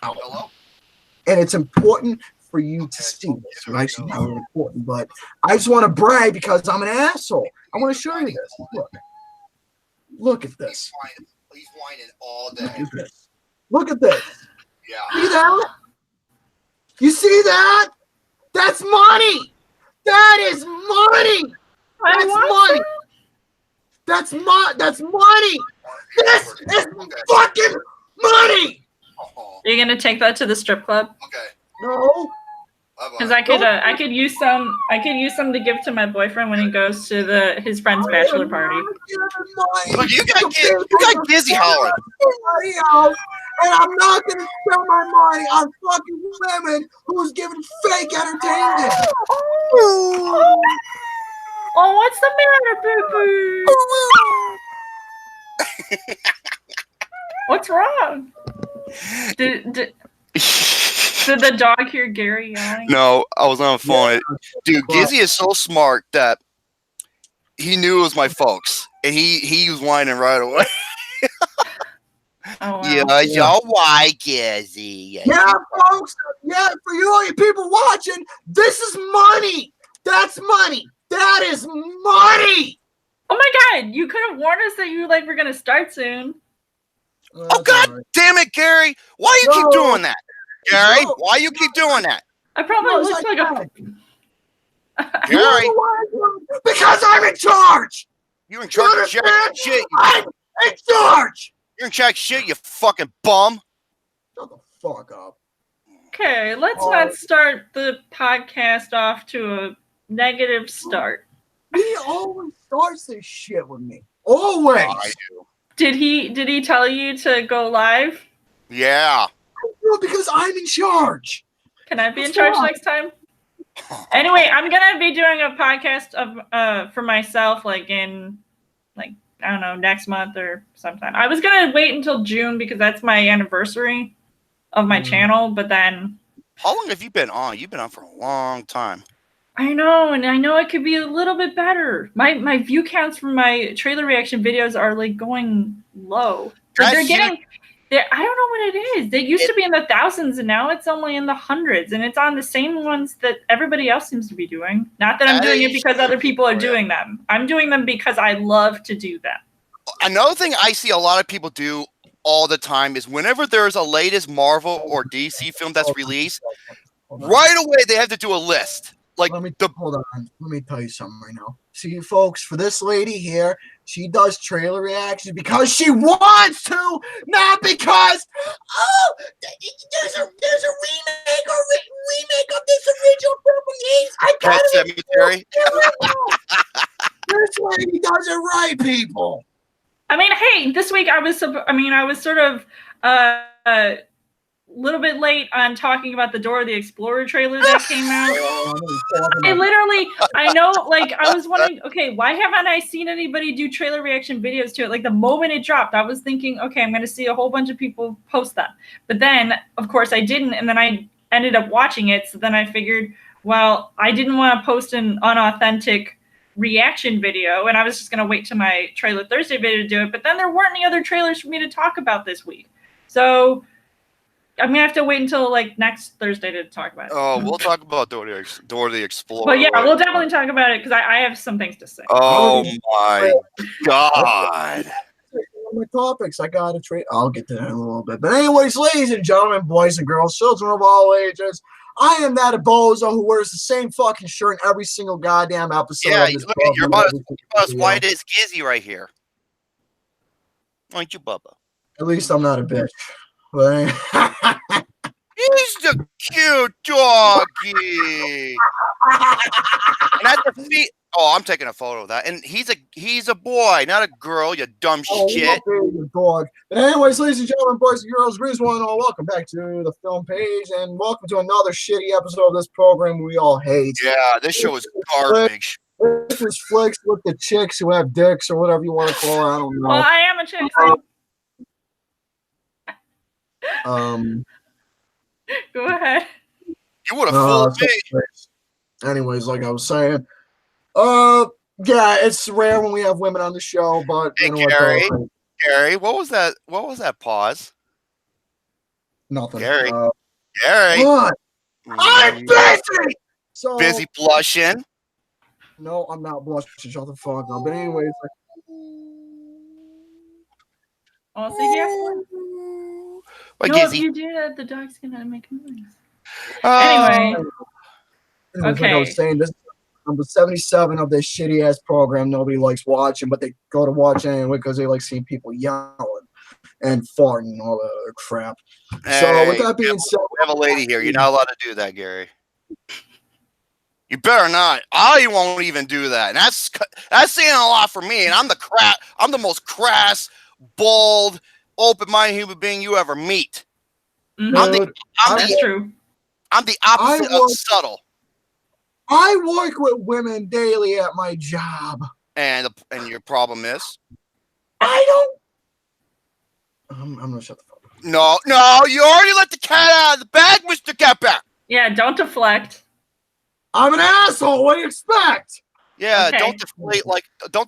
Hello? And it's important for you to see this. It's actually not really important, but I just want to brag because I'm an asshole. I want to show you this. Look at this. He's whining all Look day. at this. Look at this. Yeah. See that? You see that? That's money. That is money. That's money. That's money. This is fucking money. Are you gonna take that to the strip club? Okay. No. Because I could use some to give to my boyfriend when he goes to his friend's bachelor party. Look, you got busy hollering. And I'm not gonna spend my money on fucking women who's giving fake entertainment. Oh, what's the matter, boo boo? What's wrong? Did the dog hear Gary yelling? No, I was on the phone. Dude, Gizzy is so smart that he knew it was my folks, and he was whining right away. Oh, wow. Yeah, you're white, Gizzy. Yeah, folks. Yeah, for you all you people watching, this is money. That's money. That is money. Oh my God! You could have warned us that you were gonna start soon. Oh God damn it, Gary! Why you keep doing that, Gary? Why you keep doing that? I probably look like a Gary. Because I'm in charge. You're in charge of shit. I'm in charge. You're in charge of shit, you fucking bum. Shut the fuck up. Okay, let's not start the podcast off to a negative start. He always starts this shit with me. Always. Oh, I do. Did he tell you to go live? Yeah. I do because I'm in charge. Can I be in charge next time? Anyway, I'm gonna be doing a podcast of for myself, in I don't know, next month or sometime. I was gonna wait until June because that's my anniversary of my channel, but then. How long have you been on? You've been on for a long time. I know, and I know it could be a little bit better. My view counts from my trailer reaction videos are going low. They're getting. I don't know what it is. They used to be in the thousands, and now it's only in the hundreds, and it's on the same ones that everybody else seems to be doing. Not that I'm doing it because other people are doing them. I'm doing them because I love to do them. Another thing I see a lot of people do all the time is whenever there's a latest Marvel or DC film that's released, right away they have to do a list. Hold on. Let me tell you something right now. See, folks, for this lady here, she does trailer reactions because she wants to, not because there's a remake of this original film from the 80s. I got it. Cemetery. This lady does it right, people. I mean, hey, this week I was sort of a little bit late on talking about the Dora the Explorer trailer that came out. I know, I was wondering, okay, why haven't I seen anybody do trailer reaction videos to it? The moment it dropped, I was thinking, okay, I'm going to see a whole bunch of people post them. But then, of course, I didn't, and then I ended up watching it, so then I figured, well, I didn't want to post an unauthentic reaction video, and I was just going to wait till my Trailer Thursday video to do it, but then there weren't any other trailers for me to talk about this week. So I'm gonna have to wait until next Thursday to talk about it. Oh, we'll talk about Dora the Explorer. But yeah, we'll definitely talk about it because I have some things to say. Oh my God! My topics, I got a trade. I'll get to that in a little bit. But anyways, ladies and gentlemen, boys and girls, children of all ages, I am that bozo who wears the same fucking shirt in every single goddamn episode. Yeah, of this you're about as white as Gizzy right here. Aren't you, Bubba? At least I'm not a bitch. But he's the cute doggy. And at the feet. Oh, I'm taking a photo of that. And he's a boy, not a girl. You dumb shit. Dog. But anyways, ladies and gentlemen, boys and girls, greetings one and all. Welcome back to the film page, and welcome to another shitty episode of this program we all hate. Yeah, this show is garbage. This is Flicks with the chicks who have dicks or whatever you want to call it. I don't know. Well, I am a chick. Go ahead. You would have fooled me. Anyways, like I was saying, yeah, it's rare when we have women on the show, but hey, Gary, what was that? What was that pause? Nothing. Gary. Gary. What? I'm busy. So Busy blushing. No, I'm not blushing. Shut the fuck up. But anyways, Oh, see here? What, No, if Gizzy? you do that, the dog's gonna make a noise. Anyway. Like I was saying, this is number 77 of this shitty ass program nobody likes watching, but they go to watch anyway because they like seeing people yelling and farting and all that other crap. So with that being said, we have a lady here. You're not allowed to do that, Gary. You better not. I won't even do that. And that's saying a lot for me. And I'm the most crass, bold, open-minded human being you ever meet. Dude, that's true. I'm the opposite of subtle. I work with women daily at my job. And your problem is? I don't. I'm gonna shut the fuck up. No, you already let the cat out of the bag, Mr. Kepper. Yeah, don't deflect. I'm an asshole. What do you expect? Yeah, Okay. don't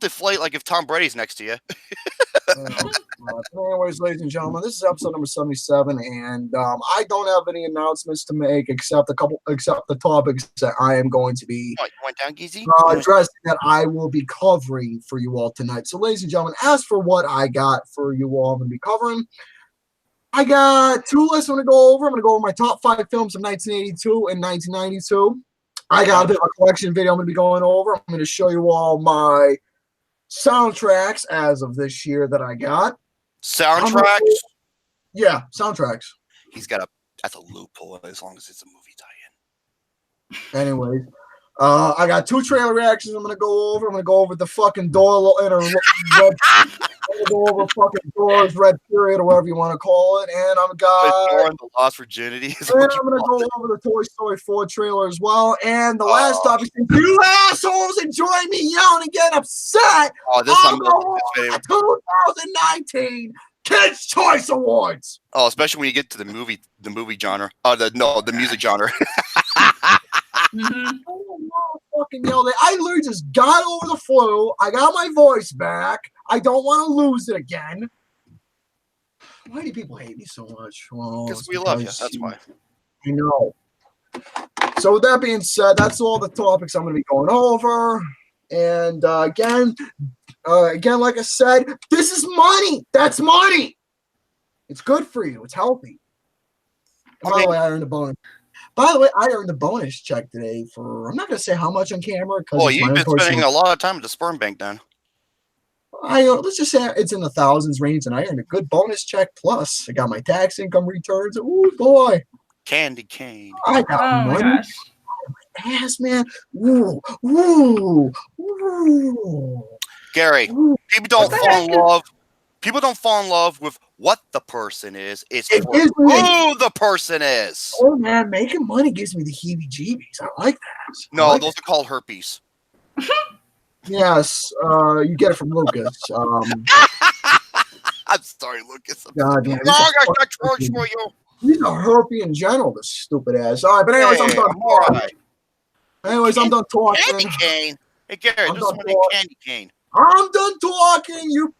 deflate like if Tom Brady's next to you. Anyways, ladies and gentlemen, this is episode number 77, and I don't have any announcements to make except the topics that I am going to be went down, Geezy? addressing that I will be covering for you all tonight. So, ladies and gentlemen, as for what I got for you all, I'm going to be covering. I got 2 lists I'm going to go over. I'm going to go over my top 5 films of 1982 and 1992. I got a bit of a collection video I'm going to be going over. I'm going to show you all my soundtracks as of this year that I got. Soundtracks? Yeah, soundtracks. That's a loophole as long as it's a movie tie-in. Anyways, I got 2 trailer reactions I'm going to go over. I'm going to go over the fucking Dora I'm going to go over fucking Dora's Red Period or whatever you want to call it. And I'm Dora and the Lost Virginity. I'm going to go over the Toy Story 4 trailer as well. And the last topic is you assholes enjoy me yelling and getting upset. Oh, this I'm going over the 2019 Kids' Choice Awards. Oh, especially when you get to the movie genre. The music genre. Mm-hmm. Fucking yelled at. I literally just got over the flu. I got my voice back. I don't want to lose it again. Why do people hate me so much? Well, Because we love you. That's why. I know. So with that being said, that's all the topics I'm going to be going over. And again, like I said, this is money. That's money. It's good for you. It's healthy. And by the way, I earned a bonus. By the way, I earned a bonus check today for, I'm not going to say how much on camera. Well, you've been spending a lot of time at the sperm bank then. Let's just say it's in the thousands range, and I earned a good bonus check. Plus, I got my tax income returns. Ooh, boy. Candy cane. I got money. My gosh. Ass, man. Ooh, ooh, ooh. Gary, Ooh. people don't fall in love. People don't fall in love with what the person is. It's who the person is. Oh, man, making money gives me the heebie-jeebies. I like that. No, those are called herpes. Yes, you get it from Lucas. I'm sorry, Lucas. God, man, I got charge for you. He's a herpy in general, this stupid ass. All right, but anyways, I'm done. All right. Anyways, I'm done talking. Candy cane. Hey, Gary, this is my candy cane. I'm done talking. You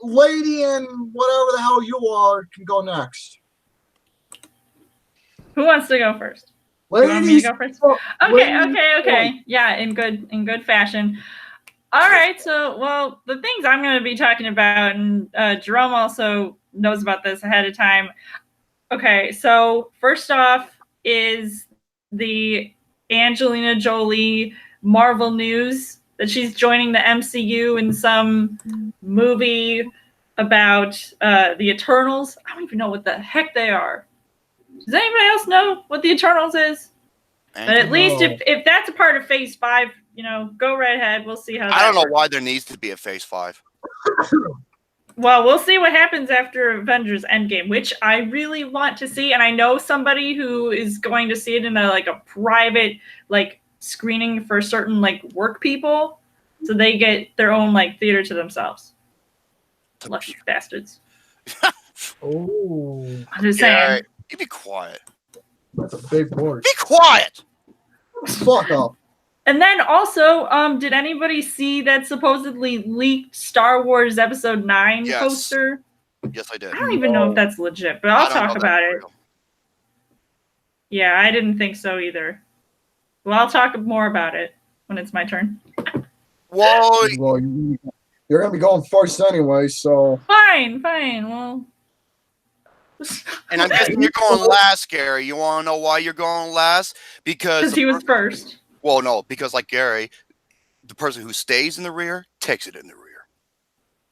lady and whatever the hell you are can go next. Who wants to go first? Ladies, you want me to go first? Okay. Yeah, in good fashion. All right, so well, the things I'm going to be talking about, and Jerome also knows about this ahead of time. Okay, so first off is the Angelina Jolie Marvel news that she's joining the MCU in some movie about the Eternals. I don't even know what the heck they are. Does anybody else know what the Eternals is? But at least if that's a part of Phase 5, go right ahead. We'll see how that I don't know works. why there needs to be a Phase 5. Well, we'll see what happens after Avengers Endgame, which I really want to see. And I know somebody who is going to see it in a private screening for certain work people. So they get their own theater to themselves. Lucky bastards. Oh, I'm just saying. You be quiet. That's a big word. Be quiet. Fuck up. And then also, did anybody see that supposedly leaked Star Wars Episode 9 poster? Yes, I did. I don't even know if that's legit, but I'll talk about it. Real. Yeah, I didn't think so either. Well, I'll talk more about it when it's my turn. Whoa. Well, you're gonna be going first anyway, so. Fine. Well. And I'm guessing you're going last, Gary. You want to know why you're going last? Because he was first. Well, no, because like Gary, the person who stays in the rear takes it in the rear.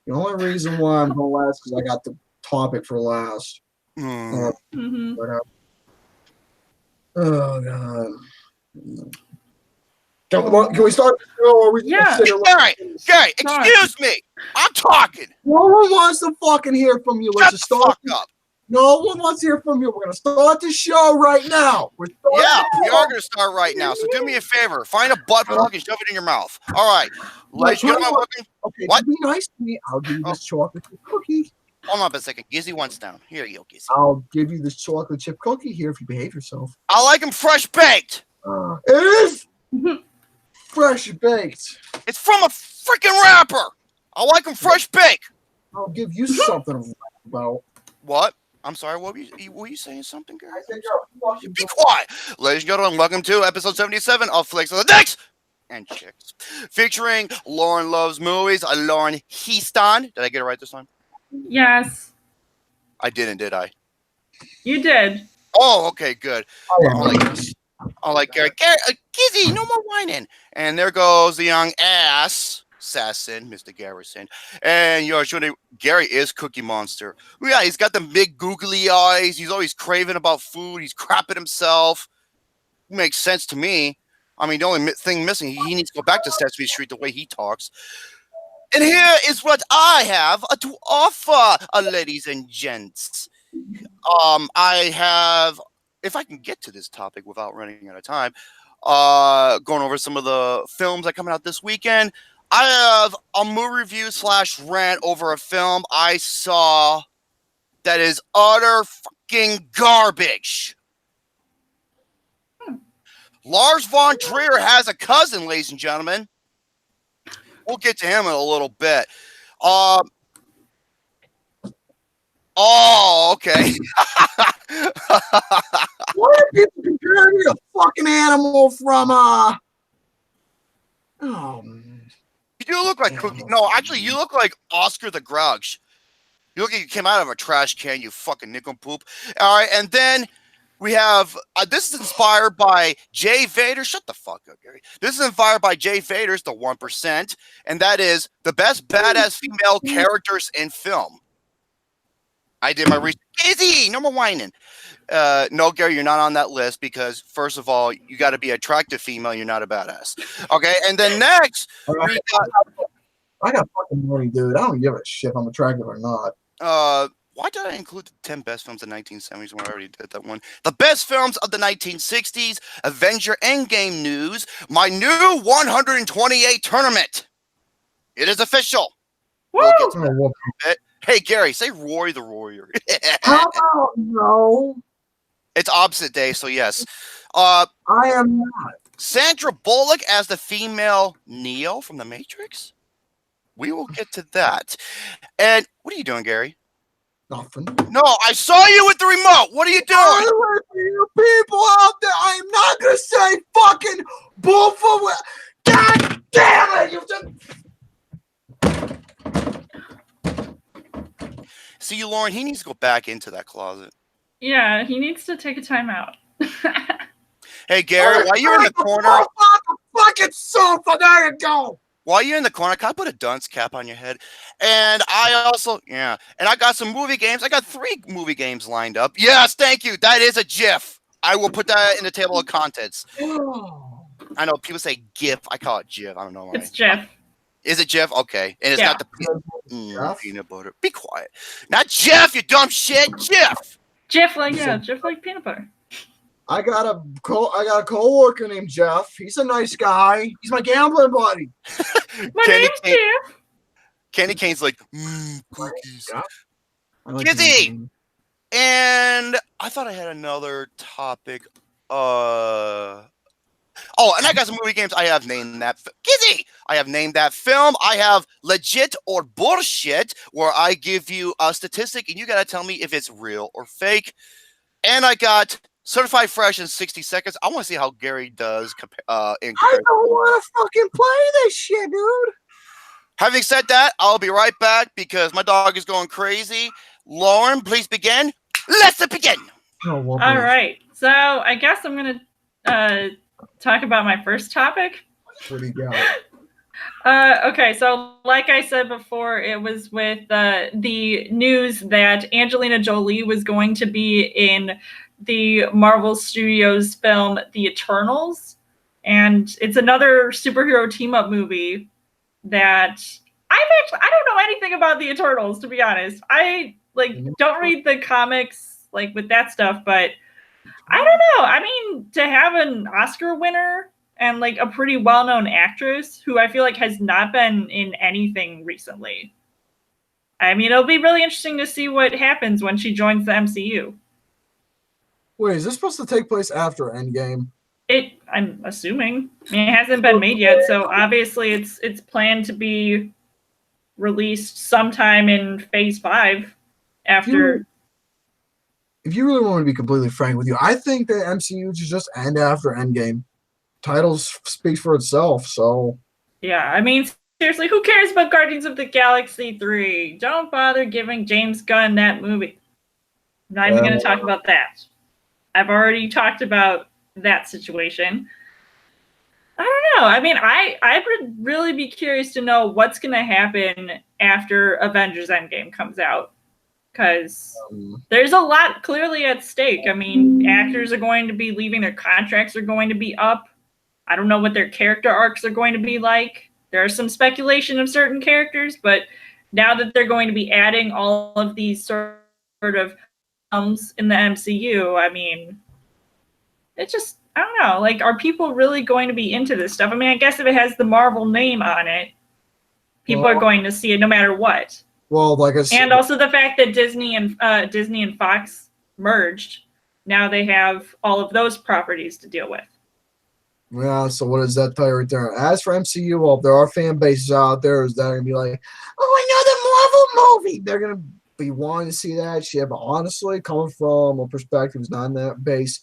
The only reason why I'm going last is I got the topic for last. Mm-hmm. Oh God. Can we start the show? Or we Gary, excuse me. I'm talking. No one wants to fucking hear from you. Shut the fuck up. No one wants to hear from you. We're going to start the show right now. We are going to start right now. So do me a favor. Find a butt plug and shove it in your mouth. All right. Ladies and gentlemen, okay, what? Be nice to me. I'll give you this chocolate chip cookie. Hold on a second. Gizzy wants down. Here you go, Gizzy. I'll give you this chocolate chip cookie here if you behave yourself. I like them fresh baked. It is fresh baked. It's from a freaking rapper. I like them fresh baked. I'll give you something to rap about. What? I'm sorry, were you saying something, Gary? I said be quiet. Ladies and gentlemen, welcome to episode 77 of Flicks of the Dicks and Chicks. Featuring Lauren Loves Movies, Lauren Heaston. Did I get it right this time? Yes. I didn't, did I? You did. Oh, okay, good. I like Gary. Gizzy, no more whining. And there goes the young ass. Assassin, Mr. Garrison. And Gary is Cookie Monster. Yeah, he's got the big googly eyes. He's always craving about food. He's crapping himself. Makes sense to me. I mean, the only thing missing, he needs to go back to Sesame Street the way he talks. And here is what I have to offer, ladies and gents. I have, if I can get to this topic without running out of time, going over some of the films that are coming out this weekend. I have a movie review / rant over a film I saw that is utter fucking garbage. Lars von Trier has a cousin, ladies and gentlemen. We'll get to him in a little bit. Oh, okay. Why are people comparing me to a fucking animal from Oh, man. You look like Cookie. No, actually, you look like Oscar the Grouch. You look like you came out of a trash can, you fucking nincompoop. All right, and then we have, this is inspired by Jay Vader. Shut the fuck up, Gary. This is inspired by Jay Vader's The 1%, and that is the best badass female characters in film. I did my research. Easy, no more whining. No, Gary, you're not on that list because, first of all, you got to be an attractive female. You're not a badass. Okay, and then next, I got fucking money, dude. I don't give a shit if I'm attractive or not. Why did I include the 10 best films of the 1970s when I already did that one? The best films of the 1960s, Avenger Endgame news, my new 128 tournament. It is official. We'll get to that. Hey, Gary, say Roy the Warrior. Oh, no. It's opposite day, so yes. I am not. Sandra Bullock as the female Neo from The Matrix. We will get to that. And what are you doing, Gary? Nothing. No, I saw you with the remote. What are you doing? You people out there, I am not going to say fucking bullful. God damn it! You just... See, Lauren, he needs to go back into that closet. Yeah, he needs to take a time out. Hey, Gary, while you're in the corner... Fucking sofa, there you go! While you're in the corner, can I put a dunce cap on your head? And I also, and I got some movie games. I got 3 movie games lined up. Yes, thank you. That is a GIF. I will put that in the table of contents. I know people say GIF. I call it GIF. I don't know why. It's GIF. Is it Jeff? Okay. And it's not the peanut butter. Be quiet. Not Jeff, you dumb shit. Jeff. Jeff like peanut butter. I got a co-worker named Jeff. He's a nice guy. He's my gambling buddy. My name's Jeff. Candy Cane's like, cookies. Kizzy! And I thought I had another topic. Oh, and I got some movie games. I have named that. Gizzy! I have named that film. I have legit or bullshit, where I give you a statistic and you got to tell me if it's real or fake. And I got certified fresh in 60 seconds. I want to see how Gary does in I comparison. don't want to fucking play this shit, dude. Having said that, I'll be right back because my dog is going crazy. Lauren, please begin. Let's begin. Oh, well, All right. So I guess I'm going to talk about my first topic. What do you got? Okay, so like I said before, it was with the news that Angelina Jolie was going to be in the Marvel Studios film The Eternals, and it's another superhero team-up movie that I don't know anything about The Eternals, to be honest. I don't read the comics like with that stuff, but I don't know. I mean, to have an Oscar winner and like a pretty well-known actress who I feel like has not been in anything recently. I mean, it'll be really interesting to see what happens when she joins the MCU. Wait, is this supposed to take place after Endgame? I'm assuming. I mean, it hasn't been made yet, so obviously it's planned to be released sometime in Phase 5 after. If you really want me to be completely frank with you, I think the MCU should just end after Endgame. Titles speaks for itself, so. Yeah, I mean, seriously, who cares about Guardians of the Galaxy 3? Don't bother giving James Gunn that movie. I'm not even going to talk about that. I've already talked about that situation. I don't know. I mean, I would really be curious to know what's going to happen after Avengers Endgame comes out. Because there's a lot clearly at stake. I mean, actors are going to be leaving. Their contracts are going to be up. I don't know what their character arcs are going to be like. There is some speculation of certain characters, but now that they're going to be adding all of these sort of in the MCU, I mean, it's just, I don't know. Like, are people really going to be into this stuff? I mean, I guess if it has the Marvel name on it, people are going to see it no matter what. Well, like I said, and also the fact that Disney and Fox merged, now they have all of those properties to deal with. Yeah, so what does that tell you right there? As for MCU, well, there are fan bases out there that are going to be like, oh, another Marvel movie. They're going to be wanting to see that shit. But honestly, coming from a perspective who's not in that base,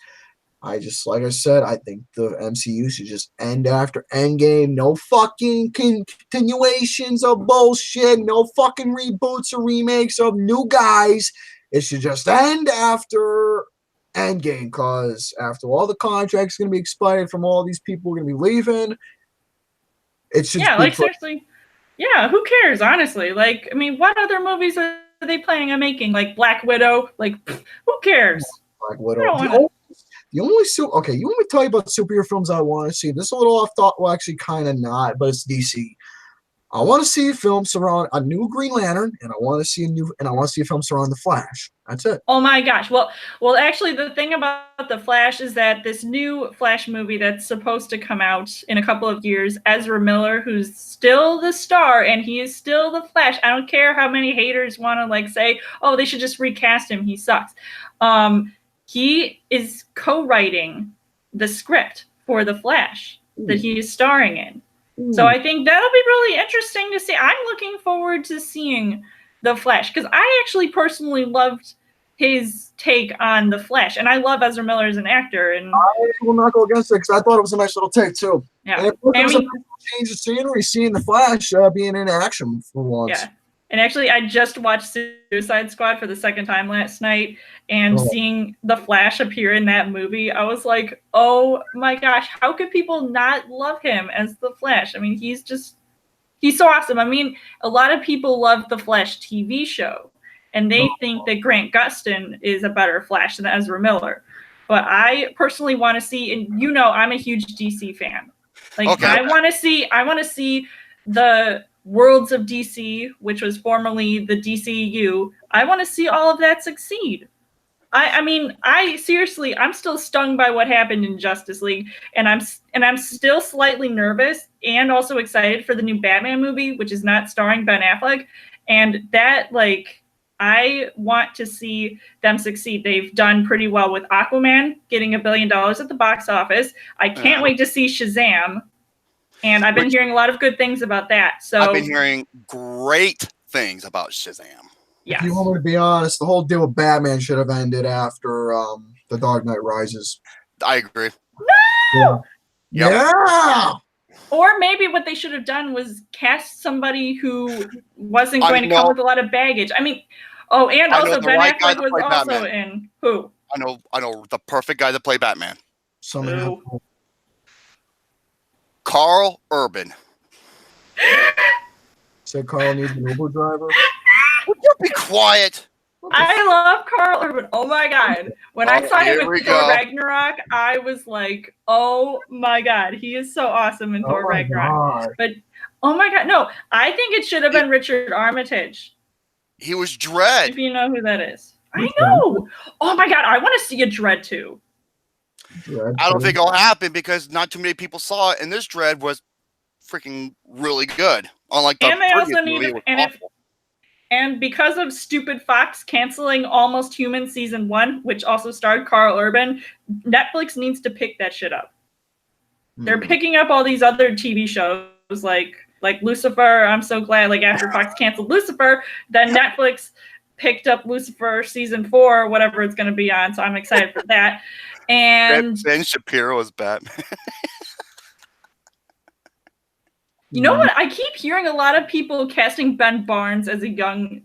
like I said, I think the MCU should just end after Endgame. No fucking continuations of bullshit. No fucking reboots or remakes of new guys. It should just end after Endgame, because after all the contracts going to be expired from all these people going to be leaving, it should. Yeah, like seriously. Yeah, who cares? Honestly, like, I mean, what other movies are they planning on making? Like Black Widow? Like, who cares? Black Widow. The only okay, you want me to tell you about superhero films I want to see? This is a little off thought. Well, actually, kind of not, but it's DC. I want to see a film surround a new Green Lantern, and I want to see a film surround the Flash. That's it. Oh my gosh! Well, actually, the thing about the Flash is that this new Flash movie that's supposed to come out in a couple of years, Ezra Miller, who's still the star and he is still the Flash. I don't care how many haters want to like say, "Oh, they should just recast him. He sucks." He is co-writing the script for the Flash that he is starring in. So I think that'll be really interesting to see. I'm looking forward to seeing the Flash because I actually personally loved his take on the Flash, and I love Ezra Miller as an actor. And I will not go against it because I thought it was a nice little take too. Yeah, and it was a change of scenery, seeing the Flash being in action for once. Yeah, and actually, I just watched Suicide Squad for the second time last night, and seeing the Flash appear in that movie, I was like, oh my gosh, how could people not love him as the Flash? I mean, he's so awesome. I mean, a lot of people love the Flash TV show, and they think that Grant Gustin is a better Flash than Ezra Miller. But I personally want to see, and you know, I'm a huge DC fan. Like, I want to see the Worlds of DC, which was formerly the DCU. I want to see all of that succeed. I mean, seriously, I'm still stung by what happened in Justice League, and I'm still slightly nervous and also excited for the new Batman movie, which is not starring Ben Affleck. And that, like, I want to see them succeed. They've done pretty well with Aquaman getting $1 billion at the box office. I can't wait to see Shazam. And I've been hearing a lot of good things about that. So I've been hearing great things about Shazam. If you want me to be honest, the whole deal with Batman should have ended after The Dark Knight Rises. I agree. No! Yeah. Yep. Yeah. Or maybe what they should have done was cast somebody who wasn't going to come with a lot of baggage. I mean, and also Ben Affleck was also in who? I know the perfect guy to play Batman. Carl Urban. Said Carl needs an Uber driver. Would you be quiet? I love Carl Urban. Oh my god. When I saw him in Thor Ragnarok, I was like, oh my god, he is so awesome in Thor Ragnarok. But oh my god, no, I think it should have been Richard Armitage. He was Dredd. If you know who that is. I know. Oh my god, I want to see a Dredd too. I don't think it'll happen because not too many people saw it, and this Dredd was freaking really good. Unlike the previous movie, it was awful. And because of stupid Fox canceling Almost Human season 1, which also starred Carl Urban, Netflix needs to pick that shit up. They're picking up all these other TV shows like Lucifer. I'm so glad. Like after Fox canceled Lucifer, then Netflix picked up Lucifer season 4, whatever it's going to be on. So I'm excited for that. And Ben Shapiro is Batman. You know what? I keep hearing a lot of people casting Ben Barnes as a young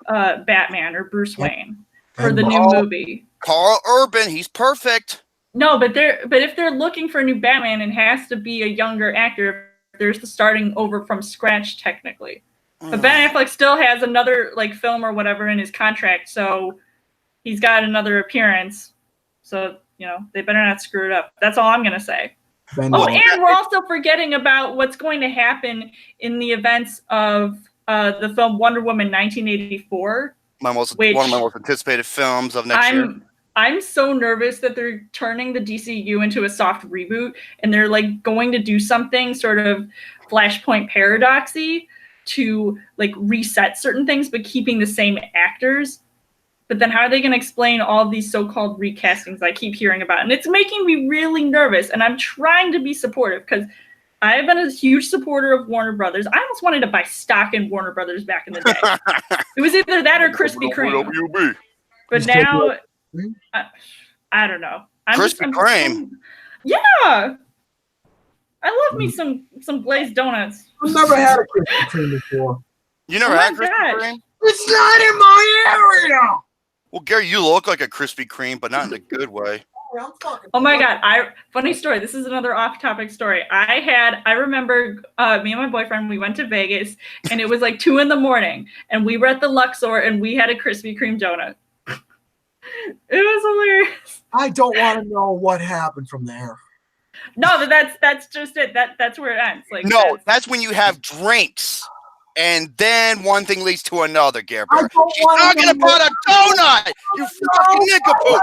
Batman or Bruce Wayne for the new movie. Carl Urban, he's perfect. No, but if they're looking for a new Batman, it has to be a younger actor. They're starting over from scratch, technically. But Ben Affleck still has another film or whatever in his contract, so he's got another appearance. So they better not screw it up. That's all I'm gonna say. And we're also forgetting about what's going to happen in the events of the film Wonder Woman 1984. One of my most anticipated films of next year. I'm so nervous that they're turning the DCU into a soft reboot, and they're going to do something sort of Flashpoint paradoxy to reset certain things, but keeping the same actors. But then how are they going to explain all these so-called recastings I keep hearing about? And it's making me really nervous. And I'm trying to be supportive because I've been a huge supporter of Warner Brothers. I almost wanted to buy stock in Warner Brothers back in the day. It was either that or Krispy Kreme. But now, I don't know. Krispy Kreme? Yeah. I love me some glazed donuts. I've never had a Krispy Kreme before. You never had Krispy Kreme? It's not in my area! Well, Gary, you look like a Krispy Kreme, but not in a good way. Oh my god! Funny story. This is another off-topic story. I remember me and my boyfriend. We went to Vegas, and it was 2 a.m, and we were at the Luxor, and we had a Krispy Kreme donut. It was hilarious. I don't want to know what happened from there. No, that's just it. That's where it ends. That's when you have drinks. And then one thing leads to another, Gary. She's talking about a donut! You fucking nincompoop!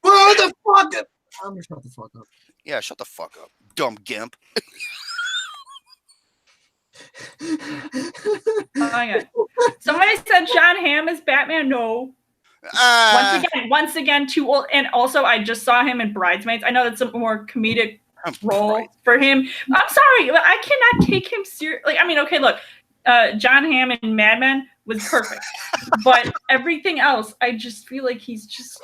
Where the fuck? I'm gonna shut the fuck up. Yeah, shut the fuck up, dumb gimp. Oh my god. Somebody said John Hamm is Batman. No. Once again, too old. And also, I just saw him in Bridesmaids. I know that's a more comedic role for him. I'm sorry, but I cannot take him seriously. I mean, okay, look, John Hamm in Mad Men was perfect, but everything else, I just feel like he's just.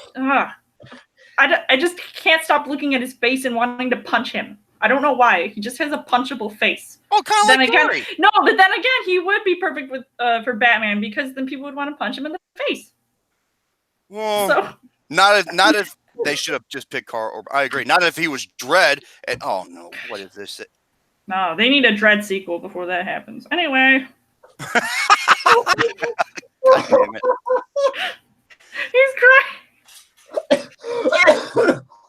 I just can't stop looking at his face and wanting to punch him. I don't know why. He just has a punchable face. Oh, kind of like Gary. No, but then again, he would be perfect with for Batman because then people would want to punch him in the face. Well, not if they should have just picked Carl Urban. I agree. Not if he was Dredd. And oh no, what is this? No, they need a Dredd sequel before that happens. Anyway. He's crying.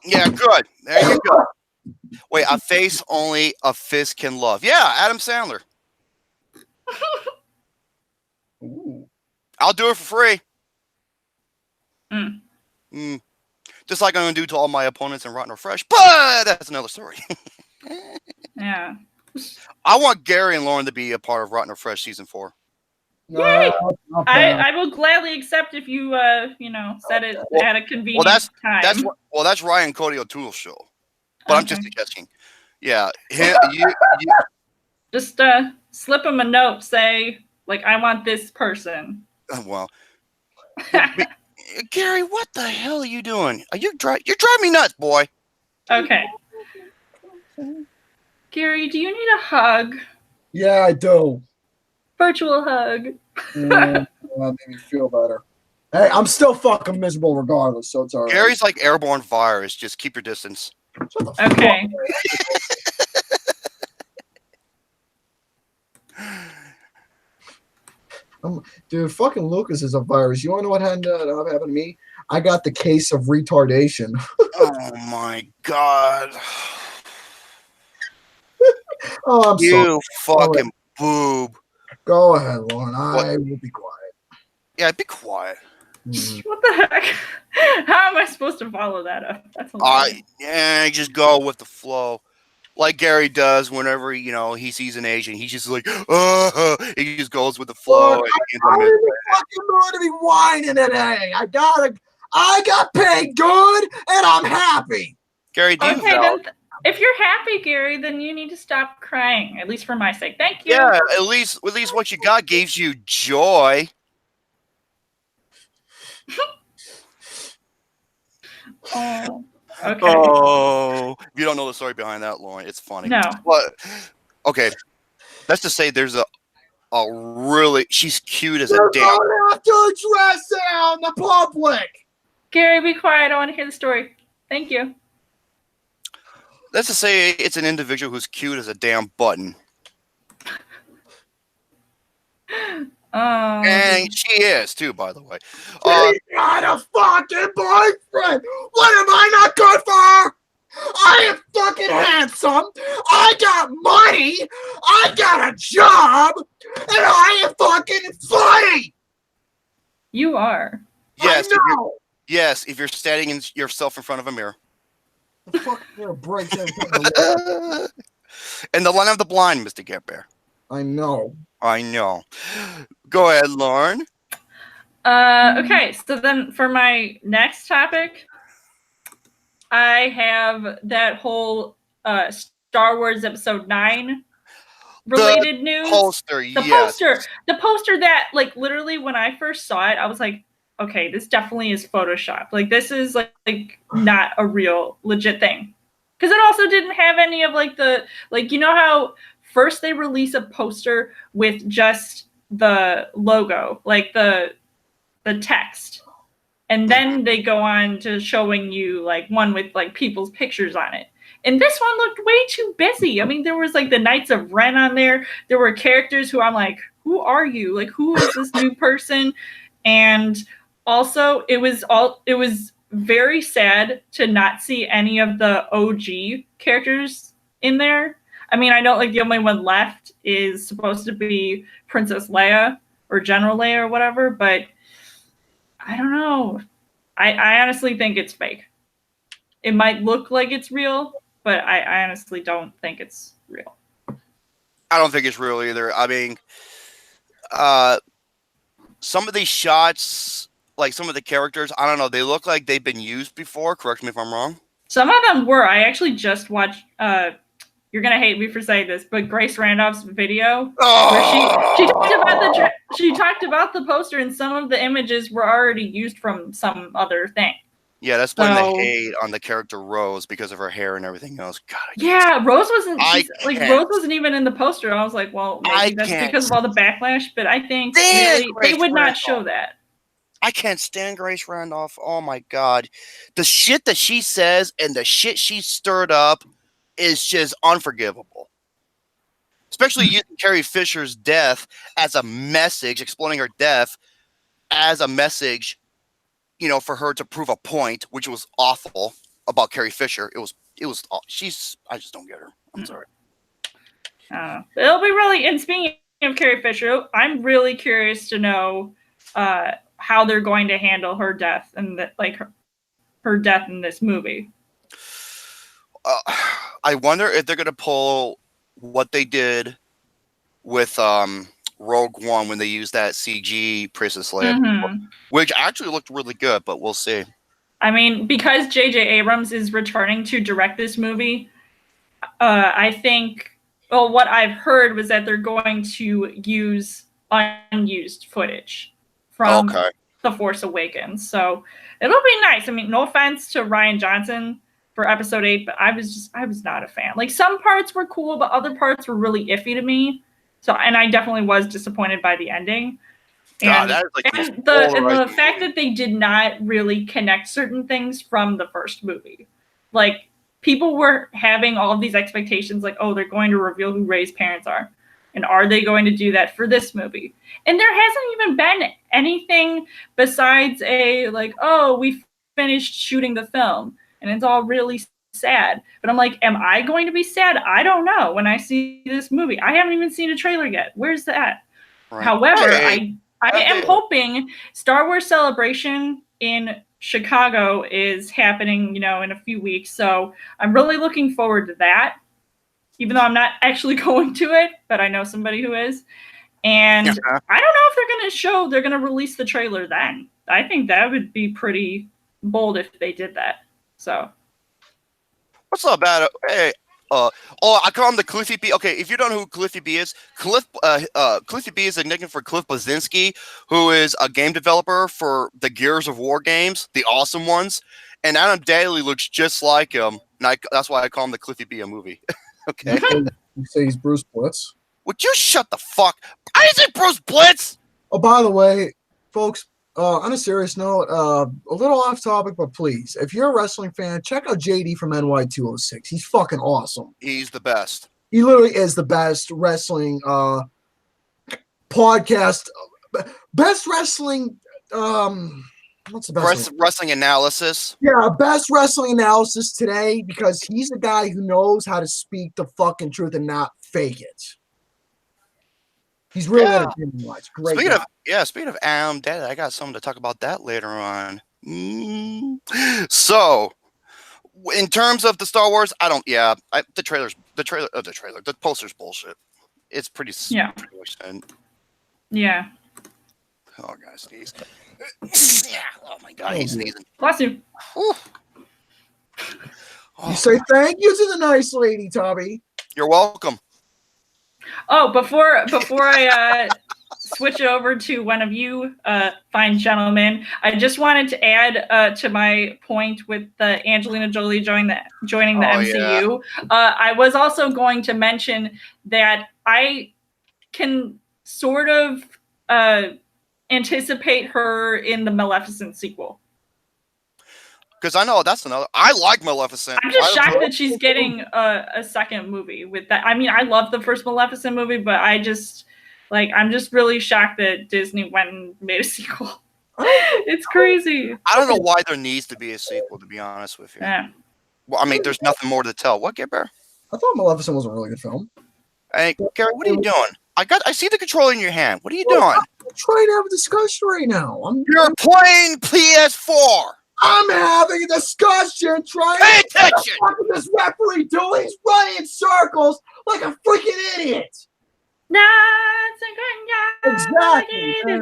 Yeah, good. There you go. Wait, a face only a fist can love. Yeah, Adam Sandler. I'll do it for free. Just like I'm going to do to all my opponents in Rotten or Fresh, but that's another story. Yeah. I want Gary and Lauren to be a part of Rotten or Fresh season 4. Yay! Not bad. I will gladly accept if you set it at a convenient time. That's Ryan Cody O'Toole's show. But I'm just suggesting. Yeah, you just slip him a note, say like I want this person. well, Gary, what the hell are you doing? You're driving me nuts, boy. Okay. Gary, do you need a hug? Yeah, I do. Virtual hug. That made me feel better. Hey, I'm still fucking miserable regardless, so it's all right. Gary's like airborne virus. Just keep your distance. Okay. Dude, fucking Lucas is a virus. You want to know what happened to me? I got the case of retardation. Oh my god. Oh, I'm sorry. You fucking boob. Go ahead, Lauren. I will be quiet. Yeah, be quiet. What the heck? How am I supposed to follow that up? That's just go with the flow. Like Gary does whenever, he sees an Asian. He's just like, he just goes with the flow. Look, I don't even fucking want to be whining today. I got paid good, and I'm happy. Gary, do you then if you're happy, Gary, then you need to stop crying, at least for my sake. Thank you. Yeah, at least what you got gives you joy. Oh, okay. Oh, you don't know the story behind that, Lauren. It's funny. No. But okay, let's just say there's a really she's cute as a damn. You don't have to address it out in the public. Gary, be quiet. I don't want to hear the story. Thank you. Let's just say it's an individual who's cute as a damn button. And she is too, by the way. She got a fucking boyfriend. What am I not good for? I am fucking handsome. I got money. I got a job, and I am fucking funny. You are. Yes. If you're standing in yourself in front of a mirror. The fuck mirror breaks everything. And the line of the blind, Mr. Get Bear. I know. Go ahead, Lauren. Okay, so then for my next topic, I have that whole Star Wars Episode 9 related news. The poster that, like, literally when I first saw it, I was like, okay, this definitely is Photoshop. Like, this is like not a real legit thing. Because it also didn't have any of how first they release a poster with just the logo, like the text. And then they go on to showing you like one with like people's pictures on it. And this one looked way too busy. I mean, there was like the Knights of Ren on there. There were characters who I'm like, who are you? Like, who is this new person? And also it was very sad to not see any of the OG characters in there. I mean, I know like the only one left is supposed to be Princess Leia or General Leia or whatever, but I don't know. I honestly think it's fake. It might look like it's real, but I honestly don't think it's real. I don't think it's real either. I mean, some of these shots, like some of the characters, I don't know, they look like they've been used before. Correct me if I'm wrong. Some of them were. I actually just watched you're gonna hate me for saying this, but Grace Randolph's video where she talked about the poster, and some of the images were already used from some other thing. Yeah, that's putting the hate on the character Rose because of her hair and everything else. God, Rose wasn't even in the poster. I was like, well, maybe that's because of all the backlash, but I think they would not show that. I can't stand Grace Randolph. Oh my god, the shit that she says and the shit she stirred up is just unforgivable. Especially using Carrie Fisher's death as a message, explaining her death as a message, for her to prove a point, which was awful about Carrie Fisher. I just don't get her. I'm sorry. It'll be really, and speaking of Carrie Fisher, I'm really curious to know how they're going to handle her death and her death in this movie. I wonder if they're going to pull what they did with Rogue One when they used that CG Princess Leia, Mhm. which actually looked really good, but we'll see. I mean, because J.J. Abrams is returning to direct this movie, I think, well, what I've heard was that they're going to use unused footage from Okay. The Force Awakens. So it'll be nice. I mean, no offense to Rian Johnson for episode 8, but I was not a fan. Like, some parts were cool, but other parts were really iffy to me. So, and I definitely was disappointed by the ending. God, And, that is like the most and the polarizing fact movie. that they did not really connect certain things from the first movie. Like, people were having all of these expectations, like, oh, they're going to reveal who Rey's parents are. And are they going to do that for this movie? And there hasn't even been anything besides a, like, oh, we finished shooting the film. And it's all really sad. But I'm like, am I going to be sad? I don't know when I see this movie. I haven't even seen a trailer yet. Where's that? Right. However, Hey, I am hoping Star Wars Celebration in Chicago is happening, in a few weeks. So I'm really looking forward to that, even though I'm not actually going to it, but I know somebody who is. And I don't know if they're going to release the trailer then. I think that would be pretty bold if they did that. So. What's up, bad? Hey, I call him the Cliffy B. Okay, if you don't know who Cliffy B is, Cliffy B is a nickname for Cliff Blazinski, who is a game developer for the Gears of War games, the awesome ones. And Adam Daly looks just like him. And that's why I call him the Cliffy B a movie. Okay. You say he's Bruce Blitz? Would you shut the fuck? I didn't say Bruce Blitz. Oh, by the way, folks, on a serious note, a little off topic, but please, if you're a wrestling fan, check out JD from NY206. He's fucking awesome. He's the best. He literally is the best wrestling podcast. Best wrestling. What's the best wrestling analysis? Yeah, best wrestling analysis today, because he's the guy who knows how to speak the fucking truth and not fake it. He's really entertaining to watch. Great. Speaking of Adam Daly, I got something to talk about that later on. So, in terms of the Star Wars, the poster's bullshit. It's pretty much. Yeah. Oh, God, sneeze. Yeah. Oh my God, he's sneezing. Bless you. You say thank you to the nice lady, Tommy. You're welcome. Oh, before I switch it over to one of you fine gentlemen, I just wanted to add to my point with the Angelina Jolie joining the MCU. Yeah. I was also going to mention that I can sort of anticipate her in the Maleficent sequel. Because I know that's another. I like Maleficent. I'm just shocked that she's getting a second movie with that. I mean, I love the first Maleficent movie, but I'm just really shocked that Disney went and made a sequel. It's crazy. I don't know why there needs to be a sequel, to be honest with you. Yeah. Well, I mean, there's nothing more to tell. What, Get Bear? I thought Maleficent was a really good film. Hey, Gary, what are you doing? I see the controller in your hand. What are you doing? I'm trying to have a discussion right now. You're playing PS4. I'm having a discussion trying Pay attention. What the fuck is this referee doing? He's running in circles like a freaking idiot. Exactly. In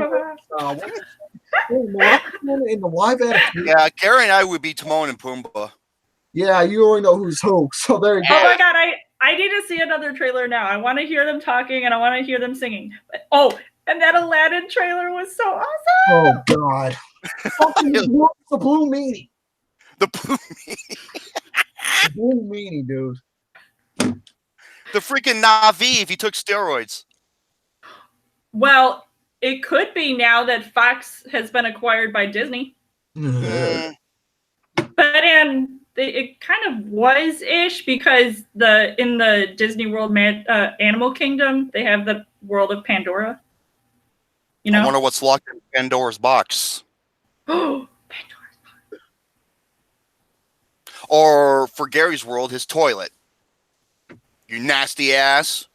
the live adaptation. Yeah, Gary and I would be Timon and Pumbaa. Yeah, you already know who's who. So there you go. Oh my God, I need to see another trailer now. I want to hear them talking and I want to hear them singing. And that Aladdin trailer was so awesome. Oh God. The Blue Meanie. The Blue Meanie. The Blue Meanie, dude. The freaking Na'vi if he took steroids. Well, it could be now that Fox has been acquired by Disney. But it kind of was-ish, because in the Disney World Animal Kingdom, they have the world of Pandora. I wonder what's locked in Pandora's box. Oh, Pandora's box. Or for Gary's world, his toilet. You nasty ass.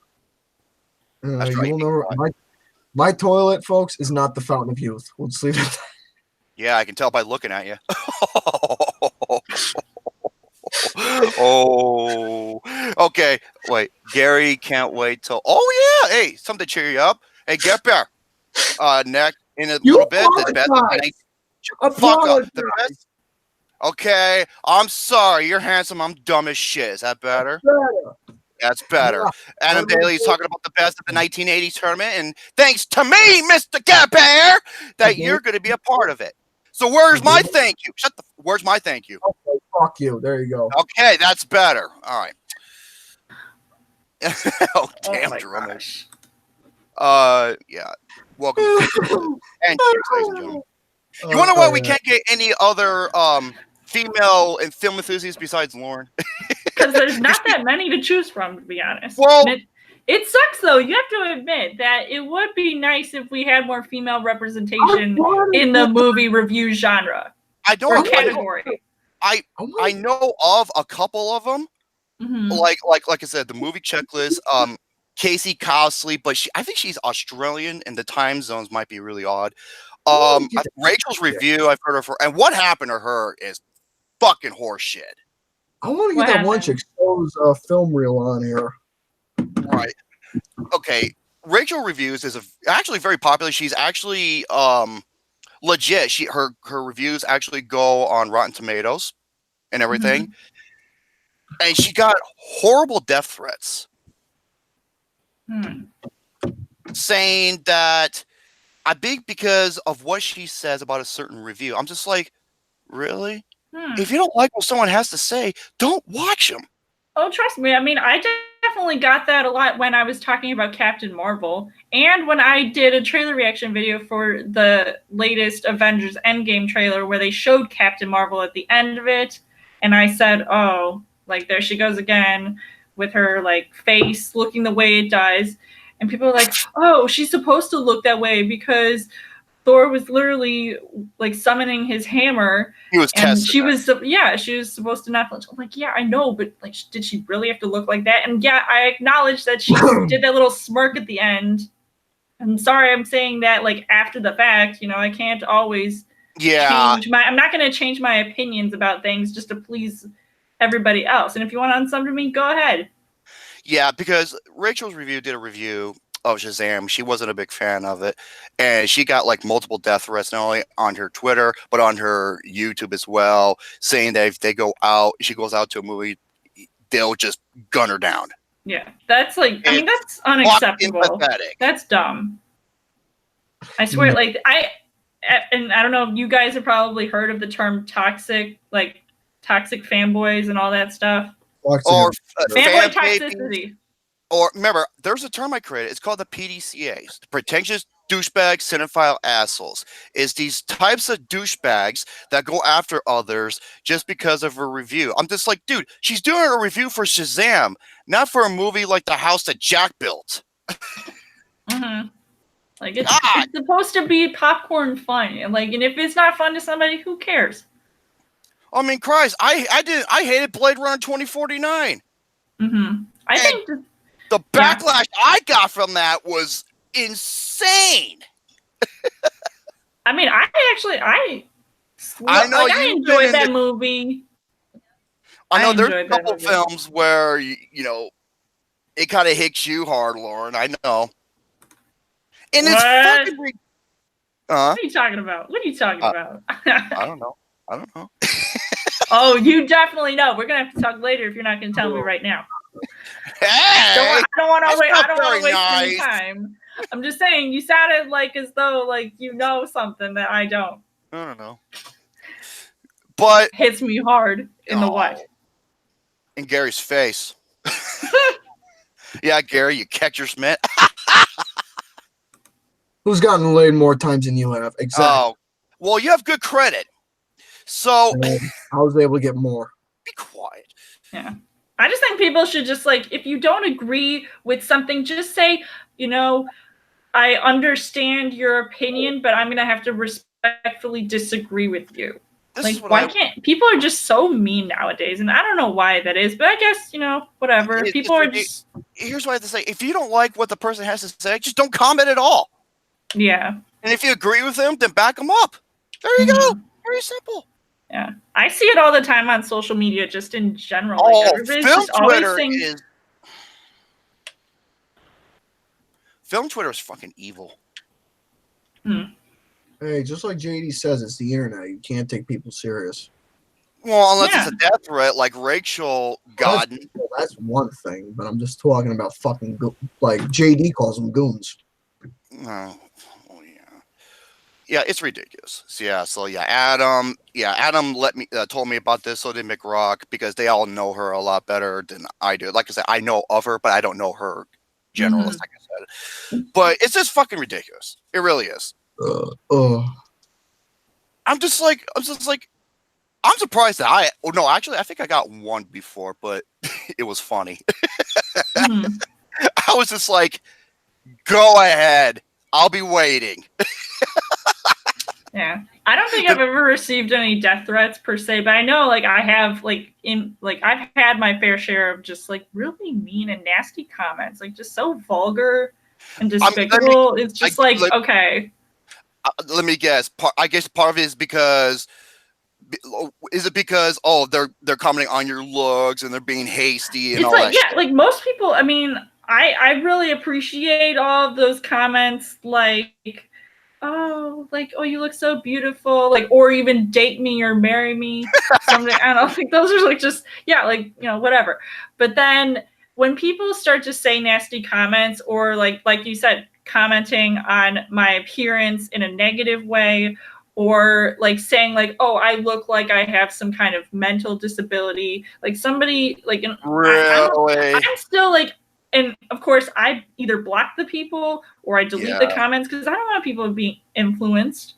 My toilet, folks, is not the fountain of youth. We'll just leave it at that. Yeah, I can tell by looking at you. Oh. Okay. Wait. Gary can't wait till. Oh, yeah. Hey, something to cheer you up. Hey, get back. Next, in a You little bit, the best. Fuck up. The Apologize. best. Okay, I'm sorry. You're handsome. I'm dumb as shit. Is that better? That's better. Adam Bailey's talking about the best of the 1980s tournament, and thanks to me, Mr. Gap Hair, that you're going to be a part of it. So where's my thank you? Where's my thank you? Okay, fuck you. There you go. Okay, that's better. All right. Oh, damn, my Jerome. gosh. Yeah. Welcome to and cheers, ladies and gentlemen. You wonder why we can't get any other female and film enthusiasts besides Lauren? Because there's not that many to choose from, to be honest. Well, it sucks, though. You have to admit that it would be nice if we had more female representation in the movie review genre. Or category. I know of a couple of them. Mm-hmm. Like I said, the movie checklist. Casey Costley, but I think she's Australian, and the time zones might be really odd. Rachel's review, I've heard of her, and what happened to her is fucking horseshit. I want to get that one chick shows film reel on here. Right. Okay. Rachel Reviews is actually very popular. She's actually legit. Her reviews actually go on Rotten Tomatoes and everything. Mm-hmm. And she got horrible death threats. Saying that I think because of what she says about a certain review. I'm just like, really? If you don't like what someone has to say, don't watch them. Oh, trust me. I mean, I definitely got that a lot when I was talking about Captain Marvel, and when I did a trailer reaction video for the latest Avengers Endgame trailer where they showed Captain Marvel at the end of it, and I said, oh, like, there she goes again with her, like, face looking the way it does. And people are like, oh, she's supposed to look that way because Thor was literally, like, summoning his hammer. He was testing. She was supposed to not flinch. I'm like, yeah, I know, but, like, did she really have to look like that? And, yeah, I acknowledge that she did that little smirk at the end. I'm sorry I'm saying that, like, after the fact. You know, I can't always change I'm not going to change my opinions about things just to please everybody else. And if you want to unsub to me, go ahead. Yeah, because Rachel's review did a review of Shazam. She wasn't a big fan of it, and she got like multiple death threats, not only on her Twitter but on her YouTube as well, saying that if they go out, she goes out to a movie, they'll just gun her down. Yeah, that's like, I mean, that's unacceptable. That's dumb. I swear, like, I don't know if you guys have probably heard of the term toxic fanboys and all that stuff. Or fanboy toxicity. Or remember, there's a term I created. It's called the PDCAs, pretentious douchebag cinephile assholes. Is these types of douchebags that go after others just because of a review. I'm just like, dude, she's doing a review for Shazam, not for a movie like The House That Jack Built. Mm-hmm. Like, it's supposed to be popcorn fun, and if it's not fun to somebody, who cares? I mean, Christ, I hated Blade Runner 2049. Mm-hmm. I think the backlash I got from that was insane. I mean, I enjoyed that movie. I know there's a couple films where you know it kind of hits you hard, Lauren. I know. And it's fucking. What are you talking about? I don't know. Oh, you definitely know. We're gonna have to talk later if you're not gonna tell me right now. Hey, I don't want to waste any time. I'm just saying, you sounded as though you know something that I don't. I don't know. But hits me hard in the what? In Gary's face. Yeah, Gary, you catch your Smith. Who's gotten laid more times than you have? Exactly. Oh, well, you have good credit. So I was able to get more. Be quiet. Yeah. I just think people should just if you don't agree with something, just say, I understand your opinion, but I'm going to have to respectfully disagree with you. Why can't people are just so mean nowadays, and I don't know why that is, but I guess, whatever. People are just. Here's what I have to say. If you don't like what the person has to say, just don't comment at all. Yeah. And if you agree with them, then back them up. There you go. Very simple. Yeah. I see it all the time on social media, just in general. Film Film Twitter is fucking evil. Hey, just like JD says, it's the internet. You can't take people serious. Well, unless it's a death threat like Rachel got. That's one thing, but I'm just talking about fucking like JD calls them goons. Oh, yeah, it's ridiculous. So Adam told me about this. So did McRock, because they all know her a lot better than I do. Like I said, I know of her, but I don't know her generalist. Like I said, but it's just fucking ridiculous. It really is. I'm surprised that I think I got one before, but it was funny. I was just like, go ahead. I'll be waiting. Yeah. I don't think I've ever received any death threats per se, but I know like I have I've had my fair share of just like really mean and nasty comments, like just so vulgar and despicable. It's just okay. Let me guess. I guess part of it is because they're commenting on your looks and they're being hasty and it's all like, that shit? Like most people, I mean, I really appreciate all of those comments like, oh, you look so beautiful, like, or even date me or marry me. Something, I don't think those are like just, whatever. But then when people start to say nasty comments or like you said, commenting on my appearance in a negative way, or like saying like, oh, I look like I have some kind of mental disability, like somebody like, really? I'm still like, and of course I either block the people or I delete the comments because I don't want people being influenced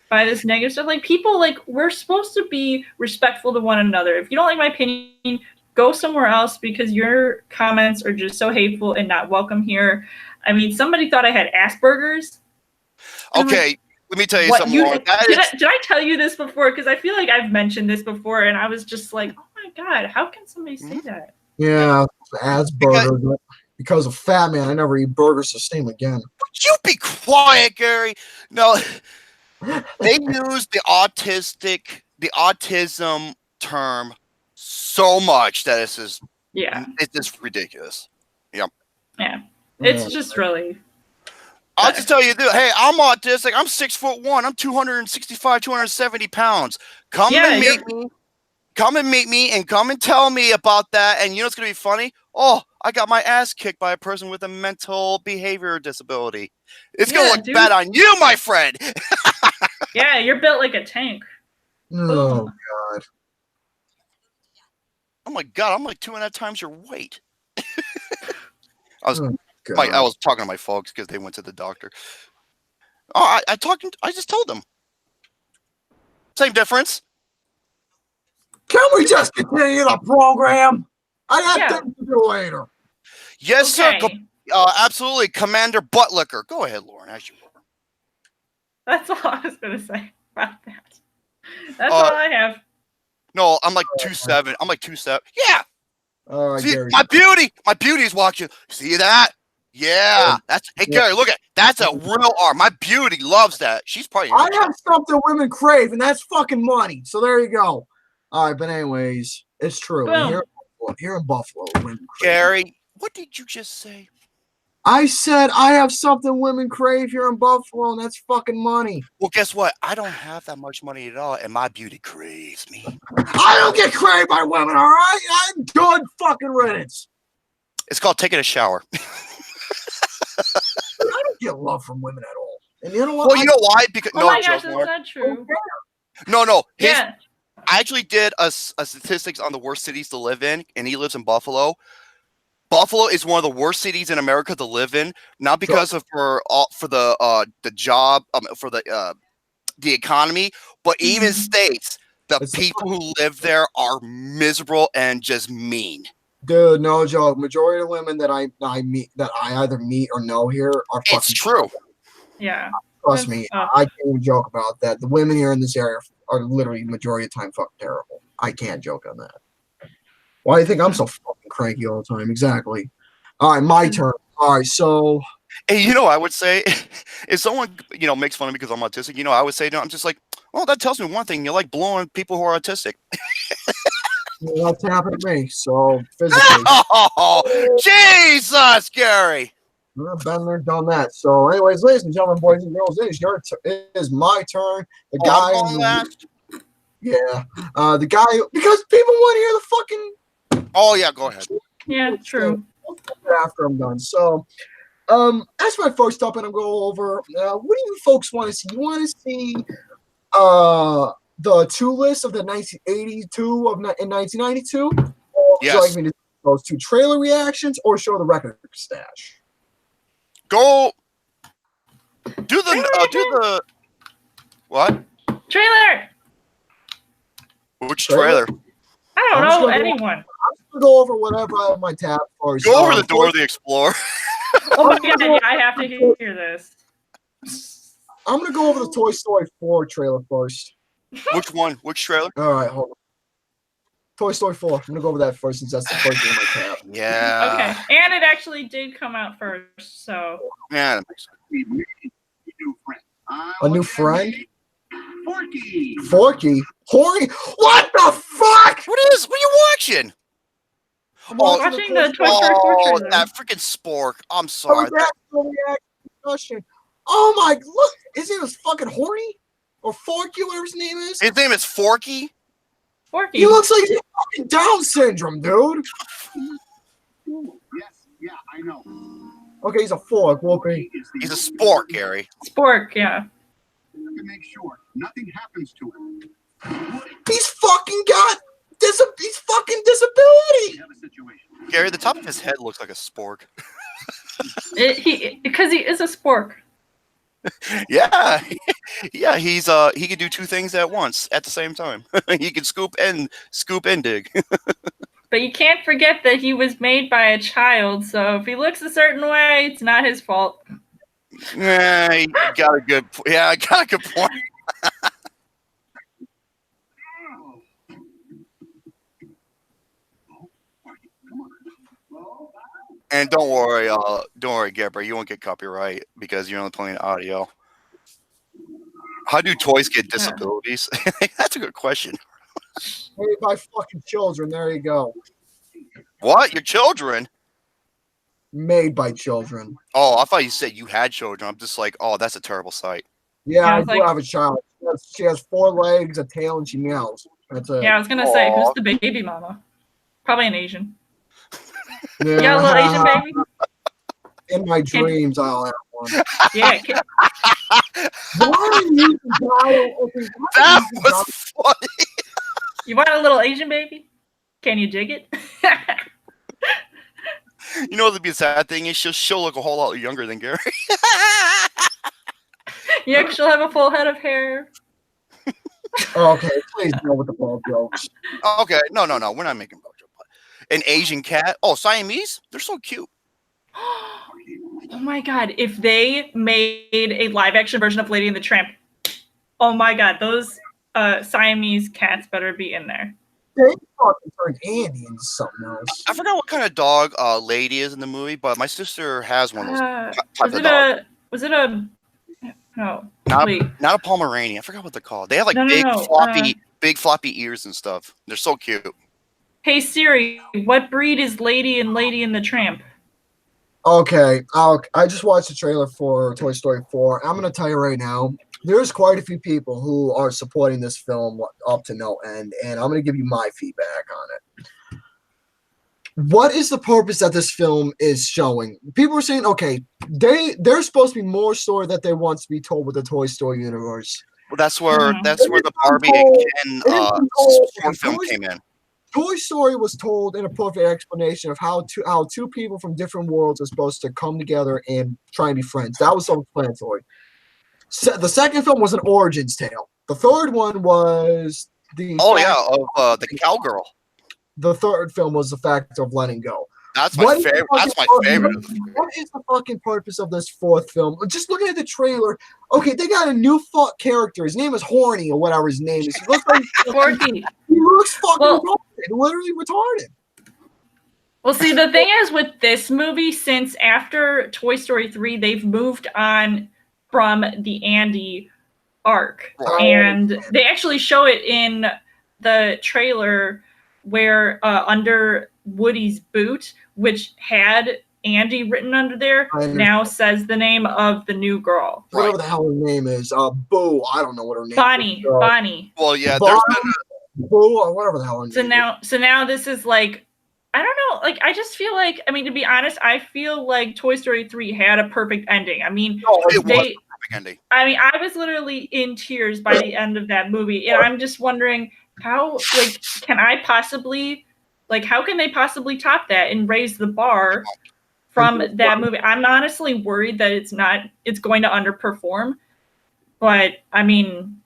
by this negative stuff. Like people, like we're supposed to be respectful to one another. If you don't like my opinion, go somewhere else because your comments are just so hateful and not welcome here. I mean, somebody thought I had Asperger's. Okay, let me tell you something more. Did I tell you this before? Because I feel like I've mentioned this before, and I was just like, oh my God, how can somebody say that? Yeah, Asperger's. Because of fat man, I never eat burgers the same again. Would you be quiet, Gary? No, they use the autism term so much that it's just ridiculous. Yep. Yeah. It's just really. I'll just tell you this. Hey, I'm autistic. I'm 6'1". I'm 265, 270 pounds. Come and meet me and come and tell me about that. And you know what's going to be funny? Oh, I got my ass kicked by a person with a mental behavior disability. It's going to look bad on you, my friend. Yeah, you're built like a tank. Oh, God. Oh, my God. I'm like 2.5 times your weight. I was talking to my folks because they went to the doctor. Oh, I just told them. Same difference. Can we just continue the program? I have things to do later. Yes, sir. Absolutely. Commander Buttlicker. Go ahead, Lauren. As you were. That's all I was going to say about that. That's all I have. No, I'm like 2'7". I'm like 2'7". Yeah. See, Gary. my beauty is watching. See that? Yeah. Hey, Gary, look at that's a real arm. My beauty loves that. She's probably. I have something women crave, and that's fucking money. So there you go. All right, but anyways, it's true. Here in Buffalo, women crave. Gary, what did you just say? I said I have something women crave here in Buffalo, and that's fucking money. Well, guess what? I don't have that much money at all, and my beauty craves me. I don't get craved by women, all right? I'm good fucking riddance. It's called taking a shower. I don't get love from women at all. And you know what? Well, you know why? Because my gosh, that's not true. No. I actually did a statistics on the worst cities to live in, and he lives in Buffalo. Buffalo is one of the worst cities in America to live in, not because of the job, for the economy, but even states. The people who live there are miserable and just mean. Dude, no joke. Majority of women that I meet, that I either meet or know here, are fucking. It's true. Yeah. Trust me, I can't even joke about that. The women here in this area are literally majority of the time fucking terrible. I can't joke on that. Why do you think I'm so fucking cranky all the time? Exactly. All right, my turn. All right, so. Hey, I would say, if someone, makes fun of me because I'm autistic, I would say, no, I'm just like, well, that tells me one thing. You like blowing people who are autistic. Well, that's happened to me, so physically. Oh, Jesus, Gary. Been there, done that. So, anyways, ladies and gentlemen, boys and girls, it is my turn. The guy I'm going last. Yeah. The guy, because people want to hear the fucking. Oh yeah, go ahead. Yeah, true. After I'm done. So, that's my first up, and I'm going over. What do you folks want to see? You want to see the two lists of the 1982 in 1992? Or would you like me to do those two trailer reactions or show the record stash? Go. Do the what? Trailer. Which trailer? I don't know anyone. I'm gonna go over whatever I have my tab first. Go over the Dora the Explorer. Oh my god, yeah, I have to hear this. I'm gonna go over the Toy Story 4 trailer first. Which one? Which trailer? All right, hold on. Toy Story 4. I'm gonna go over that first since that's the first thing in my tab. Yeah. Okay, and it actually did come out first, so. Yeah, that makes sense. A new friend? Forky. Forky? Horny? What the fuck? What are you watching? I'm watching the Toy Story 4 Oh, trailer. that freaking spork. I'm sorry. Oh my, look, his name is fucking Horny? Or Forky, whatever his name is? His name is Forky? Forky. He looks like he's fucking Down syndrome, dude. Yes, yeah, I know. Okay, he's a fork, whoopee. He's a spork, Gary. Spork, yeah. To make sure nothing happens to him. He's fucking got he's fucking disability. We have a situation. Gary, the top of his head looks like a spork. Because he is a spork. Yeah. Yeah, he can do two things at once at the same time. He can scoop and dig. But you can't forget that he was made by a child, so if he looks a certain way, it's not his fault. Yeah, I got a good point. And don't worry, Gabby, you won't get copyright because you're only playing audio. How do toys get disabilities? That's a good question. Made by fucking children. There you go. What? Your children? Made by children. Oh, I thought you said you had children. I'm just like, oh, that's a terrible sight. Yeah, Yeah, I it's do like- have a child. She has 4 legs, a tail, and she meows. That's it. Yeah, I was gonna say, who's the baby mama? Probably an Asian. Yeah. You got a little Asian baby? In my dreams, I'll have one. Yeah. Why are you That was funny. You want a little Asian baby? Can you dig it? You know what the sad thing is? She'll look a whole lot younger than Gary. Yeah, she'll have a full head of hair. Okay, please no with the ball jokes. Okay, no, we're not making ball jokes. An Asian cat. Oh, Siamese? They're so cute. Oh my god, if they made a live action version of Lady and the Tramp, oh my god, those Siamese cats better be in there. They fucking turned Andy into something else. I forgot what kind of dog Lady is in the movie, but my sister has one of those. Was it a no, Not wait. a Pomeranian. I forgot what they're called. They have like No, big floppy ears and stuff. They're so cute. Hey Siri, what breed is Lady and the Tramp? Okay, I just watched the trailer for Toy Story 4. I'm going to tell you right now, there's quite a few people who are supporting this film up to no end, and I'm going to give you my feedback on it. What is the purpose that this film is showing? People are saying, okay, there's supposed to be more story that they want to be told with the Toy Story universe. Well, that's where the Barbie and Ken film came in. Toy Story was told in a perfect explanation of how two people from different worlds are supposed to come together and try and be friends. That was self-explanatory. The second film was an origins tale. The third one was the cowgirl. The third film was the fact of letting go. That's my favorite. That's my favorite. What is the fucking purpose of this fourth film? Just looking at the trailer, okay, they got a new character. His name is Horny or whatever his name is. He looks like Forky. He looks fucking retarded, literally retarded. Well, see, the thing is with this movie, since after Toy Story 3, they've moved on from the Andy arc. And they actually show it in the trailer where under Woody's boot, which had Andy written under there now says the name of the new girl. Whatever the hell her name is. Boo. I don't know what her name Bonnie. is. Bonnie. Well, yeah, there's been Boo or whatever the hell her name is. So now this is like, I don't know. Like, I just feel like, I mean, to be honest, I feel like Toy Story 3 had a perfect ending. I mean, it was a perfect ending. I mean, I was literally in tears by the end of that movie. And I'm just wondering how, like, how can they possibly top that and raise the bar from that movie? I'm honestly worried that it's going to underperform. But, I mean,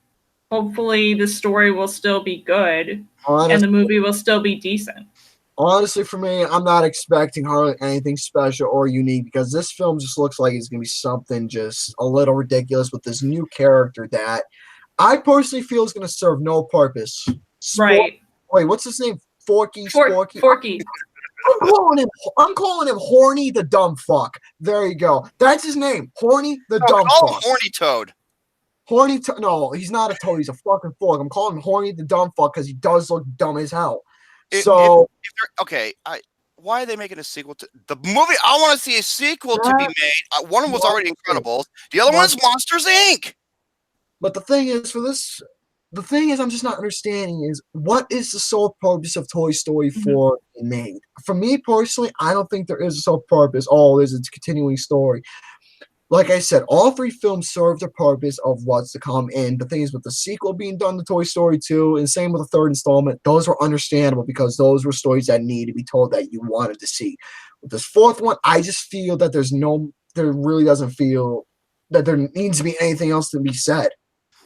hopefully the story will still be good and the movie will still be decent. Honestly, for me, I'm not expecting hardly anything special or unique because this film just looks like it's going to be something just a little ridiculous with this new character that I personally feel is going to serve no purpose. Right. Wait, what's his name? Forky? Forky. I'm calling him Horny the Dumb Fuck. There you go. That's his name. Horny the Dumb Fuck. Horny Toad. No, he's not a toad. He's a fucking fuck. I'm calling him Horny the Dumb Fuck because he does look dumb as hell. Why are they making a sequel to the movie? I want to see a sequel to be made. One of them was already Incredibles. The other one is Monsters Inc. But the thing is, I'm just not understanding is what is the sole purpose of Toy Story 4 being made? For me personally, I don't think there is a sole purpose. Oh, there's a continuing story. Like I said, all three films serve the purpose of what's to come. And the thing is, with the sequel being done to Toy Story 2, and same with the third installment, those were understandable because those were stories that need to be told that you wanted to see. With this fourth one, I just feel that there really doesn't feel that there needs to be anything else to be said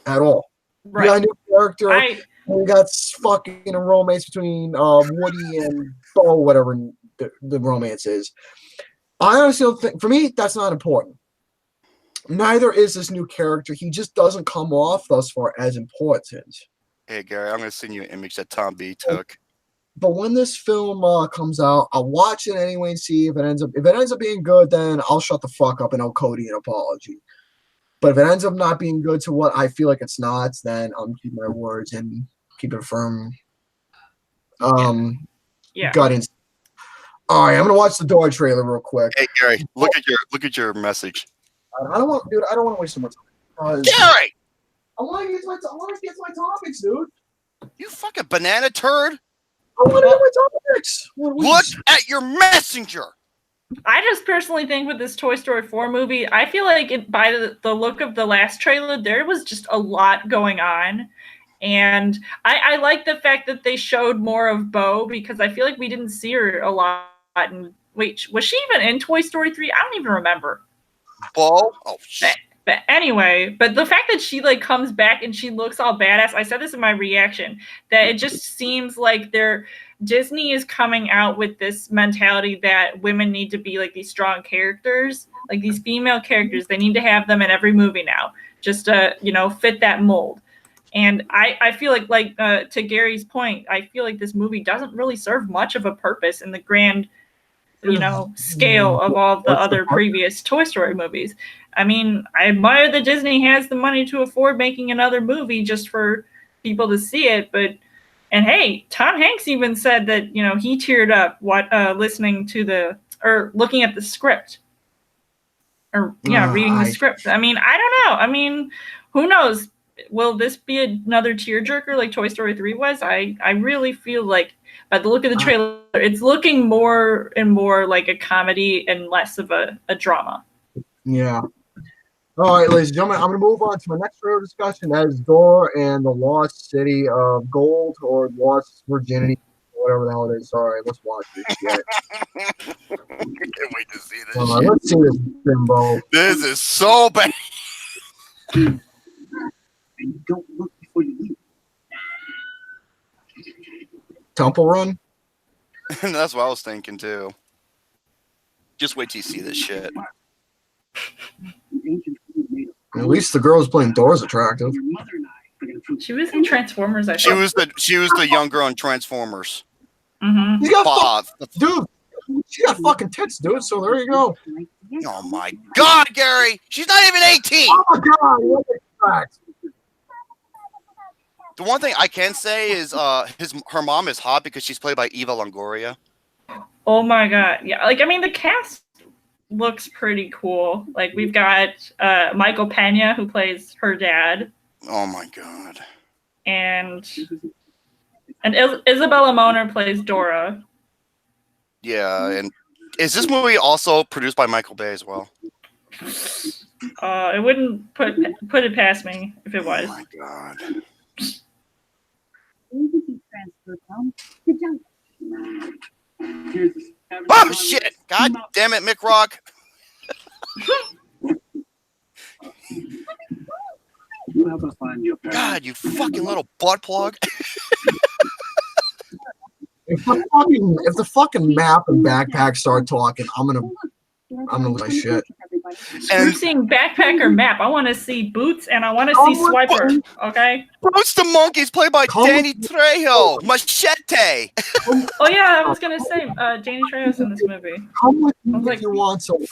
at all. Right. We got a new character. We got fucking a romance between Woody and Bo, whatever the romance is. I honestly don't think, for me, that's not important. Neither is this new character. He just doesn't come off thus far as important. Hey, Gary, I'm going to send you an image that Tom B took. But when this film comes out, I'll watch it anyway and see if it ends up being good, then I'll shut the fuck up and I'll Cody an apology. But if it ends up not being good to what I feel like it's not, then I'm keeping my words and keep it firm. Gut instinct. All right, I'm gonna watch the Dora trailer real quick. Hey, Gary, look at your message. I don't want to waste so much time. Gary, I want to get to my topics, dude. You fucking banana turd. I want to get my topics. Look at your messenger. I just personally think with this Toy Story 4 movie, I feel like by the look of the last trailer, there was just a lot going on. And I like the fact that they showed more of Bo because I feel like we didn't see her a lot. And wait, was she even in Toy Story 3? I don't even remember. Bo? Oh, shit. But anyway, but the fact that she like comes back and she looks all badass, I said this in my reaction, that it just seems like Disney is coming out with this mentality that women need to be like these strong characters, like these female characters. They need to have them in every movie now, just to fit that mold. And I feel like to Gary's point, I feel like this movie doesn't really serve much of a purpose in the grand scale of all the other previous Toy Story movies. I mean, I admire that Disney has the money to afford making another movie just for people to see it. And hey, Tom Hanks even said that, he teared up listening to looking at the script reading the script. I mean, I don't know. I mean, who knows? Will this be another tearjerker like Toy Story 3 was? I really feel like by the look of the trailer, it's looking more and more like a comedy and less of a drama. Yeah. All right, ladies and gentlemen, I'm going to move on to my next trailer discussion. That is Dora and the Lost City of Gold or Lost Virginity, whatever the hell it is. All right, let's watch this shit. Can't wait to see this. Let's see this bimbo. This is so bad. And you don't look before you leave. Temple Run? That's what I was thinking, too. Just wait till you see this shit. At least the girl who's playing Dora's attractive. She was in Transformers, I think. She was the young girl in Transformers. Mm-hmm. Dude, she got fucking tits, dude, so there you go. Oh, my God, Gary. She's not even 18. Oh, my God. What the fact? The one thing I can say is her mom is hot because she's played by Eva Longoria. Oh my God. Yeah. Like, I mean, the cast looks pretty cool. Like we've got Michael Pena who plays her dad, Oh my god. and Isabella Moner plays Dora. Yeah, and is this movie also produced by Michael Bay as well? It wouldn't put it past me if it Oh was. my god. Oh shit! God damn it, Mick Rock! You have to find your parents. God, you fucking little butt plug! If the fucking map and backpack start talking, I'm gonna lose my shit. We're seeing backpack or map. I want to see Boots and I want to see Swiper. Okay. Boots the Monkey's played by Danny Trejo. Machete. Oh yeah, I was gonna say Danny Trejo's in this movie. Come with I me was like, if you want to.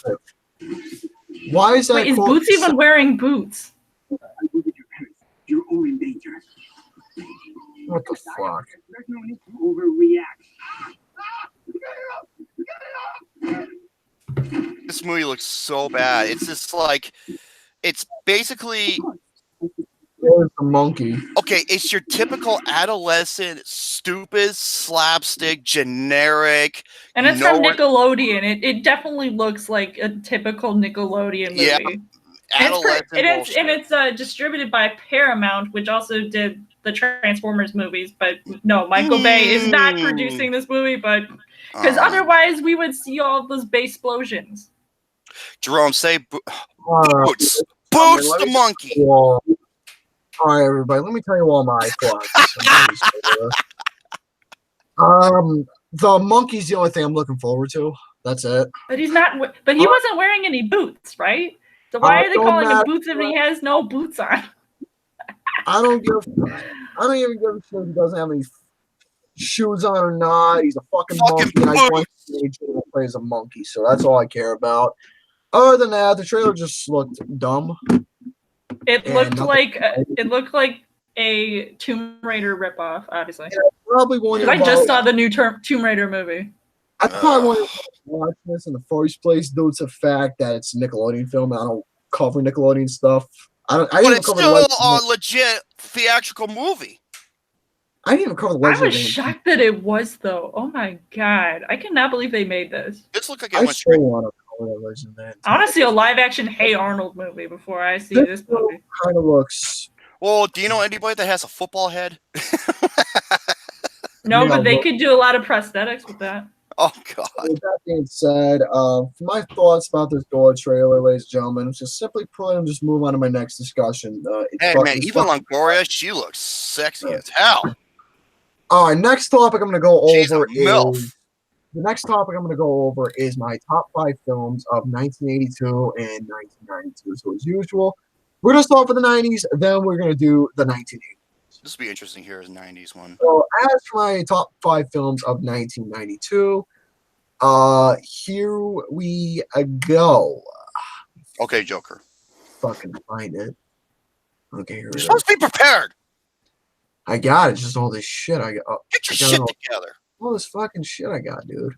Why is that? Wait, is Boots even wearing boots? You're all in danger. What the fuck? There's no need to overreact. This movie looks so bad. It's just like, it's basically, There's the monkey. okay, it's your typical adolescent, stupid, slapstick, generic. And it's from Nickelodeon. It definitely looks like a typical Nickelodeon movie. Yeah, adolescent and it's distributed by Paramount, which also did the Transformers movies. But no, Michael Bay is not producing this movie, but because otherwise we would see all those base explosions. Jerome, say Boots. Boots the Monkey. All right, everybody. Let me tell you all my thoughts. The monkey's the only thing I'm looking forward to. That's it. But he's not. But he wasn't wearing any boots, right? So why are they calling him Boots if he has no boots on? I don't even give a shit if he doesn't have any shoes on or not. He's a fucking monkey. I just want to see him play as a monkey, so that's all I care about. Other than that, the trailer just looked dumb. It looked like a Tomb Raider ripoff, obviously. Yeah, probably one. I just saw the new Tomb Raider movie. I probably wanted to watch this in the first place due to the fact that it's a Nickelodeon film. And I don't cover Nickelodeon stuff. But it's still a legit theatrical movie. I didn't even cover the Legend. I was shocked that it was, though. Oh my god, I cannot believe they made this. This looked like it went straight. Want to cover the Legend. I want to see a live-action Hey Arnold movie before I see this movie. Kind of looks. Well, do you know anybody that has a football head? No, but they could do a lot of prosthetics with that. Oh god. With that being said, for my thoughts about this Dora trailer, ladies and gentlemen, just simply put and just move on to my next discussion. Hey man, Eva Longoria, she looks sexy as hell. All right, next topic I'm going to go She's over a MILF. is the next topic I'm going to go over is my top 5 films of 1982 and 1992. So as usual, we're going to start with the 90s, then we're going to do the 1980s. This will be interesting here as a 90s one. So as for my top 5 films of 1992, here we go. Okay, Joker. Fucking find it. Okay, here You're it is. supposed to be prepared. I got it. Just all this shit I got. Get your shit together. All this fucking shit I got, dude.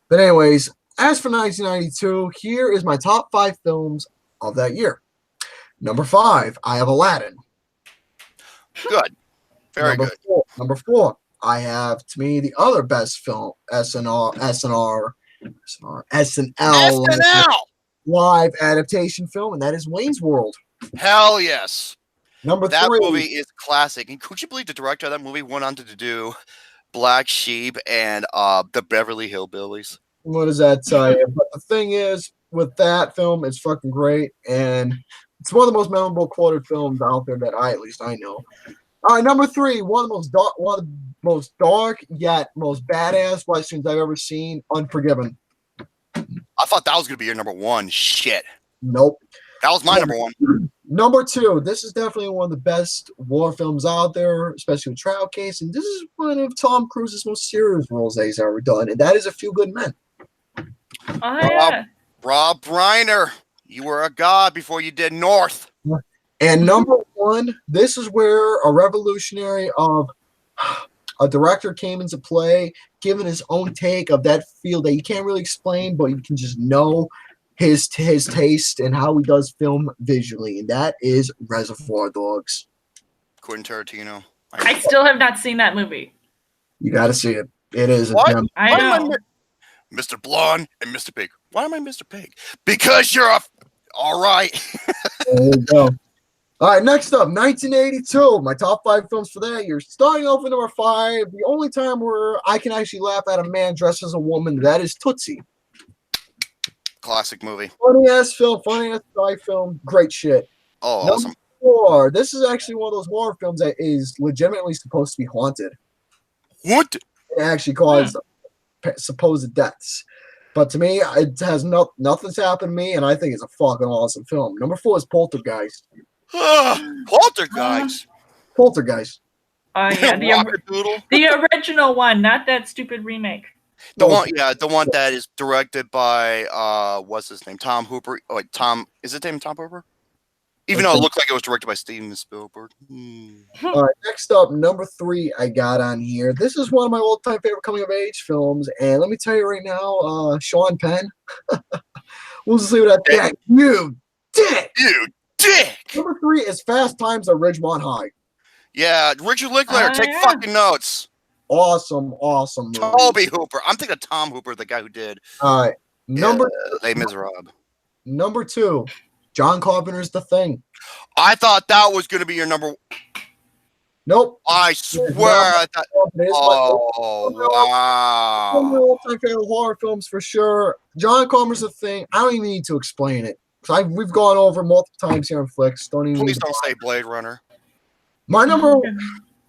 But anyways, as for 1992, here is my top 5 films of that year. Number 5, I have Aladdin. Good. Very good. Number 4, I have, to me, the other best film, SNL live adaptation film, and that is Wayne's World. Hell yes. Number that 3. movie is classic. And could you believe the director of that movie went on to do Black Sheep and the Beverly Hillbillies? What does that tell you? But the thing is, with that film, it's fucking great, and it's one of the most memorable quoted films out there that at least I know. All right, number 3, one of the most dark yet most badass westerns I've ever seen, Unforgiven. I thought that was gonna be your number 1. Shit. Nope. That was my number 1. Number 2, this is definitely one of the best war films out there, especially with Trial Case, and this is one of Tom Cruise's most serious roles that he's ever done, and that is A Few Good Men. Oh, yeah. Rob Reiner, you were a god before you did North. And number 1, this is where a revolutionary of a director came into play, giving his own take of that field that you can't really explain, but you can just know. his taste and how he does film visually, and that is Reservoir Dogs. Quentin Tarantino. I still have not seen that movie. You got to see it. It is a What? gem. I Why am know. Mr. Blonde and Mr. Pig. Why am I Mr. Pig? Because you're a. All right. There you go. All right, next up, 1982. My top 5 films for that year. Starting off with number 5, the only time where I can actually laugh at a man dressed as a woman, that is Tootsie. Classic movie. Funny ass film, funny ass spy film, great shit. Oh, Number awesome. 4, this is actually one of those horror films that is legitimately supposed to be haunted. What? It actually caused supposed deaths. But to me, it has nothing's happened to me, and I think it's a fucking awesome film. Number 4 is Poltergeist. Poltergeist. Poltergeist. Oh yeah, Rockadoodle. the original one, not that stupid remake. The one, yeah, the one that is directed by what's his name? Tom Hooper. Oh, wait, Tom. Is it named Tom Hooper? Even though it looks like it was directed by Steven Spielberg. All right, next up, number 3 I got on here. This is one of my all-time favorite coming-of-age films, and let me tell you right now, Sean Penn. We'll just leave it at that. You dick! You dick! Number 3 is Fast Times at Ridgemont High. Yeah, Richard Linklater, take yeah. fucking notes. Awesome movie. Toby Hooper. I'm thinking of Tom Hooper, the guy who did All right, Les Miserables. number 2, John Carpenter's The Thing. I thought that was going to be your number. Nope. I swear. I thought, It is oh, one of my wow. all-time favorite horror films for sure. John Carpenter's The Thing. I don't even need to explain it. We've gone over multiple times here on Flicks. Don't even. Please don't say Blade Runner. My number.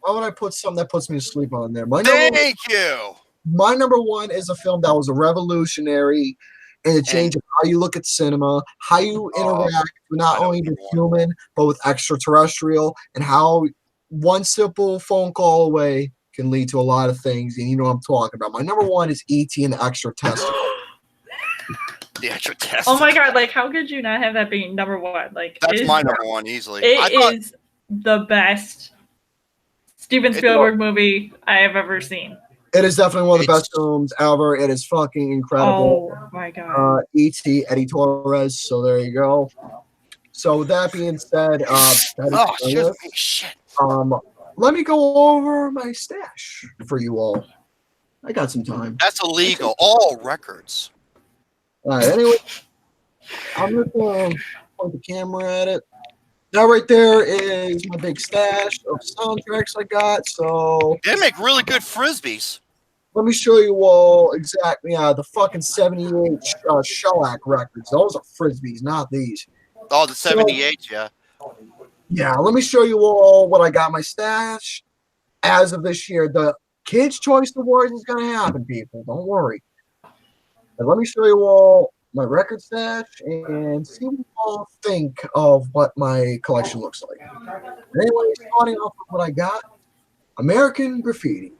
Why would I put something that puts me to sleep on there? Thank you. My number 1 is a film that was a revolutionary in the change of how you look at cinema, how you interact with not only the human but with extraterrestrial, and how one simple phone call away can lead to a lot of things. And you know what I'm talking about. My number 1 is E.T. and the Extra Testicle. The Extra Testicle. Oh my god! Like, how could you not have that being number 1? Like, That's my number 1 easily. It is the best Steven Spielberg movie I have ever seen. It is definitely one of the best films ever. It is fucking incredible. Oh my god. E.T. Eddie Torres. So there you go. So with that being said, shit. let me go over my stash for you all. I got some time. That's illegal. All records. All right. Anyway, I'm just going to point the camera at it. That right there is my big stash of soundtracks I got. So They make really good frisbees. let me show you all exactly the fucking 78 shellac records. Those are frisbees, not these. Oh, the 78, yeah. Yeah, let me show you all what I got in my stash as of this year. The Kids' Choice Awards is going to happen, people. Don't worry. And let me show you all my record stash and see what you all think of what my collection looks like. Anyway, starting off with what I got, American Graffiti.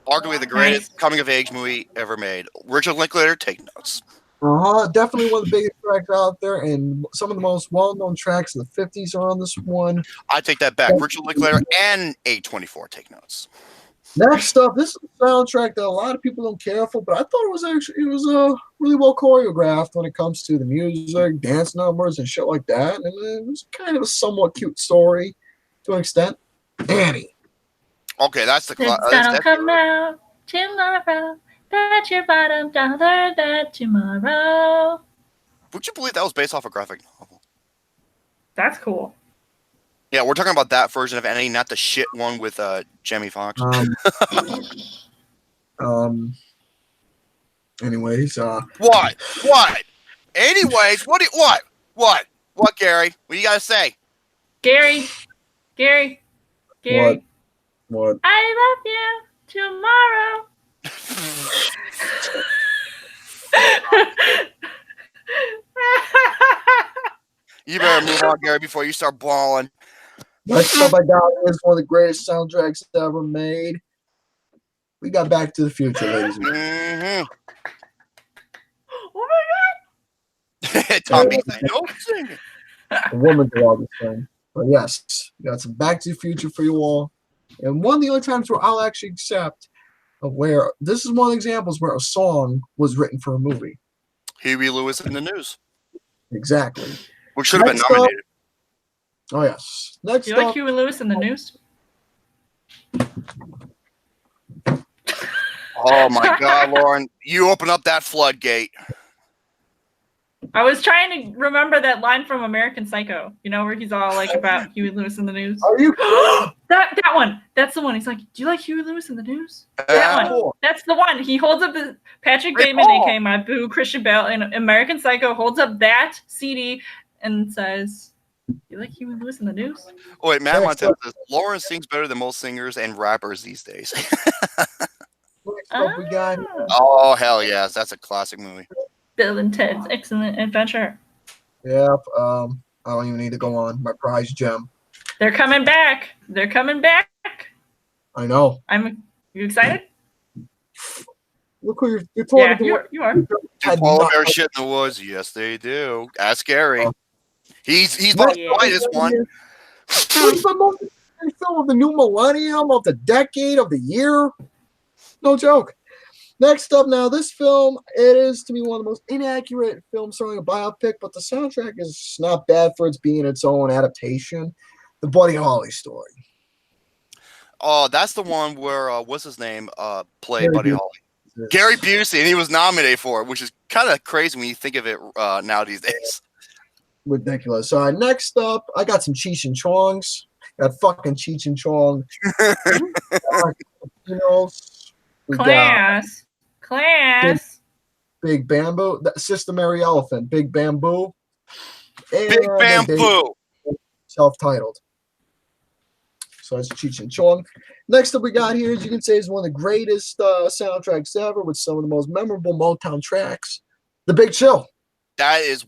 Arguably the greatest coming-of-age movie ever made. Richard Linklater, take notes. Definitely one of the biggest tracks out there, and some of the most well-known tracks of the 50s are on this one. I take that back. Richard Linklater and A24, take notes. Next up, this is a soundtrack that a lot of people don't care for, but I thought it was really well choreographed when it comes to the music, dance numbers, and shit like that. And it was kind of a somewhat cute story to an extent. Annie. Okay, that's the It's gonna come out tomorrow. Bet your bottom dollar that tomorrow. Would you believe that was based off a graphic novel? That's cool. Yeah, we're talking about that version of Annie, not the shit one with Jamie Foxx. Anyways, What? Anyways, what, Gary? What you gotta say? Gary. what? I love you tomorrow. You better move on, Gary, before you start bawling. Next up I got is one of the greatest soundtracks ever made. We got Back to the Future, ladies and gentlemen. Oh my god. Tommy, don't sing it. The woman did all this thing. But yes, we got some Back to the Future for you all. And one of the only times where I'll actually accept where this is one of the examples where a song was written for a movie. Huey Lewis in the News, Exactly. which should have been Next up- nominated. Oh yes. Next Do you like up, Huey Lewis in the news? Oh my God, Lauren, you open up that floodgate. I was trying to remember that line from American Psycho, you know, where he's all like about Huey Lewis in the news. are you that one. That's the one. He's like, "Do you like Huey Lewis in the news?" That one. That's the one. He holds up the Patrick Hey, Bateman, Paul. aka my boo, Christian Bale, in American Psycho, holds up that CD and says, "You like Huey Lewis in the news?" Oh, wait, Matt Next Montana says Lauren sings better than most singers and rappers these days. next up we got Oh hell yes, that's a classic movie. Bill and Ted's Excellent Adventure. Yep. I don't even need to go on. My prize gem. They're coming back. They're coming back. I know. You excited? Look who you're talking Yeah, to. you are. Had Polar not- bear shit in the woods. Yes, they do. That's scary. Oh. He's Yeah. the lightest one. What's the most exciting film of the new millennium, of the decade, of the year? No joke. Next up now, this film, it is to me one of the most inaccurate films starring a biopic, but the soundtrack is not bad for its being its own adaptation. The Buddy Holly story. Oh, that's the one where what's his name? Played Gary Buddy Busey. Holly. Gary Busey, and he was nominated for it, which is kind of crazy when you think of it now these days. Ridiculous. All right, next up, I got some Cheech and Chongs. Got fucking Cheech and Chong. We got Class. Big Bamboo, Sister Mary Elephant, Big Bamboo. And Big Bamboo. Self-titled. So that's Cheech and Chong. Next up we got here, as you can say, is one of the greatest soundtracks ever with some of the most memorable Motown tracks. The Big Chill. That is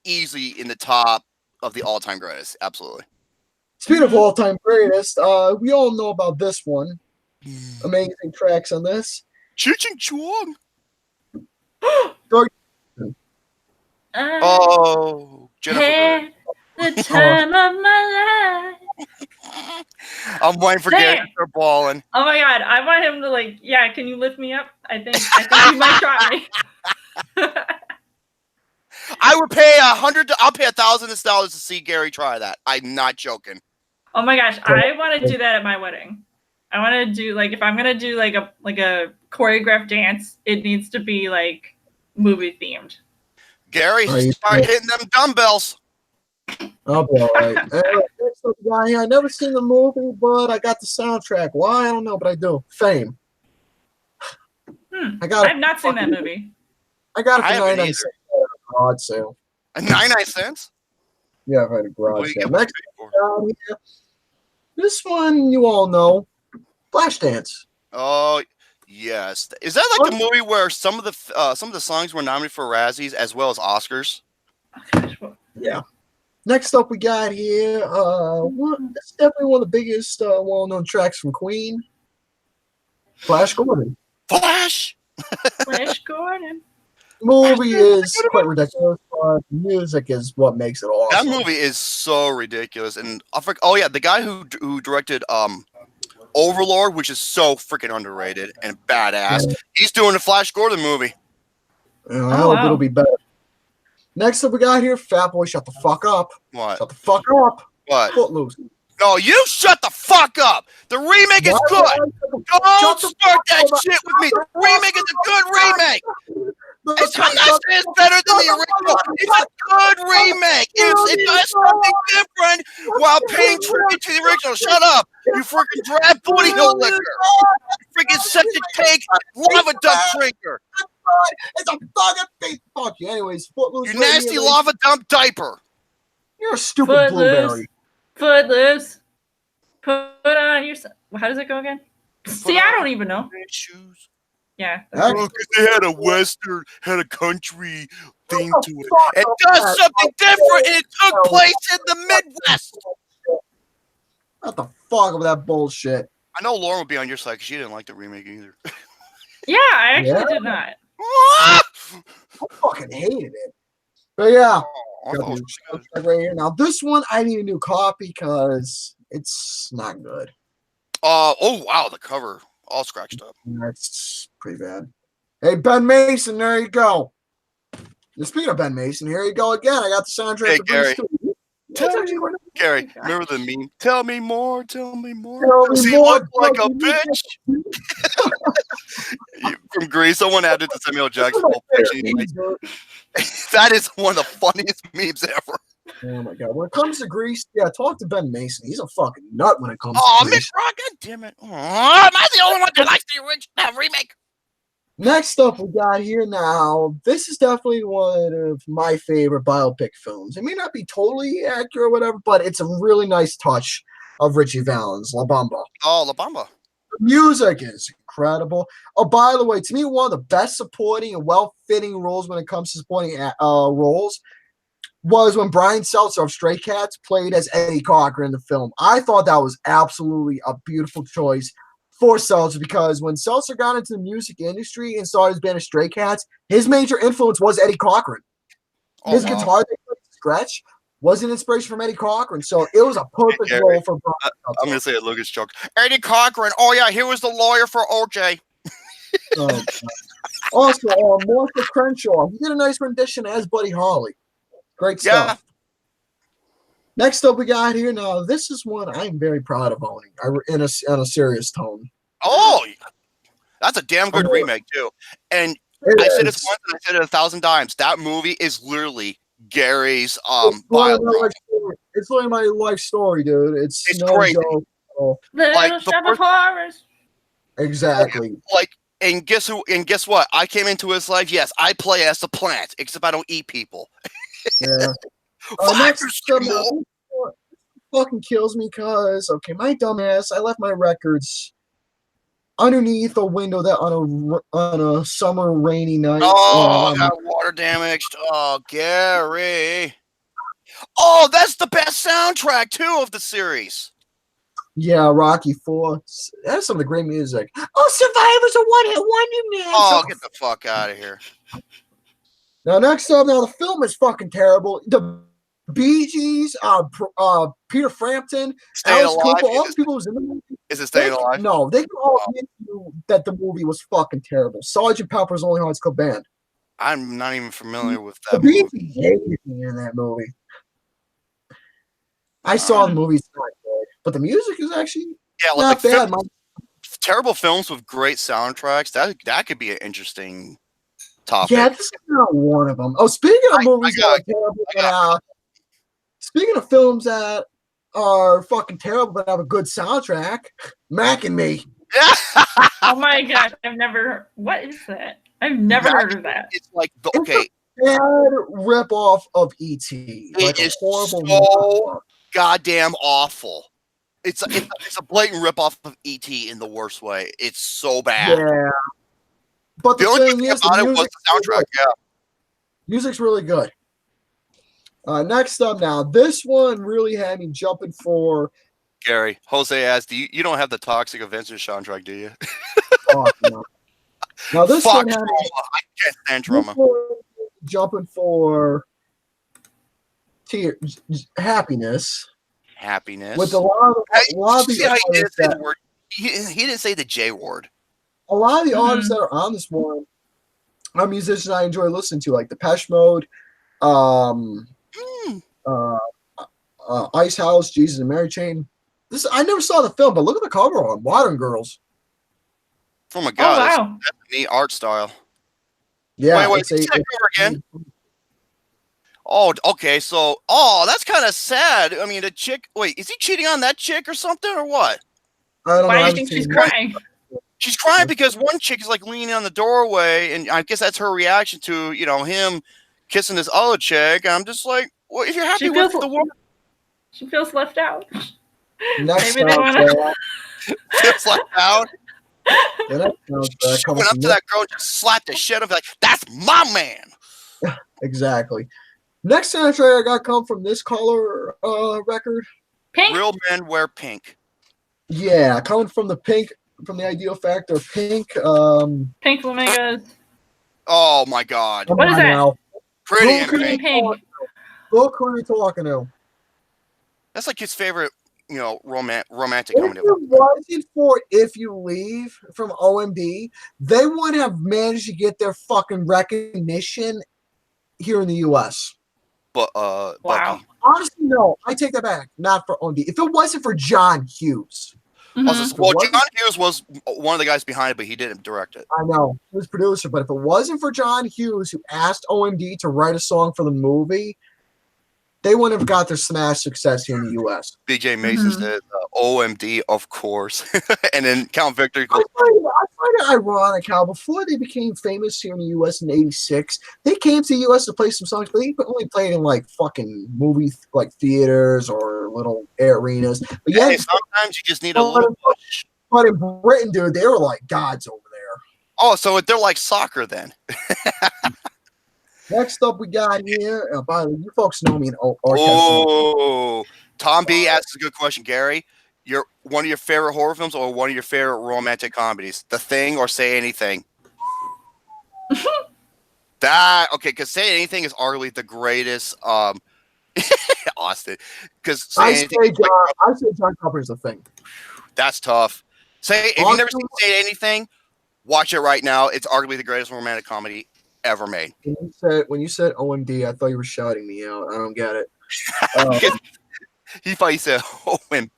easily in the top of the all-time greatest. Absolutely. Speaking of all-time greatest, we all know about this one. Amazing tracks on this. Cheech and Chong. Oh, Jennifer. had the time of my life. I'm waiting for Damn. Gary to start balling. Oh my god, I want him to yeah, can you lift me up? I think he might try. I would pay I'll pay $1,000 to see Gary try that. I'm not joking. Oh my gosh, I want to do that at my wedding. I want to do if I'm gonna do a choreographed dance, it needs to be movie themed. Gary, Are you start sure? hitting them dumbbells. I'll be all right. Next up, guy here. I never seen the movie, but I got the soundtrack. Why? I don't know, but I do. Fame. I've not seen that movie. I got it I for haven't 99 cents at a garage sale. 99 cents? Yeah, I've had a What garage do you sale. get Next paid for? down here. This one you all know. Flashdance. Oh, yes. Is that like the movie where some of the songs were nominated for Razzies as well as Oscars? Oh gosh, well, Yeah. Next up we got here. That's definitely one of the biggest well-known tracks from Queen. Flash Gordon. Flash! Flash Gordon. Movie is quite ridiculous, but music is what makes it awesome. That movie is so ridiculous. And oh yeah, the guy who directed Overlord, which is so freaking underrated and badass, he's doing a Flash Gordon movie. And I hope it'll be better. Next up we got here, Fat Boy, shut the fuck up. What? Shut the fuck up. What? Footloose. No, you shut the fuck up. The remake is good. Don't start that shit with me. The remake is a good remake. I'm not saying it's better than the original. It's a good remake. It does something different while paying tribute to the original. Shut up. You freaking drab booty hole liquor. Freaking septic tank lava dump drinker. It's a fucking big fuck you. Anyways, Footloose. You nasty lava dump diaper. You're a stupid blueberry. Footloose. Put on your. How does it go again? See, I don't even know. Shoes. Yeah. Because they had had a country thing to it. It does something different, and it took place in the Midwest. What the fuck with that bullshit? I know Lauren would be on your side because she didn't like the remake either. Yeah, I actually did not. I fucking hated it. But yeah, I got thought it the was good. right here. Now this one I need a new copy because it's not good. Oh wow, the cover. all scratched up. That's pretty bad. Hey, Ben Mason, there you go. And speaking of Ben Mason, here you go again. I got the soundtrack Hey, for Grease Gary. 2. Gary, remember the meme? Tell me more. Tell me more. Tell me Does he more, look like tell a me more. bitch? From Grease, someone added to Samuel Jackson. That's my favorite memes, dude. That is one of the funniest memes ever. Oh my god! When it comes to Grease, yeah, talk to Ben Mason. He's a fucking nut when it comes Oh, to Mick Grease. Rock, God damn it. Oh, am I the only one that likes the original remake? Next up, we got here now. This is definitely one of my favorite biopic films. It may not be totally accurate or whatever, but it's a really nice touch of Richie Valens, La Bamba. Oh, La Bamba. The music is incredible. Oh, by the way, to me, one of the best supporting and well-fitting roles when it comes to supporting roles was when Brian Seltzer of Stray Cats played as Eddie Cochran in the film. I thought that was absolutely a beautiful choice for Seltzer because when Seltzer got into the music industry and started his band of Stray Cats, his major influence was Eddie Cochran. His guitar that he played, Scratch, was an inspiration from Eddie Cochran, so it was a perfect role for Brian Seltzer. I'm going to say a Lucas joke. Eddie Cochran. Oh, yeah, he was the lawyer for OJ. Oh, also, Martha Crenshaw, he did a nice rendition as Buddy Holly. Great stuff. Yeah. Next up, we got here now. This is one I'm very proud of owning in a serious tone. Oh, that's a damn good remake too. And I said this once, and I said it 1,000 times. That movie is literally Gary's biopic. It's literally my life story, dude. It's no crazy. joke. Little Shop of Horrors. Exactly. And guess who? And guess what? I came into his life. Yes, I play as the plant, except I don't eat people. Yeah. Next fucking kills me because my dumbass, I left my records underneath a window that on a summer rainy night. Oh, I got water damaged. Oh, Gary. Oh, that's the best soundtrack too of the series. Yeah, Rocky IV. That's some of the great music. Oh, Survivor's a one-hit wonder, man. Oh, get the fuck out of here. Now, next up, the film is fucking terrible. The Bee Gees, Peter Frampton, Alice Cooper, all the people who's in the movie. Is it Staying Alive? No, they can all admit that the movie was fucking terrible. Sgt. Pepper's Lonely Hearts Club Band. I'm not even familiar with that the movie. Bee Gees hated me in that movie. I saw the movie, but the music is actually not bad. Terrible films with great soundtracks. That could be an interesting topic. Yeah, this is not one of them. Oh, speaking of movies that are terrible, speaking of films that are fucking terrible but have a good soundtrack, Mac and Me. Oh my gosh, I've never. What is that? I've never heard of that. It's like It's a bad ripoff of E.T. It is so goddamn awful. It's a blatant ripoff of E.T. in the worst way. It's so bad. Yeah. But the only thing thing is, about it was the soundtrack. Yeah. Music's really good. Next up now, this one really had me jumping for. Gary, Jose asked, you don't have the Toxic Avenger soundtrack, do you? Oh, no. Now this one had me, I can't stand Trauma. Jumping for happiness. Happiness. With a lot of the artists he didn't say the J word. A lot of the artists that are on this one are musicians I enjoy listening to, like Depeche Mode, Ice House, Jesus and Mary Chain. I never saw the film, but look at the cover on Modern Girls. Oh my god, wow. That's a neat art style. Yeah. Wait, say that over again. Oh, okay. So, that's kind of sad. I mean, the chick. Wait, is he cheating on that chick or something, or what? I don't know. Why do you think she's crying? She's crying because one chick is like leaning on the doorway, and I guess that's her reaction to him kissing this other chick. And I'm just like, well, if you're happy with the world, she feels left out. Next Maybe they want feels left out. She went up to that girl and just slapped the shit out of her, like, that's my man. Exactly. Next soundtrack I got come from this color record. Pink. Real Men Wear Pink. Yeah, coming from the Pink, from the Ideal Factor, Pink. Pink Flamingos. Oh my god. What is that? Now. Pretty in Pink. Pink. Look who you're talking to. That's like his favorite romantic If comedy. it wasn't for If You Leave from OMD, they would have managed to get their fucking recognition here in the U.S. But Wow. Bucky. Honestly, no, I take that back. Not for OMD. If it wasn't for John Hughes, Mhm. Well, John Hughes was one of the guys behind it, but he didn't direct it. I know he was producer, but if it wasn't for John Hughes, who asked OMD to write a song for the movie, they wouldn't have got their smash success here in the U.S. BJ Mason Mhm. said, OMD, of course. And then Count Victor I goes, find it ironic how before they became famous here in the U.S. in '86, they came to the U.S. to play some songs, but they only played in like fucking movie like theaters or little arenas. But yeah, hey, sometimes you just need a little push. but in Britain, dude, they were like gods over there. Oh, so they're like soccer then. Next up, we got here. By the way, you folks know me in orchestra. Oh, Tom B asks a good question, Gary. One of your favorite horror films or one of your favorite romantic comedies? The Thing or Say Anything? Because Say Anything is arguably the greatest. Austin, because I say John Carpenter's The Thing. That's tough. If you've never seen Say Anything, watch it right now. It's arguably the greatest romantic comedy ever made. When you said OMD, I thought you were shouting me out. I don't get it. He thought you said OMB.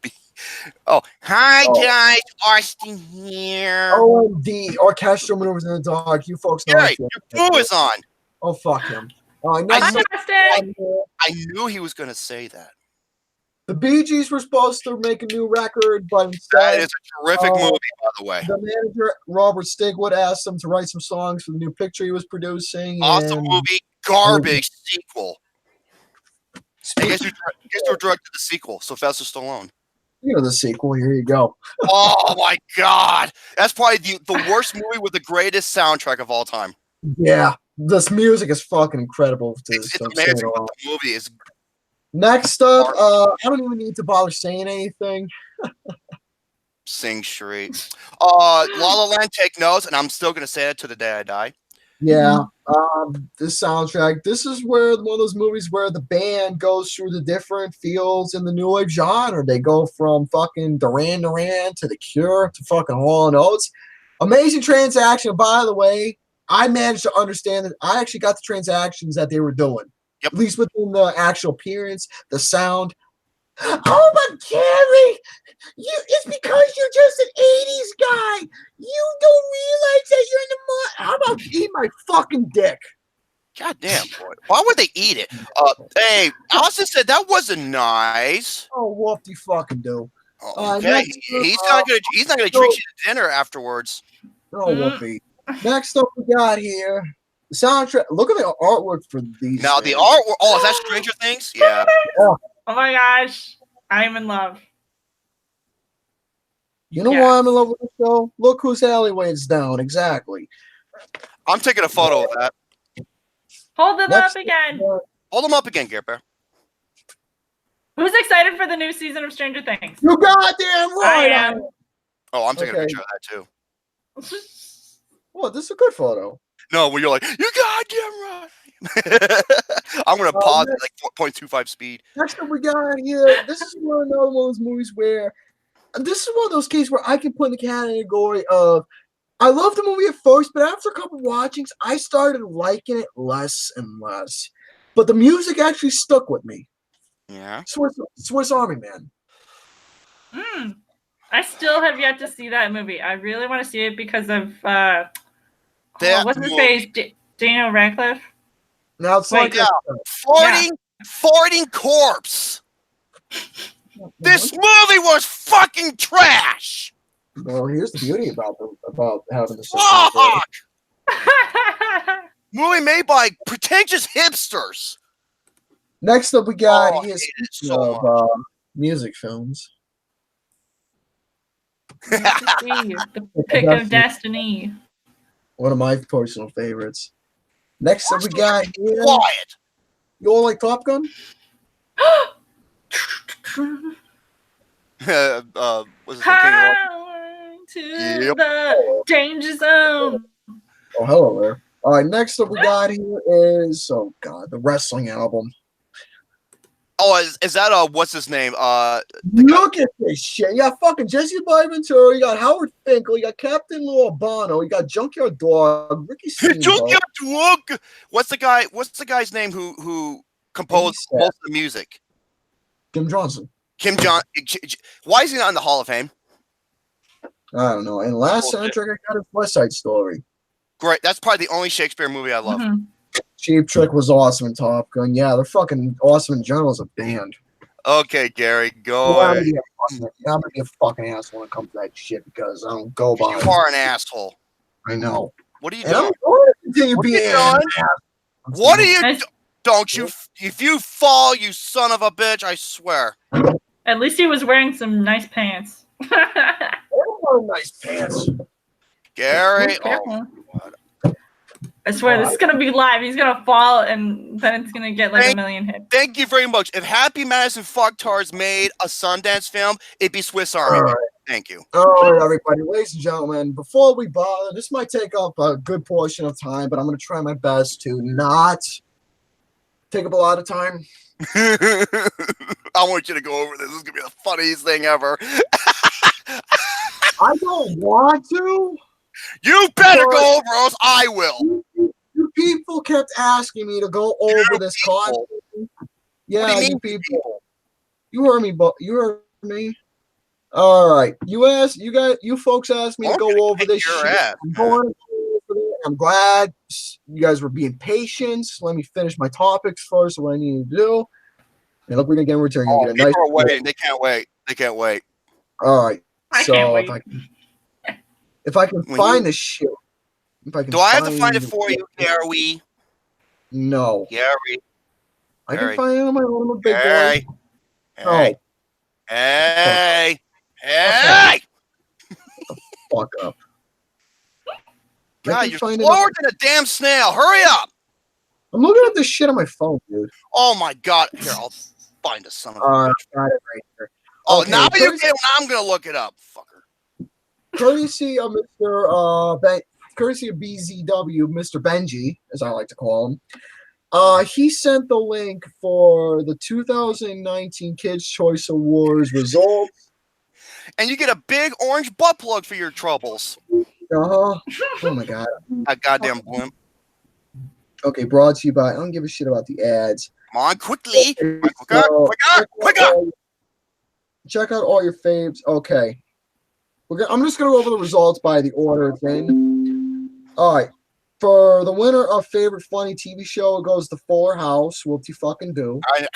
Oh, hi guys, Austin here. OMD, Orchestral Maneuvers in the Dark. You folks know. Yeah, your boo is on. Oh, fuck him. Hi, Austin. I knew he was going to say that. The Bee Gees were supposed to make a new record, but instead, that is a terrific movie, by the way. The manager, Robert Stigwood, asked him to write some songs for the new picture he was producing. Awesome movie, garbage sequel. I guess who directed the sequel? Sylvester Stallone. You know the sequel. Here you go. Oh my god, that's probably the worst movie with the greatest soundtrack of all time. Yeah, this music is fucking incredible. It's amazing. But the movie is. Next up, I don't even need to bother saying anything. Sing straight. La La Land, take notes, and I'm still gonna say it to the day I die. Yeah, this soundtrack. This is where one of those movies where the band goes through the different fields in the new wave genre. They go from fucking Duran Duran to The Cure to fucking Hall & Oates. Amazing transaction. By the way, I managed to understand that I actually got the transactions that they were doing. Yep. At least within the actual appearance, the sound. Oh, but Gary, it's because you're just an 80s guy. You don't realize that you're in the How about eat my fucking dick? God damn, boy. Why would they eat it? Hey, Austin said that wasn't nice. Oh, what do you fucking do? Okay, he's not gonna treat you to dinner afterwards. Oh, whoopee. Next up, we got here the soundtrack. Look at the artwork for these. Now the artwork. Oh, is that Stranger Things? Yeah. Oh my gosh, I'm in love. You know why I'm in love with the show? Look whose alleyway it's down. Exactly. I'm taking a photo of that. Hold them up again. Hold them up again, Gerber. Who's excited for the new season of Stranger Things? You goddamn right. I am. Oh, I'm taking a picture of that too. Well, this is a good photo. No, when you're like, you goddamn right. I'm gonna pause at like 4.25 speed. Next up, we got here. This is another one of those movies where this is one of those cases where I can put in the category of I love the movie at first, but after a couple watchings, I started liking it less and less. But the music actually stuck with me. Yeah. Swiss Army Man. I still have yet to see that movie. I really want to see it because of what's his face? Daniel Radcliffe. Now it's like farting corpse. This movie was fucking trash. Well, here's the beauty about having this. Fuck! Movie made by pretentious hipsters. Next up, we got music films. The Pick of Destiny. One of my personal favorites. Next up, we got here. Quiet. You all like Top Gun? Was it to the danger zone. Oh, hello there. All right, next up we got here is the wrestling album. Oh, is that what's his name? Look at this shit. You got fucking Jesse Ventura. You got Howard Finkel. You got Captain Lou Albano. You got Junkyard Dog. Ricky Steamboat. What's the guy's name who composed most of the music? Kim Johnson. Why is he not in the Hall of Fame? I don't know. And last soundtrack I got is West Side Story. Great. That's probably the only Shakespeare movie I love. Mhm. Cheap Trick was awesome in Top Gun. Yeah, they're fucking awesome in general as a band. Okay, Gary, go I'm ahead. gonna be a fucking ass when it comes to that shit because I don't go by. You are an asshole. I know. What are you And doing? I'm going to continue What are you being doing? an ass. What are you? Don't you? If you fall, you son of a bitch! I swear. At least he was wearing some nice pants. Oh, nice pants. Gary. Careful. Oh, I swear, this is gonna be live. He's gonna fall, and then it's gonna get like a million hits. thank you very much. If Happy Madison Fucktards made a Sundance film, it'd be Swiss Army. All right. Thank you. All right, everybody, ladies and gentlemen, before we bother, this might take up a good portion of time, but I'm going to try my best to not take up a lot of time. I want you to go over this. This is going to be the funniest thing ever. I don't want to. You better go over, or else I will. You people kept asking me to go over this content. Yeah, What do you you mean, people. You heard me, but you heard me. All right, you folks asked me to go over this shit. I'm going over it. I'm glad you guys were being patient. Let me finish my topics first. What I need to do. And look, we're gonna get in return. Oh, Get a nice. people are waiting. They can't wait. They can't wait. All right. I So can't wait. if I can find this shit, Do I have to find it for you, Gary? No. Gary. I can find it on my own. I'm a big Hey. boy. Hey. No. Hey. Hey. Fuck up. God, you're slower than a damn snail. Hurry up. I'm looking at this shit on my phone, dude. Oh my God. Here, I'll find a son of a bitch. Got it right here. Oh, Okay, now you get when I'm gonna look it up, fucker. Courtesy of courtesy of BZW, Mr. Benji, as I like to call him. He sent the link for the 2019 Kids Choice Awards results. And you get a big orange butt plug for your troubles. Oh my God. That goddamn blimp. Okay, brought to you by. I don't give a shit about the ads. Come on, quickly. Quicker. Check out all your faves. Okay. I'm just going to go over the results by the order it's in. All right. For the winner of favorite funny TV show, it goes to Fuller House. Whoop you fucking do. Okay.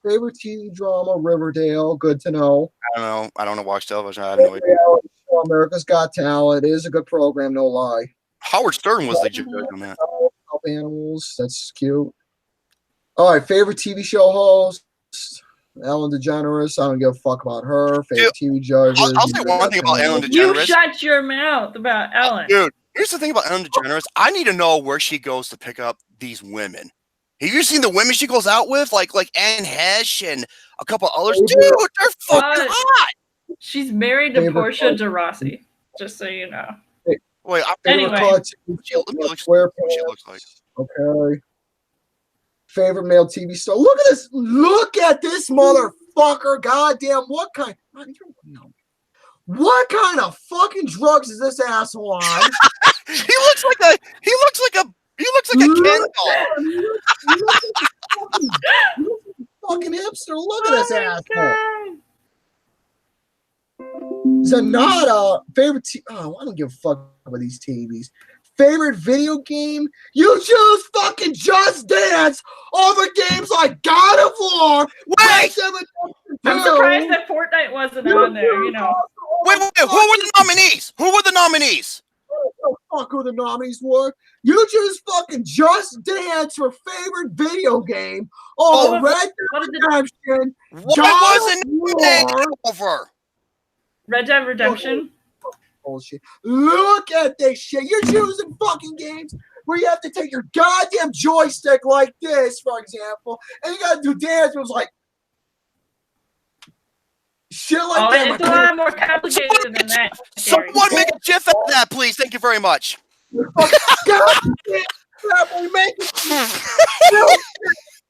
Favorite TV drama, Riverdale. Good to know. I don't know. Watch television. I have no idea. America's Got Talent. It is a good program, no lie. Howard Stern was the judge on that. Help Animals. That's cute. All right. Favorite TV show host, Ellen DeGeneres. I don't give a fuck about her. Favorite TV judges. I'll say one thing about Ellen DeGeneres. You shut your mouth about Ellen. Dude, here's the thing about Ellen DeGeneres. I need to know where she goes to pick up these women. Have you seen the women she goes out with? Like Anne Hesh and a couple others? Dude, they're fucking hot. She's married to Portia de Rossi, just so you know. Wait, anyway. She looks like. Okay. Favorite male TV star. Look at this. Look at this motherfucker. Goddamn. What kind of fucking drugs is this asshole on? He looks like a Ken doll. Fucking hipster. Look at this asshole. Zanata, favorite I don't give a fuck about these TVs. Favorite video game? You choose fucking Just Dance over games like God of War. Wait! I'm surprised that Fortnite wasn't on there, you know. Wait, who were the nominees? Who were the nominees? Fuck who the nominees were. You choose fucking Just Dance for favorite video game over Red Dead Redemption. What was the nominated over? Red Dead Redemption. Bullshit. Look at this shit. You're choosing fucking games where you have to take your goddamn joystick like this, for example, and you gotta do dance moves like shit like that. It's a lot more complicated than that. Someone make a GIF out of that, please. Thank you very much. We're making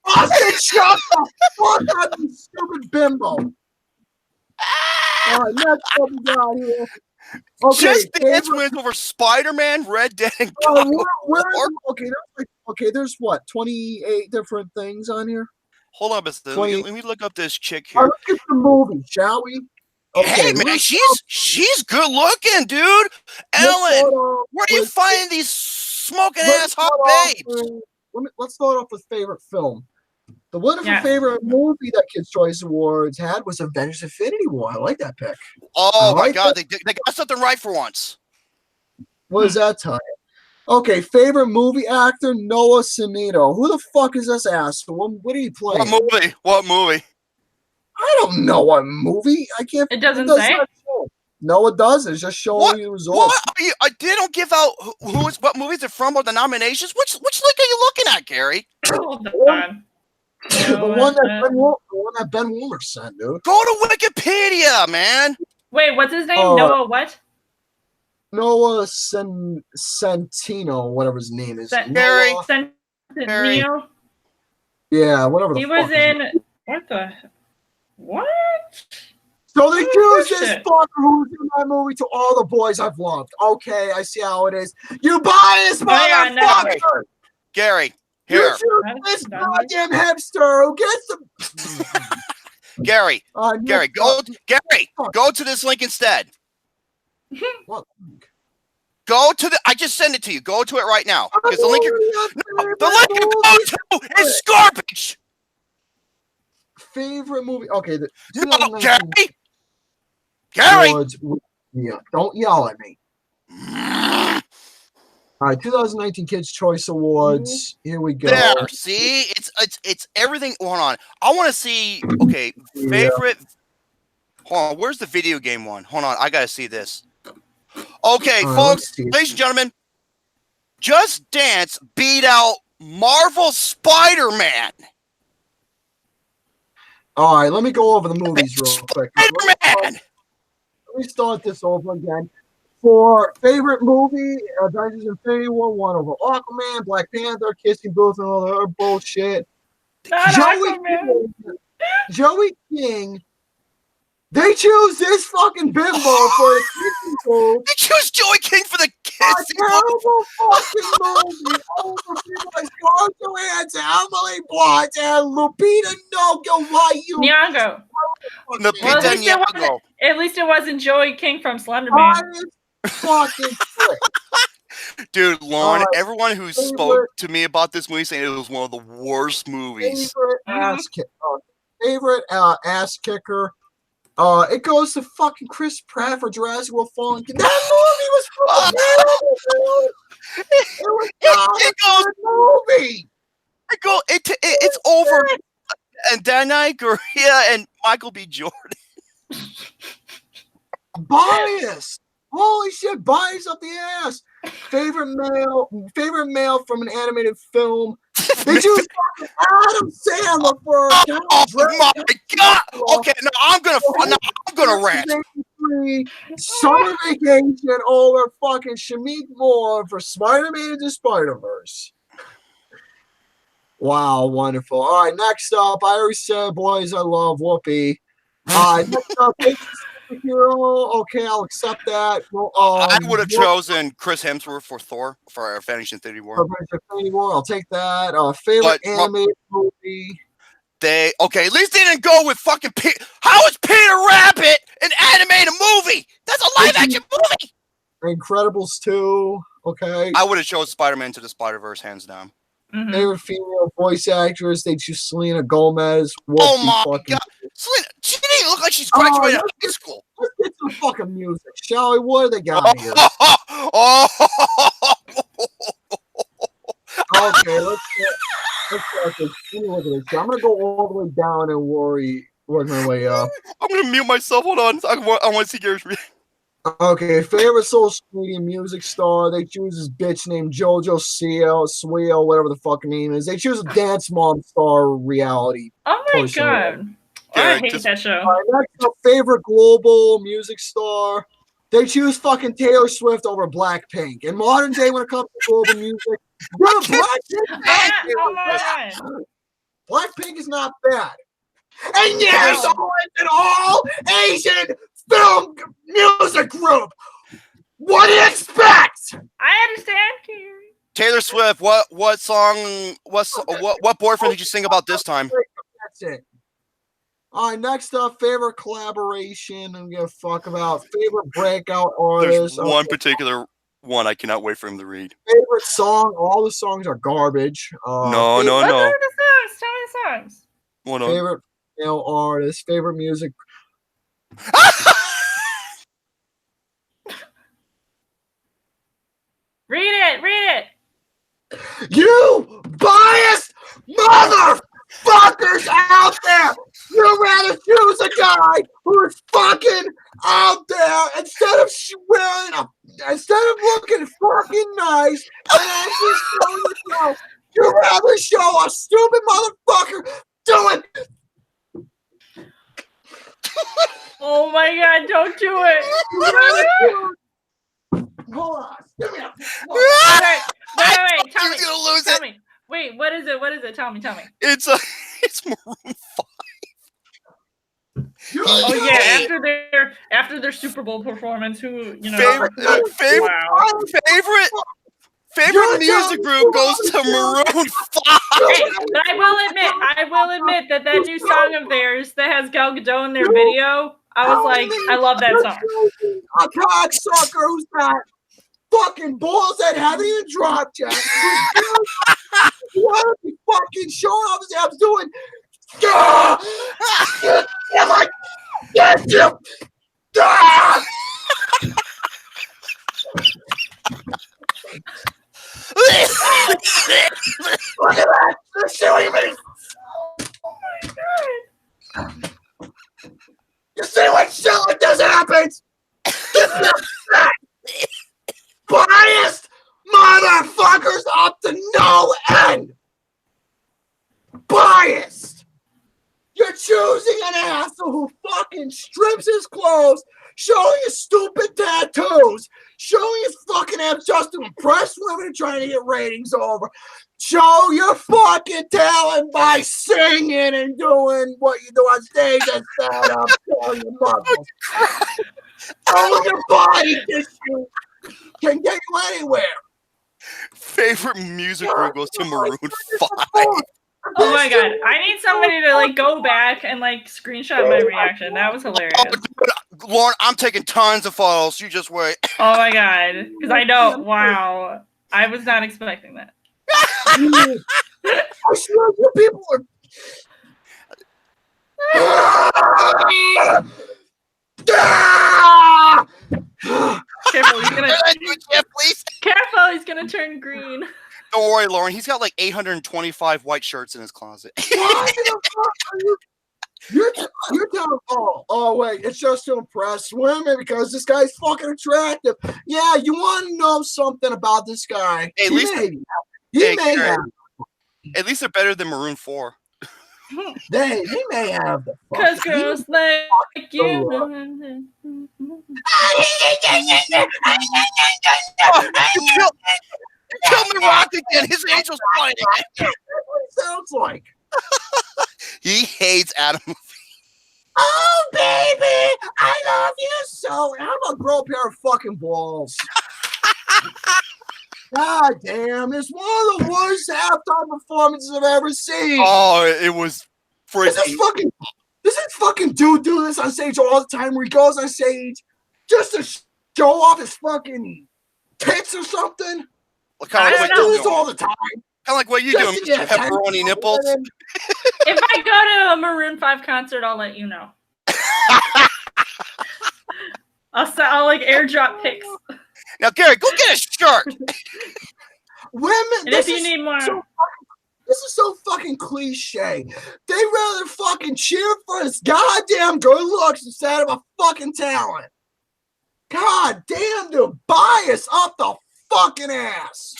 Austin, shut the fuck up, you stupid bimbo. All right, next up we got here. Okay, Just Dance wins over Spider-Man, Red Dead, and God of War. There's what, 28 different things on here? Hold on, Mr. Let me look up this chick All here. right, let's get the movie, shall we? Hey man, she's good looking, dude. Ellen, where do you find these smoking ass hot babes? Let's start off with favorite film. The winner for favorite movie that Kids' Choice Awards had was Avengers: Infinity War. I like that pick. Oh my God, they got something right for once. What is that time? Okay, favorite movie actor, Noah Centineo. Who the fuck is this asshole? What are you playing? What movie? I don't know what movie. I can't. It doesn't say. No, it doesn't. It's just showing you results. What? They don't give out what movies they're from or the nominations. Which link are you looking at, Gary? Hold on. The one that Ben Woomer sent, dude. Go to Wikipedia, man. Wait, what's his name? Noah what? Noah Centineo, whatever his name is. Gary. Centineo? Yeah, whatever the He fuck was in... What? So they choose this fucker who's in that movie to all the boys I've loved. Okay, I see how it is. You biased motherfucker! Gary, here. You choose this goddamn hipster who gets the... Gary, go to this link instead. What? Go to the. I just sent it to you. Go to it right now. Because the link you go to is garbage. Favorite movie? Okay. No, Gary. Yeah, don't yell at me. All right, 2019 Kids' Choice Awards. Here we go. There, see, it's everything. Hold on, I want to see. Okay, favorite. Hold on, where's the video game one? Hold on, I gotta see this. Okay, folks, ladies and gentlemen, Just Dance beat out Marvel Spider-Man. All right, let me go over the movies real quick. Spider-Man. Let me start this over again. For favorite movie, Avengers: Infinity War won over Aquaman, Black Panther, Kissing Booth, and all that other bullshit. Joey King. They choose this fucking bimbo for the kissing booth. They choose Joey King for the kissing booth. Terrible fucking movie over people like Scarlett Johansson, Emily Blunt, and Lupita Nyong'o. Lupita Nyong'o. At least it wasn't Joey King from Slender Man. Fucking Dude, Lauren, everyone who spoke to me about this movie saying it was one of the worst movies. Favorite ass kicker. It goes to fucking Chris Pratt for Jurassic World Fallen. That movie was fucking terrible. It was movie. It's over. And Danai Gurria and Michael B. Jordan. Bias. Holy shit, bias up the ass. Favorite male from an animated film. They choose Adam Sandler for my God. Okay, now I'm gonna rant. Summer Vacation over fucking Shamik Moore for Spider-Man Into Spider-Verse. Wow, wonderful. All right, next up, I already said, boys, I love Whoopi. Next up, superhero. Okay, I'll accept that. Well, I would have chosen Chris Hemsworth for Thor for Avengers: Infinity War. I'll take that. Favorite animated movie. At least they didn't go with fucking How is Peter Rabbit an animated movie? That's a live action movie. Incredibles 2. Okay. I would have chosen Spider-Man Into the Spider-Verse hands down. Mm-hmm. Favorite female voice actress, they choose Selena Gomez. Oh my God. Selena, she didn't look like she's graduated high school. Let's get some fucking music, shall we? What do they got here? Okay, let's start this. Look at this. I'm gonna go all the way down and work my way up. I'm gonna mute myself. Hold on. I want to see Gary's reaction. Okay, favorite social media music star. They choose this bitch named JoJo Sweo, whatever the fucking name is. They choose a Dance Mom star reality. Oh my God. I hate that show. Next up, favorite global music star. They choose fucking Taylor Swift over Blackpink. In modern day, when it comes to global music, Oh my God. Blackpink is not bad. And yes, an all Asian film music group. What do you expect? I understand, Carrie. Taylor Swift, what song, what boyfriend did you sing about this time? That's it. All right, next up, favorite collaboration. I'm gonna fuck about favorite breakout artist. There's one particular one I cannot wait for him to read. Favorite song. All the songs are garbage. No. What are the songs? Tell me the songs. Hold on. Favorite male artist. Favorite music. Read it. You biased motherfuckers out there! You'd rather choose a guy who is fucking out there instead of looking fucking nice and actually showing yourself. You'd rather show a stupid motherfucker doing. Oh my God! Don't do it. Hold on. Give me a. Wait. Tell me. He's gonna lose Tell it. me. Wait. What is it? Tell me. It's Maroon 5. Oh yeah, after their Super Bowl performance, who favorite music group goes to Maroon 5. Hey, but I will admit that new song of theirs that has Gal Gadot in their video, I was like, I love that song. A cocksucker who's got fucking balls that haven't even dropped yet. You want to be fucking showing off his abs doing. Get you! Look at that! They're showing me! Oh my God! You see when shit like this happens? Biased motherfuckers up to no end! Biased! You're choosing an asshole who fucking strips his clothes, showing his stupid tattoos, showing his fucking abs just to impress women and trying to get ratings over. Show your fucking talent by singing and doing what you do on stage and stand up, telling your mother. All your body tissue can get you anywhere. Favorite music group goes to Maroon 5. Oh my God, I need somebody to go back and screenshot my reaction. That was hilarious. Lauren, I'm taking tons of photos. You just wait. Oh my God, because I know. Wow, I was not expecting that. I'm sure you people are. Careful, he's gonna. Please. Careful, he's gonna turn green. Don't worry, Lauren. He's got 825 white shirts in his closet. Why the fuck are you? You're telling. Oh, wait. It's just to impress women because this guy's fucking attractive. Yeah, you want to know something about this guy? Hey, at least he may have. At least they're better than Maroon 4. They may have the Cause girls like you. Kill me, Rock again. His angel's playing. That's what it sounds like. He hates Adam. Oh, baby, I love you so. And I'm gonna grow a pair of fucking balls. God damn, it's one of the worst halftime performances I've ever seen. Oh, it was for his. This fucking dude do this on stage all the time where he goes on stage just to show off his fucking tits or something. Kind of I do this all the time. Kind of like what you do, pepperoni nipples. If I go to a Maroon 5 concert, I'll let you know. I'll airdrop pics. Now, Gary, go get a shirt. Women, and if you need more. This is so fucking cliche. They rather fucking cheer for his goddamn good looks instead of a fucking talent. God damn, they're biased up the fucking ass.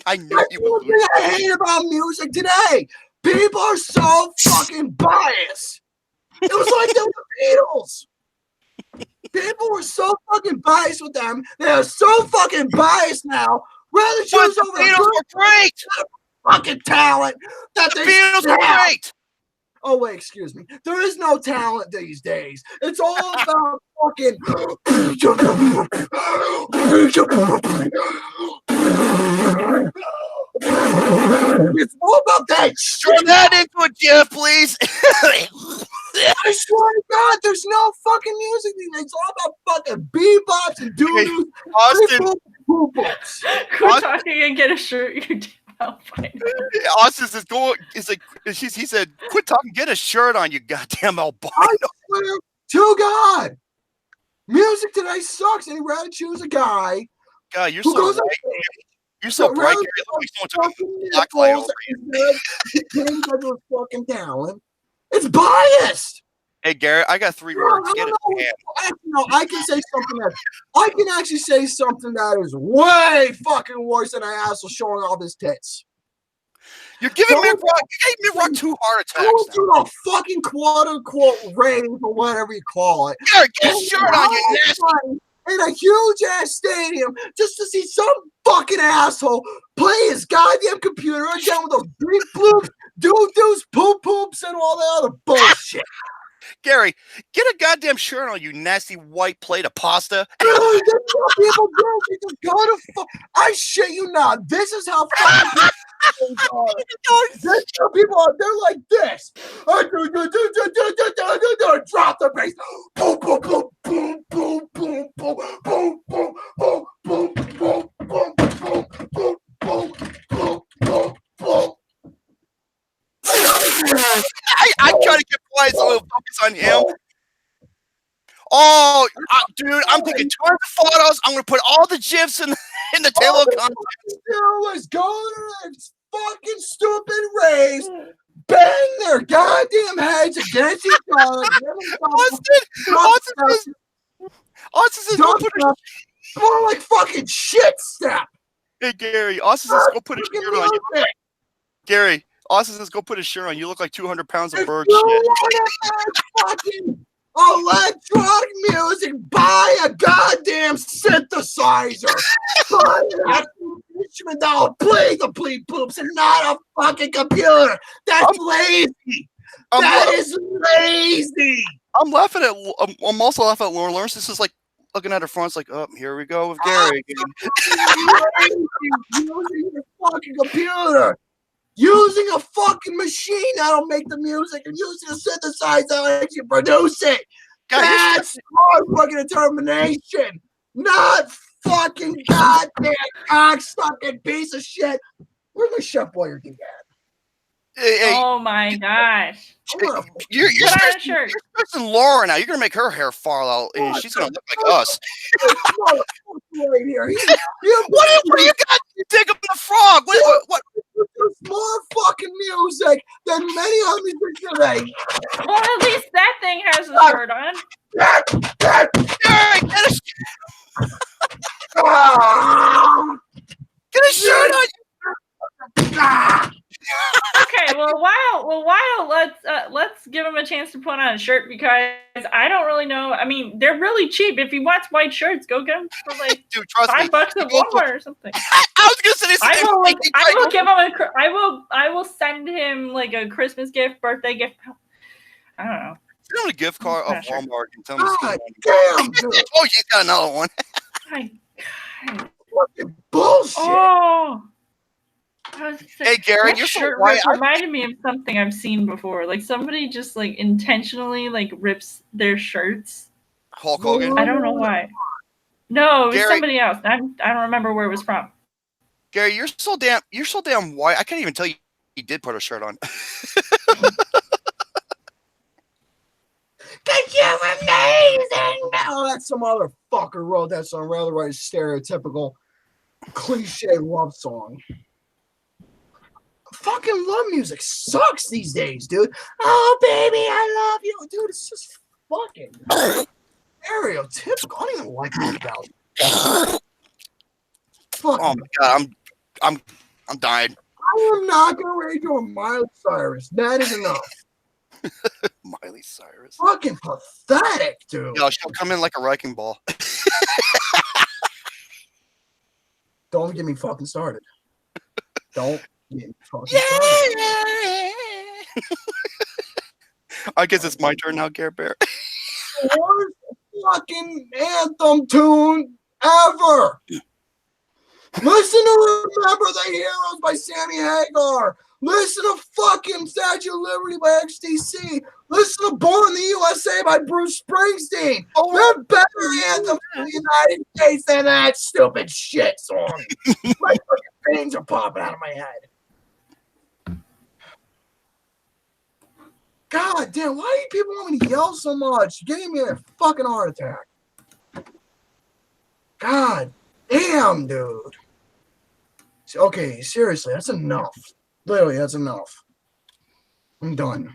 I knew you would. That's what I hate about music today. People are so fucking biased. It was like the Beatles. People were so fucking biased with them. They are so fucking biased now. Rather But choose the over a Beatles good were great. fucking talent that The they Beatles were have. great. Oh wait, excuse me. There is no talent these days. It's all about fucking. It's all about that shit. Turn that into a GIF, please. I swear to God, there's no fucking music these days. It's all about fucking bebops and doo-doos. Austin, Quit talking and get a shirt. You damn albino. Austin is going. Is like he said, "Quit talking. Get a shirt on, you goddamn albino." I swear to God, music today sucks, and he'd rather choose a guy God, you're who so goes white. on stage. You're so But bright. rather Gary. Look like fucking someone took a black light nipples over you. instead of his fucking talent. It's biased. Hey, Garrett, I got 3 words. I Get don't it. know. Man. No, I can say something that I can actually say something that is way fucking worse than an asshole showing off his tits. You're giving Mick Rock. You gave Mick Rock 2 heart Go attacks. through the fucking quote unquote rave or whatever you call it. Garrett, get a shirt on, you nasty. In a huge ass stadium just to see some fucking asshole play his goddamn computer again with those big bloops, doo-doos, poop-poops, and all that other bullshit. Gary, get a goddamn shirt on, you nasty white plate of pasta. Dude, that's what people do. You just gotta I shit you not. This is how fucking people are. This is how people are. They're like this. Drop the bass. Boom, boom, boom, boom, boom, boom, boom, boom, boom, boom, boom, boom, boom, boom, boom, boom, boom, boom, boom. I try to get quiet so I'll focus on him. Oh, dude, I'm taking tons of photos. I'm gonna put all the GIFs in the table of contents. Do is go to this fucking stupid raves, bang their goddamn heads against each other. Austin says, go put a, more like fucking shit step. hey, Gary, Austin says, go put a shirt on you. Gary, Austin says, go put a shirt on. You look like 200 pounds of bird shit. Fucking electronic music, buy a goddamn synthesizer. Buy an instrument that'll play the bleep poops and not a fucking computer. That's lazy. That is lazy. I'm laughing at. I'm also laughing at Lauren Lawrence. This is like looking at her phone. It's like, oh, here we go with Gary again. Using your fucking computer. Using a fucking machine that'll make the music and using a synthesizer that'll actually produce it. God, that's hard fucking determination. Not fucking goddamn cocksucking piece of shit. Where's my Chef Boyer do that? Hey, oh my gosh. You're Put on a shirt. stressing Laura now. You're gonna make her hair fall out, and she's gonna look like us. Right here. What do you got? You dig up the frog. What? There's more fucking music than many other music today. Well, at least that thing has a shirt on. Get a shirt on. Okay, while let's give him a chance to put on a shirt because I don't really know. I mean, they're really cheap. If he wants white shirts, go get them for like Dude, trust me. $5 at Walmart or something. I was gonna say this. I will send him like a Christmas gift, birthday gift. I don't know. Send him a gift card of Sure. Walmart and tell him. Damn, dude. Oh, he's got another one. Fucking bullshit. Oh. Hey, Gary, that you're so shirt white. reminded me of something I've seen before. Like somebody just like intentionally like rips their shirts. Hulk Hogan. I don't know why. No, it was Gary, somebody else. I don't remember where it was from. Gary, you're so damn white. I can't even tell you he did put a shirt on. Thank you, amazing. Oh, that's some other fucker wrote that song. Rather write a stereotypical cliche love song. Fucking love music sucks these days, dude. Oh, baby, I love you. Dude, it's just fucking stereotypical. I don't even like that about it. Oh my god, I'm dying. I am not gonna rate you a Miley Cyrus. That is enough. Miley Cyrus. Fucking pathetic, dude. Yo, she'll come in like a wrecking ball. Don't get me fucking started. Don't get me fucking started. I guess it's my turn now, Care Bear. Worst fucking anthem tune ever. Listen to Remember the Heroes by Sammy Hagar. Listen to fucking Statue of Liberty by XTC. Listen to Born in the USA by Bruce Springsteen. They're better anthems in the United States than that stupid shit song. My fucking veins are popping out of my head. God damn, why do people want me to yell so much? You're getting me a fucking heart attack. God damn, dude. Okay, seriously, that's enough. Literally, that's enough. I'm done.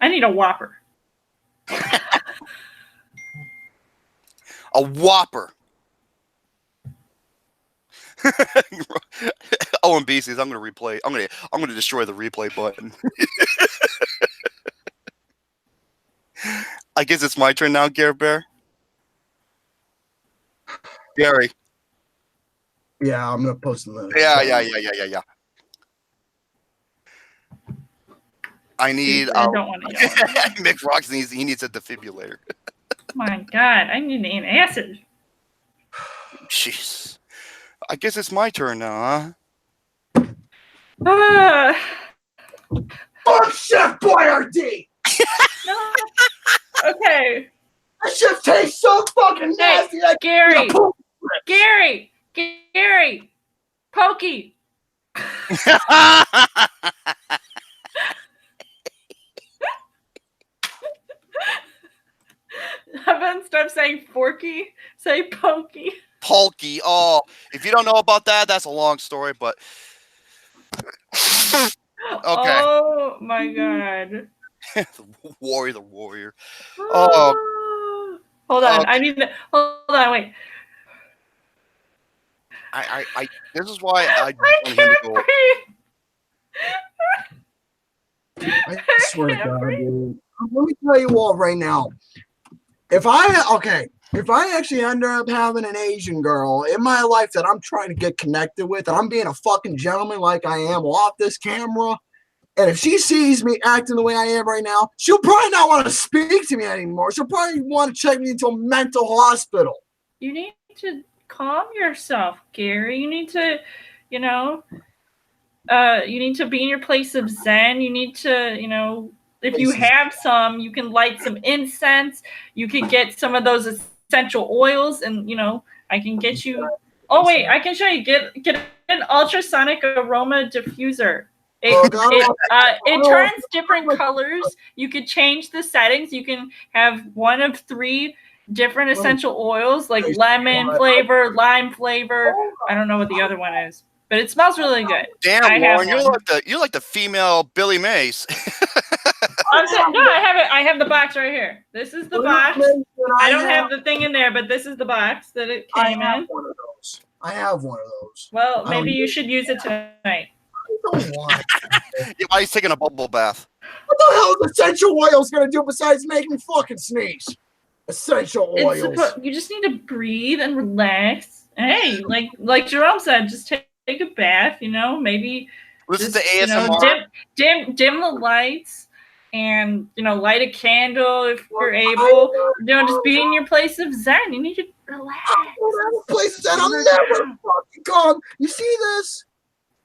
I need a Whopper. A Whopper. Oh, and BC's. I'm gonna replay. I'm gonna destroy the replay button. I guess it's my turn now, Care Bear. Gary. Yeah, I'm gonna post the list. Yeah. I need. I don't want to yell. Mick Rocks needs. He needs a defibrillator. My God, I need an acid. Jeez. I guess it's my turn now, huh? Fuck Chef Boyardee! No. Okay. That shit tastes so fucking nasty. Hey, Gary, Pokey. Evan, stop saying forky. Say pokey. Pokey. Oh, if you don't know about that, that's a long story, but okay. Oh my God. The warrior. Oh. Hold on. I need to hold on. Wait. I this is why I I can't breathe. I swear to God, dude. Let me tell you all right now. If I actually end up having an Asian girl in my life that I'm trying to get connected with, and I'm being a fucking gentleman like I am off this camera, and if she sees me acting the way I am right now, she'll probably not want to speak to me anymore. She'll probably want to check me into a mental hospital. You need to calm yourself, Gary. You need to, you need to be in your place of Zen. You need to, if you have some, you can light some incense. You can get some of those essential oils, and I can get you. Oh wait, I can show you. Get an ultrasonic aroma diffuser. It turns different colors. You could change the settings. You can have one of 3 different essential oils, like lemon flavor, lime flavor. I don't know what the other one is, but it smells really good. Damn, Warren, you're like the female Billy Mays. I have the box right here. This is the box. I don't have the thing in there, but this is the box that it came in. I have one of those. Well, maybe you should use it tonight. I don't want it. Why he's taking a bubble bath? What the hell is essential oils gonna do besides make me fucking sneeze? Essential oils. You just need to breathe and relax. Hey, like Jerome said, just take a bath. Maybe listen just, to ASMR. Dim the lights, and light a candle if you're able. Just be in your place of Zen. You need to relax. Place of Zen. I'm never fucking calm. You see this?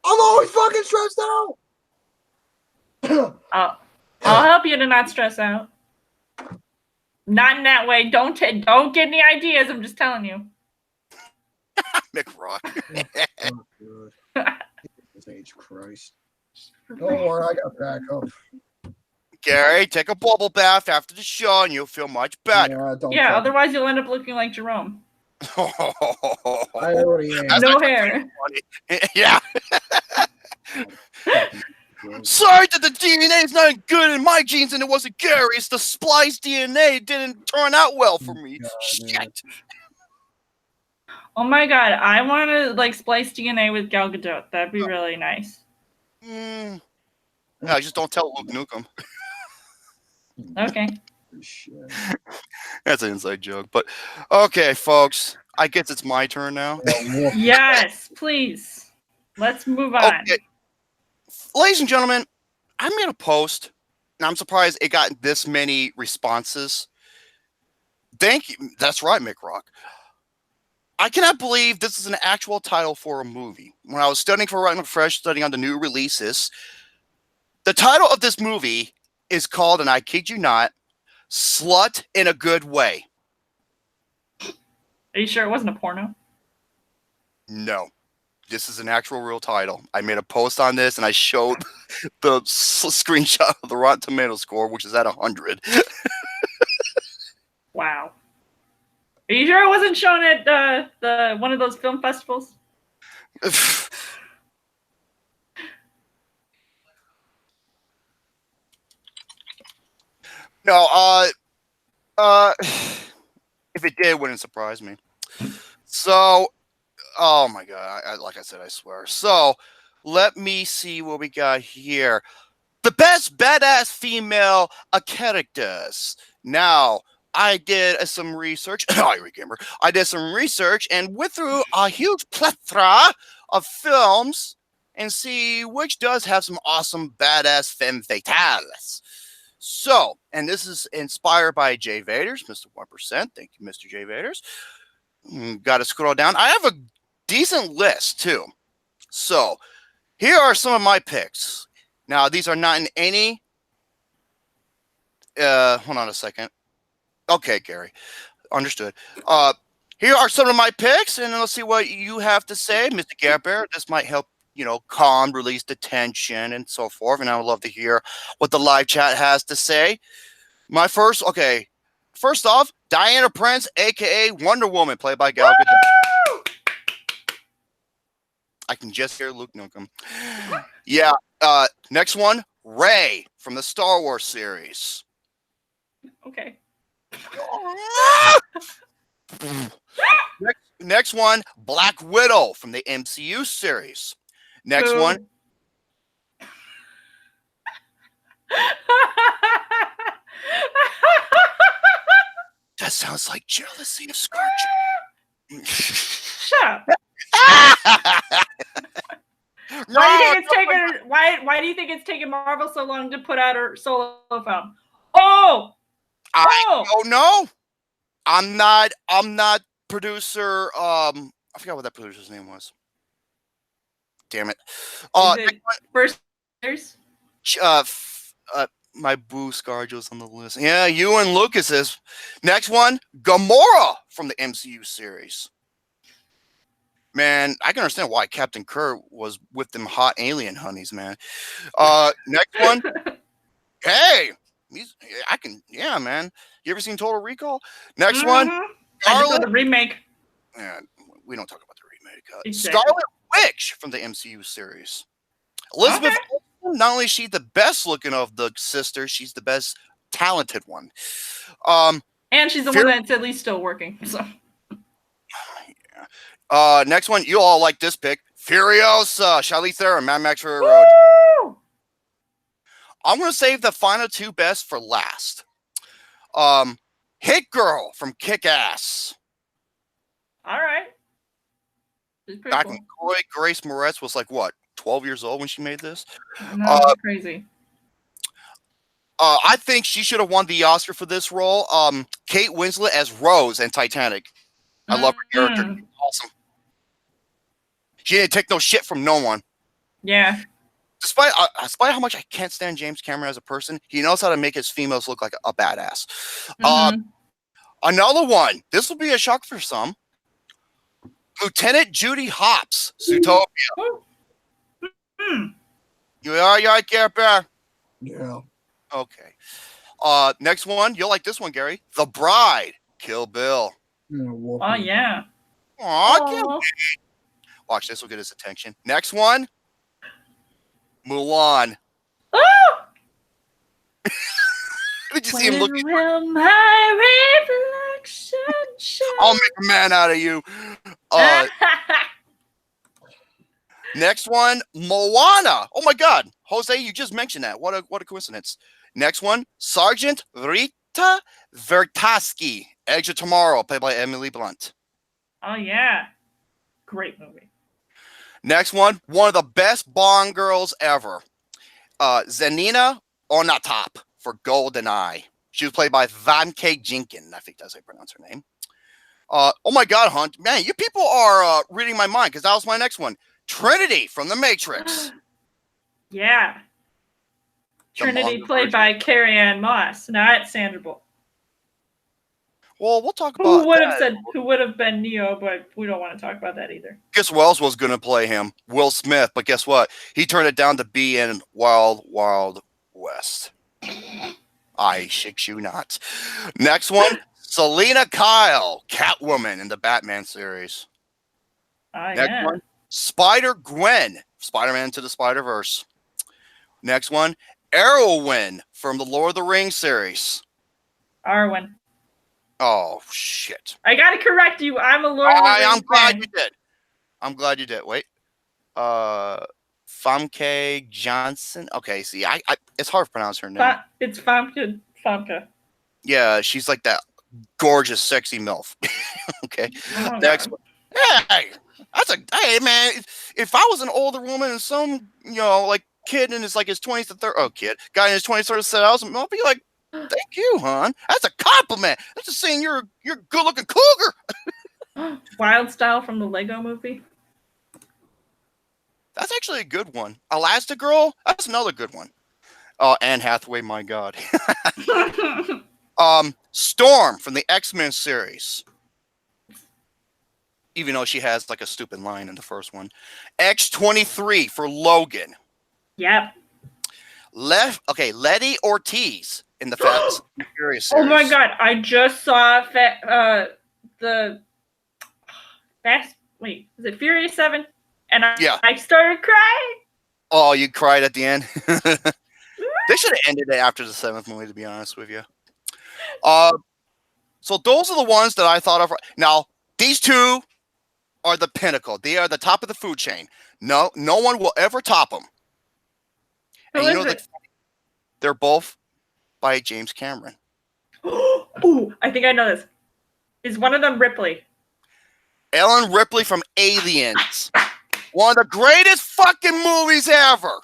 I'm always fucking stressed out. I'll help you to not stress out. Not in that way. Don't get any ideas. I'm just telling you. Mick Rock. Oh, God. Jesus Christ. Don't worry, I got back up. Gary, take a bubble bath after the show and you'll feel much better. Yeah, otherwise you'll end up looking like Jerome. I already am. No hair. Yeah. Sorry that the DNA is not good in my genes and it wasn't Gary's. The spliced DNA didn't turn out well for me. God, shit. Oh my God, I want to splice DNA with Gal Gadot. That'd be really nice. Yeah, just don't tell Luke Nukem. Okay. Shit. That's an inside joke. But okay, folks. I guess it's my turn now. Yes, please. Let's move on. Okay. Ladies and gentlemen, I made a post, and I'm surprised it got this many responses. Thank you. That's right, Mick Rock. I cannot believe this is an actual title for a movie. When I was studying for Writing Fresh, studying on the new releases, the title of this movie is called, and I kid you not, Slut in a Good Way. Are you sure it wasn't a porno? No. This is an actual real title. I made a post on this, and I showed the screenshot of the Rotten Tomato score, which is at 100. Wow. Are you sure it wasn't shown at the one of those film festivals? No, if it did, it wouldn't surprise me. So, oh my god, like I said, I swear. So, let me see what we got here. The best badass female characters. Now, I did some research. I did some research and went through a huge plethora of films and see which does have some awesome badass femme fatales. So, and this is inspired by Jay Vaders, Mr. 1%. Thank you, Mr. Jay Vaders. Got to scroll down. I have a decent list, too. So, here are some of my picks. Now, these are not in any... hold on a second. Okay, Gary. Understood. Here are some of my picks, and let's see what you have to say, Mr. Gabber. This might help, calm, release the tension, and so forth. And I would love to hear what the live chat has to say. First off, Diana Prince, a.k.a. Wonder Woman, played by Gal Gadot. I can just hear Luke Nukem. Yeah. Next one, Rey from the Star Wars series. Okay. Next one, Black Widow from the MCU series. Next one. That sounds like jealousy of Scarjo. Shut up. Why do you think it's taken Marvel so long to put out her solo film? Oh! I don't know. I'm not producer. I forgot what that producer's name was. Damn it. First years? My boo Scarjo's on the list. Yeah, you and Lucas is. Next one, Gamora from the MCU series. Man, I can understand why Captain Kirk was with them hot alien honeys, man. Next one. Hey, yeah, man. You ever seen Total Recall? Next one, Scarlet. The remake. Yeah, we don't talk about the remake. Exactly. Scarlet Witch from the MCU series. Elizabeth Olsen, not only is she the best looking of the sisters, she's the best talented one. And she's the one that's at least still working. So. Yeah. Next one, you all like this pick. Furiosa, Charlize Theron, Mad Max Fury Road. I'm going to save the final two best for last. Hit Girl from Kick-Ass. All right. Back when Grace Moretz was like, what, 12 years old when she made this? No, crazy. I think she should have won the Oscar for this role. Kate Winslet as Rose in Titanic. I love her character. Awesome. She didn't take no shit from no one. Yeah. Despite how much I can't stand James Cameron as a person, he knows how to make his females look like a badass. Another one. This will be a shock for some. Lieutenant Judy Hopps, Zootopia. You all right, Gary Bear? Yeah. Okay. Next one. You'll like this one, Gary. The Bride, Kill Bill. Oh, yeah. Aw, watch, this will get his attention. Next one. Mulan. Oh! Did you see him looking? Will my reflection show? I'll make a man out of you. Next one, Moana. Oh my God, Jose, you just mentioned that. What a coincidence. Next one, Sergeant Rita Vertasky, Edge of Tomorrow, played by Emily Blunt. Oh yeah, great movie. Next one of the best Bond girls ever, Zenina Onatop for GoldenEye. She was played by Famke Jenkins. I think that's how you pronounce her name. Oh my God, Hunt, man, you people are reading my mind because that was my next one. Trinity from The Matrix. Yeah. Trinity played by Carrie-Anne Moss, not Sandra Bullock. Well, we'll talk about who would have been Neo, but we don't want to talk about that either. Guess who else was going to play him? Will Smith. But guess what? He turned it down to be in Wild Wild West. I shit you not. Next one, Selena Kyle, Catwoman in the Batman series. Next one, Spider-Gwen, Spider-Man Into the Spider-Verse. Next one, Arwen from the Lord of the Rings series. Arwen. Oh, shit. I got to correct you. I'm a Lord of the Rings I'm glad fan. you did. I'm glad you did. Wait. Famke Johnson. Okay, see, I it's hard to pronounce her name. It's Famke. Yeah, she's like that gorgeous, sexy MILF. Okay. Oh, Next one. Hey, hey man, if I was an older woman and some, like kid in his 20s to 30s, guy in his 20s, 30s said I was, I'll be like, thank you, hon. That's a compliment. That's just saying you're a good looking cougar. Wild Style from the Lego movie. That's actually a good one. Elastigirl, that's another good one. Oh, Anne Hathaway, my God. Storm from the X-Men series. Even though she has like a stupid line in the first one. X-23 for Logan. Yep. Letty Ortiz in the Fast and Furious series. Oh my God, I just saw the Fast. Wait, is it Furious 7? And I started crying. Oh, you cried at the end? They should have ended it after the 7th movie, to be honest with you. So those are the ones that I thought of. Now, these two are the pinnacle. They are the top of the food chain. No one will ever top them. Who is it? They're both by James Cameron. Ooh, I think I know this. Is one of them Ripley? Ellen Ripley from Aliens. One of the greatest fucking movies ever.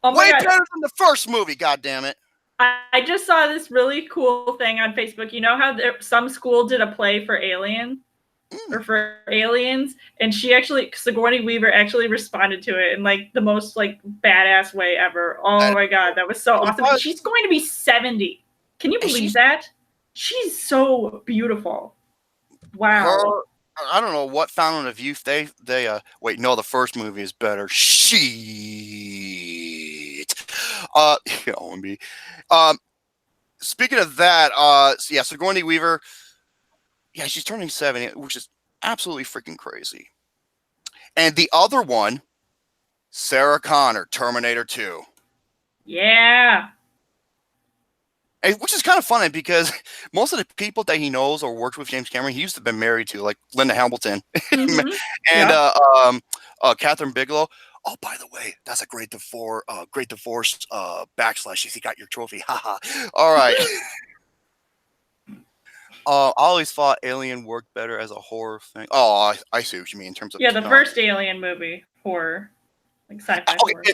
Oh Way better than the first movie, goddammit. I just saw this really cool thing on Facebook. You know how some school did a play for Alien? Or for Aliens? And Sigourney Weaver actually responded to it in like the most like badass way ever. Oh my God, that was so awesome. And she's going to be 70. Can you believe that? She's so beautiful. Wow. I don't know what Fountain of Youth they wait, no, the first movie is better. Shit. Speaking of that, Sigourney Weaver, she's turning 70, which is absolutely freaking crazy. And the other one, Sarah Connor, Terminator 2. Yeah. Which is kind of funny because most of the people that he knows or worked with James Cameron, he used to have been married to, like Linda Hamilton and Catherine Bigelow. Oh, by the way, that's a great divorce backslash if you got your trophy. Haha. All right. I always thought Alien worked better as a horror thing. Oh, I see what you mean in terms of the first Alien movie, horror, like sci-fi horror.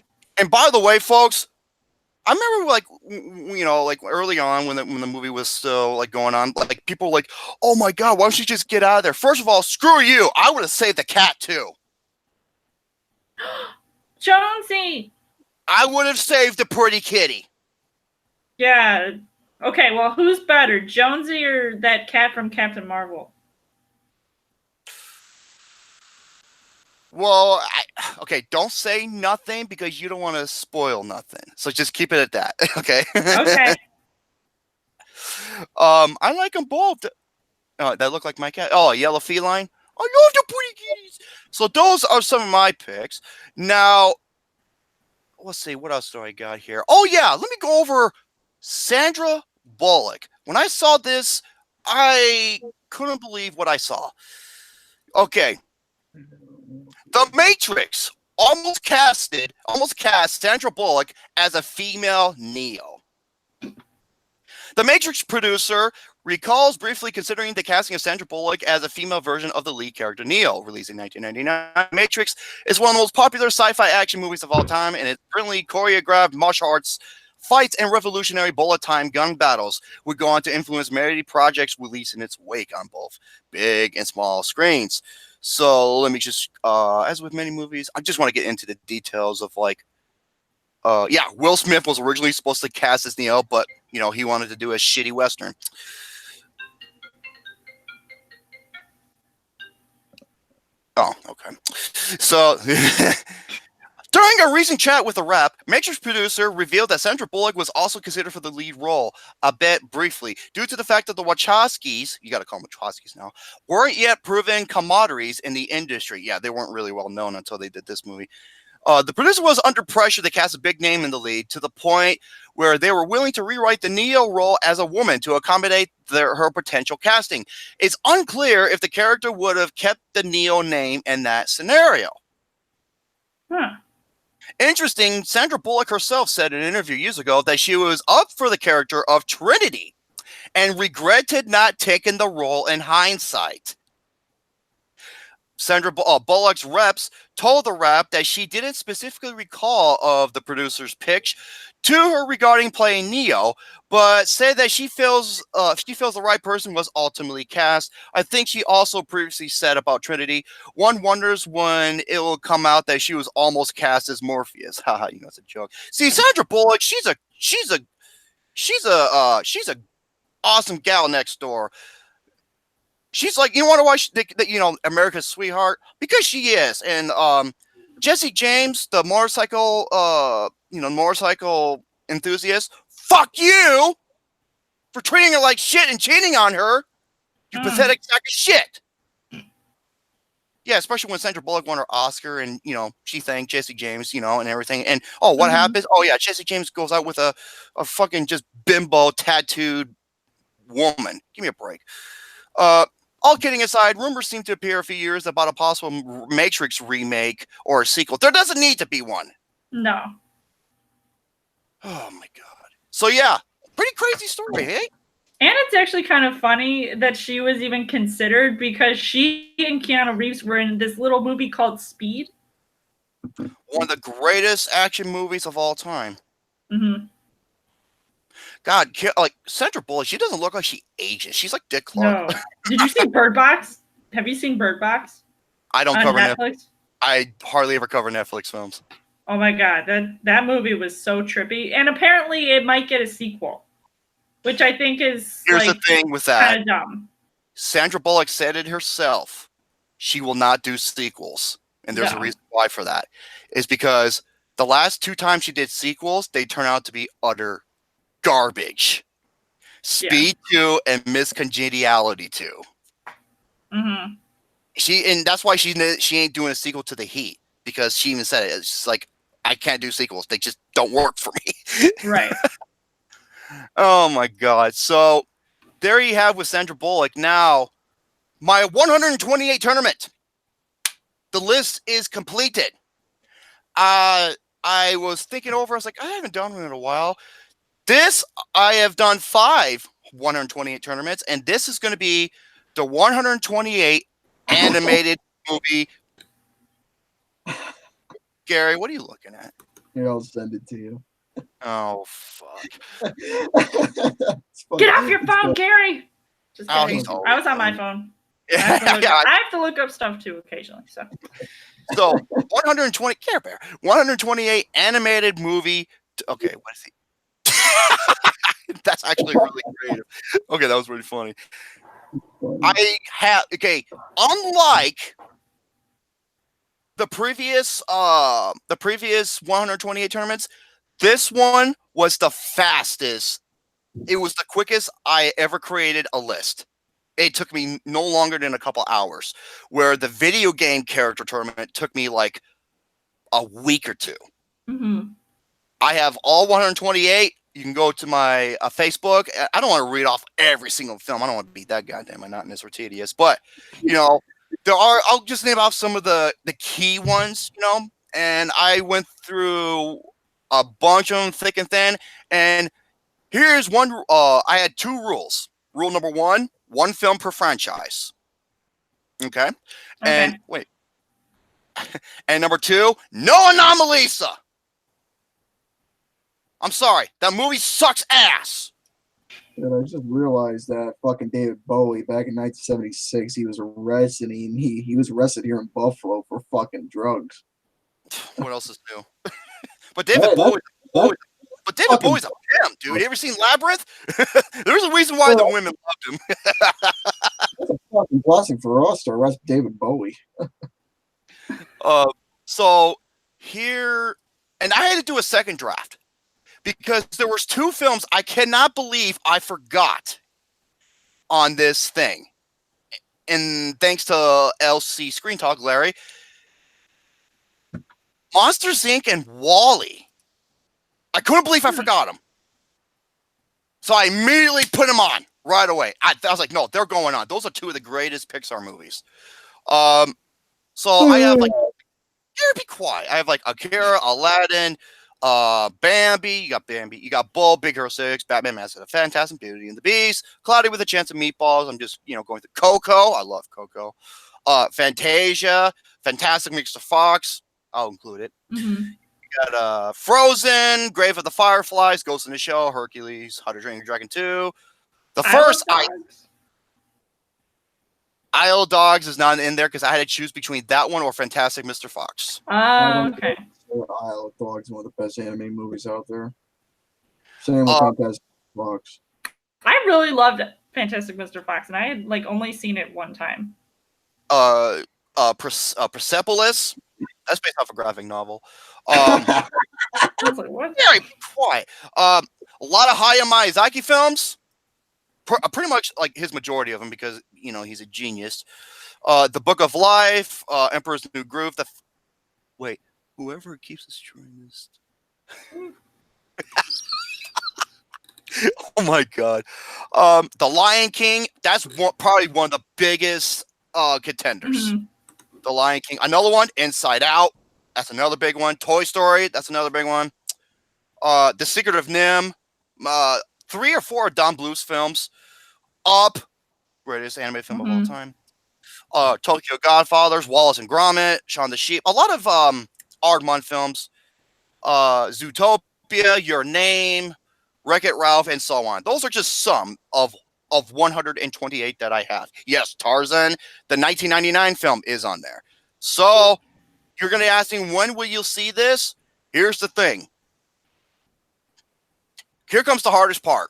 And by the way, folks, I remember like early on when the movie was still like going on, like people were like, "Oh my God, why don't you just get out of there?" First of all, screw you. I would have saved the cat too. Jonesy. I would have saved the pretty kitty. Yeah. Okay, well, who's better, Jonesy or that cat from Captain Marvel? Well, don't say nothing because you don't want to spoil nothing. So just keep it at that, okay? Okay. I like them both. That look like my cat. Oh, yellow feline. I love the pretty kitties. So those are some of my picks. Now, let's see, what else do I got here? Oh yeah, let me go over Sandra Bullock. When I saw this, I couldn't believe what I saw. Okay. The Matrix almost cast Sandra Bullock as a female Neo. The Matrix producer recalls briefly considering the casting of Sandra Bullock as a female version of the lead character Neo, released in 1999. Matrix is one of the most popular sci-fi action movies of all time, and its brilliantly choreographed martial arts fights and revolutionary bullet time gun battles would go on to influence many projects released in its wake on both big and small screens. So let me just, as with many movies, I just want to get into the details of like, Will Smith was originally supposed to cast as Neo, but he wanted to do a shitty Western. Oh, okay. So during a recent chat with The Wrap, Matrix producer revealed that Sandra Bullock was also considered for the lead role, a bit briefly, due to the fact that the Wachowskis, you got to call them Wachowskis now, weren't yet proven commodities in the industry. Yeah, they weren't really well known until they did this movie. The producer was under pressure to cast a big name in the lead, to the point where they were willing to rewrite the Neo role as a woman to accommodate her potential casting. It's unclear if the character would have kept the Neo name in that scenario. Huh. Interesting, Sandra Bullock herself said in an interview years ago that she was up for the character of Trinity and regretted not taking the role in hindsight. Sandra Bullock's reps told The Wrap that she didn't specifically recall of the producer's pitch to her regarding playing Neo, but said that she feels the right person was ultimately cast. I think she also previously said about Trinity, one wonders when it will come out that she was almost cast as Morpheus. Haha, it's a joke. See, Sandra Bullock, she's a awesome gal next door. She's like, you want to watch America's Sweetheart? Because she is. And Jesse James, the motorcycle enthusiast, fuck you for treating her like shit and cheating on her. You pathetic sack of shit. Yeah, especially when Sandra Bullock won her Oscar and, she thanked Jesse James, and everything. And, what happens? Oh, yeah, Jesse James goes out with a fucking just bimbo tattooed woman. Give me a break. All kidding aside, rumors seem to appear a few years about a possible Matrix remake or a sequel. There doesn't need to be one. No. Oh, my God. So, yeah, pretty crazy story, hey? And it's actually kind of funny that she was even considered because she and Keanu Reeves were in this little movie called Speed. One of the greatest action movies of all time. Mm-hmm. God, like Sandra Bullock, she doesn't look like she ages. She's like Dick Clark. No. Did you see Bird Box? Have you seen Bird Box? I don't cover Netflix. I hardly ever cover Netflix films. Oh my God, that movie was so trippy, and apparently it might get a sequel, which I think is here's the thing with that. Kind of dumb. Sandra Bullock said it herself. She will not do sequels, and there's a reason why for that. Is because the last 2 times she did sequels, they turn out to be utter garbage. Speed 2 and Miss Congeniality 2. Mm-hmm. And that's why she ain't doing a sequel to The Heat, because she even said it. It's just like, I can't do sequels. They just don't work for me. Right. Oh my God. So there you have with Sandra Bullock. Now, my 128 tournament. The list is completed. I was thinking over, I was like, I haven't done one in a while. I have done 5 128 tournaments, and this is going to be the 128 animated movie. Gary, what are you looking at? Here, I'll send it to you. Oh, fuck. Get off your phone, Gary! Just kidding. He's I was on my phone. I have to look up stuff too occasionally. So 120 Care Bear, 128 animated movie. Okay, what is he? That's actually really creative. Okay, that was really funny. Unlike the previous 128 tournaments, this one was the fastest. It was the quickest I ever created a list. It took me no longer than a couple hours, where the video game character tournament took me like a week or 2. Mm-hmm. I have all 128. You can go to my Facebook. I don't want to read off every single film. I don't want to be that goddamn monotonous or tedious. But, there are, I'll just name off some of the key ones, and I went through a bunch of them, thick and thin. And here's one. I had 2 rules. Rule number 1: 1 film per franchise. Okay. And wait. And number 2: no Anomalisa. I'm sorry, that movie sucks ass. And I just realized that fucking David Bowie back in 1976, he was arrested. He was arrested here in Buffalo for fucking drugs. What else is new? But David Bowie's a gem, dude. You ever seen Labyrinth? There's a reason why the women loved him. That's a fucking blessing for us to arrest David Bowie. So here, and I had to do a second draft because there was 2 films I cannot believe I forgot on this thing. And thanks to LC Screen Talk, Larry, Monsters Inc. and Wall-E. I couldn't believe I forgot them. So I immediately put them on right away. I was like, no, they're going on. Those are 2 of the greatest Pixar movies. So I have like, be quiet. I have like Akira, Aladdin, Bambi. You got Bull, Big Hero 6, Batman, Mask of the Phantasm, Beauty and the Beast, Cloudy with a Chance of Meatballs. I'm just, going through Coco. I love Coco. Fantasia, Fantastic Mr. Fox. I'll include it. Mm-hmm. You got Frozen, Grave of the Fireflies, Ghost in the Shell, Hercules, How to Train Your Dragon 2. The first Isle of Dogs is not in there because I had to choose between that one or Fantastic Mr. Fox. Okay. Isle of Dogs is one of the best anime movies out there. Same with Fantastic Fox. I really loved Fantastic Mr. Fox, and I had like only seen it one time. Persepolis. That's based off a graphic novel. I was like, what? Very quiet. A lot of Hayao Miyazaki films. Pretty much like his majority of them because he's a genius. The Book of Life, Emperor's New Groove. Whoever keeps destroying this. Oh my god. The Lion King. That's probably one of the biggest contenders. Mm-hmm. The Lion King. Another one, Inside Out. That's another big one. Toy Story. That's another big one. The Secret of Nim. 3 or 4 Don Bluth's films. Up, greatest anime film of all time. Tokyo Godfathers, Wallace and Gromit, Shaun the Sheep. A lot of Aardman films. Zootopia, Your Name, Wreck-It Ralph, and so on. Those are just some of 128 that I have. Yes, Tarzan, the 1999 film, is on there. So you're going to ask me, when will you see this? Here's the thing. Here comes the hardest part.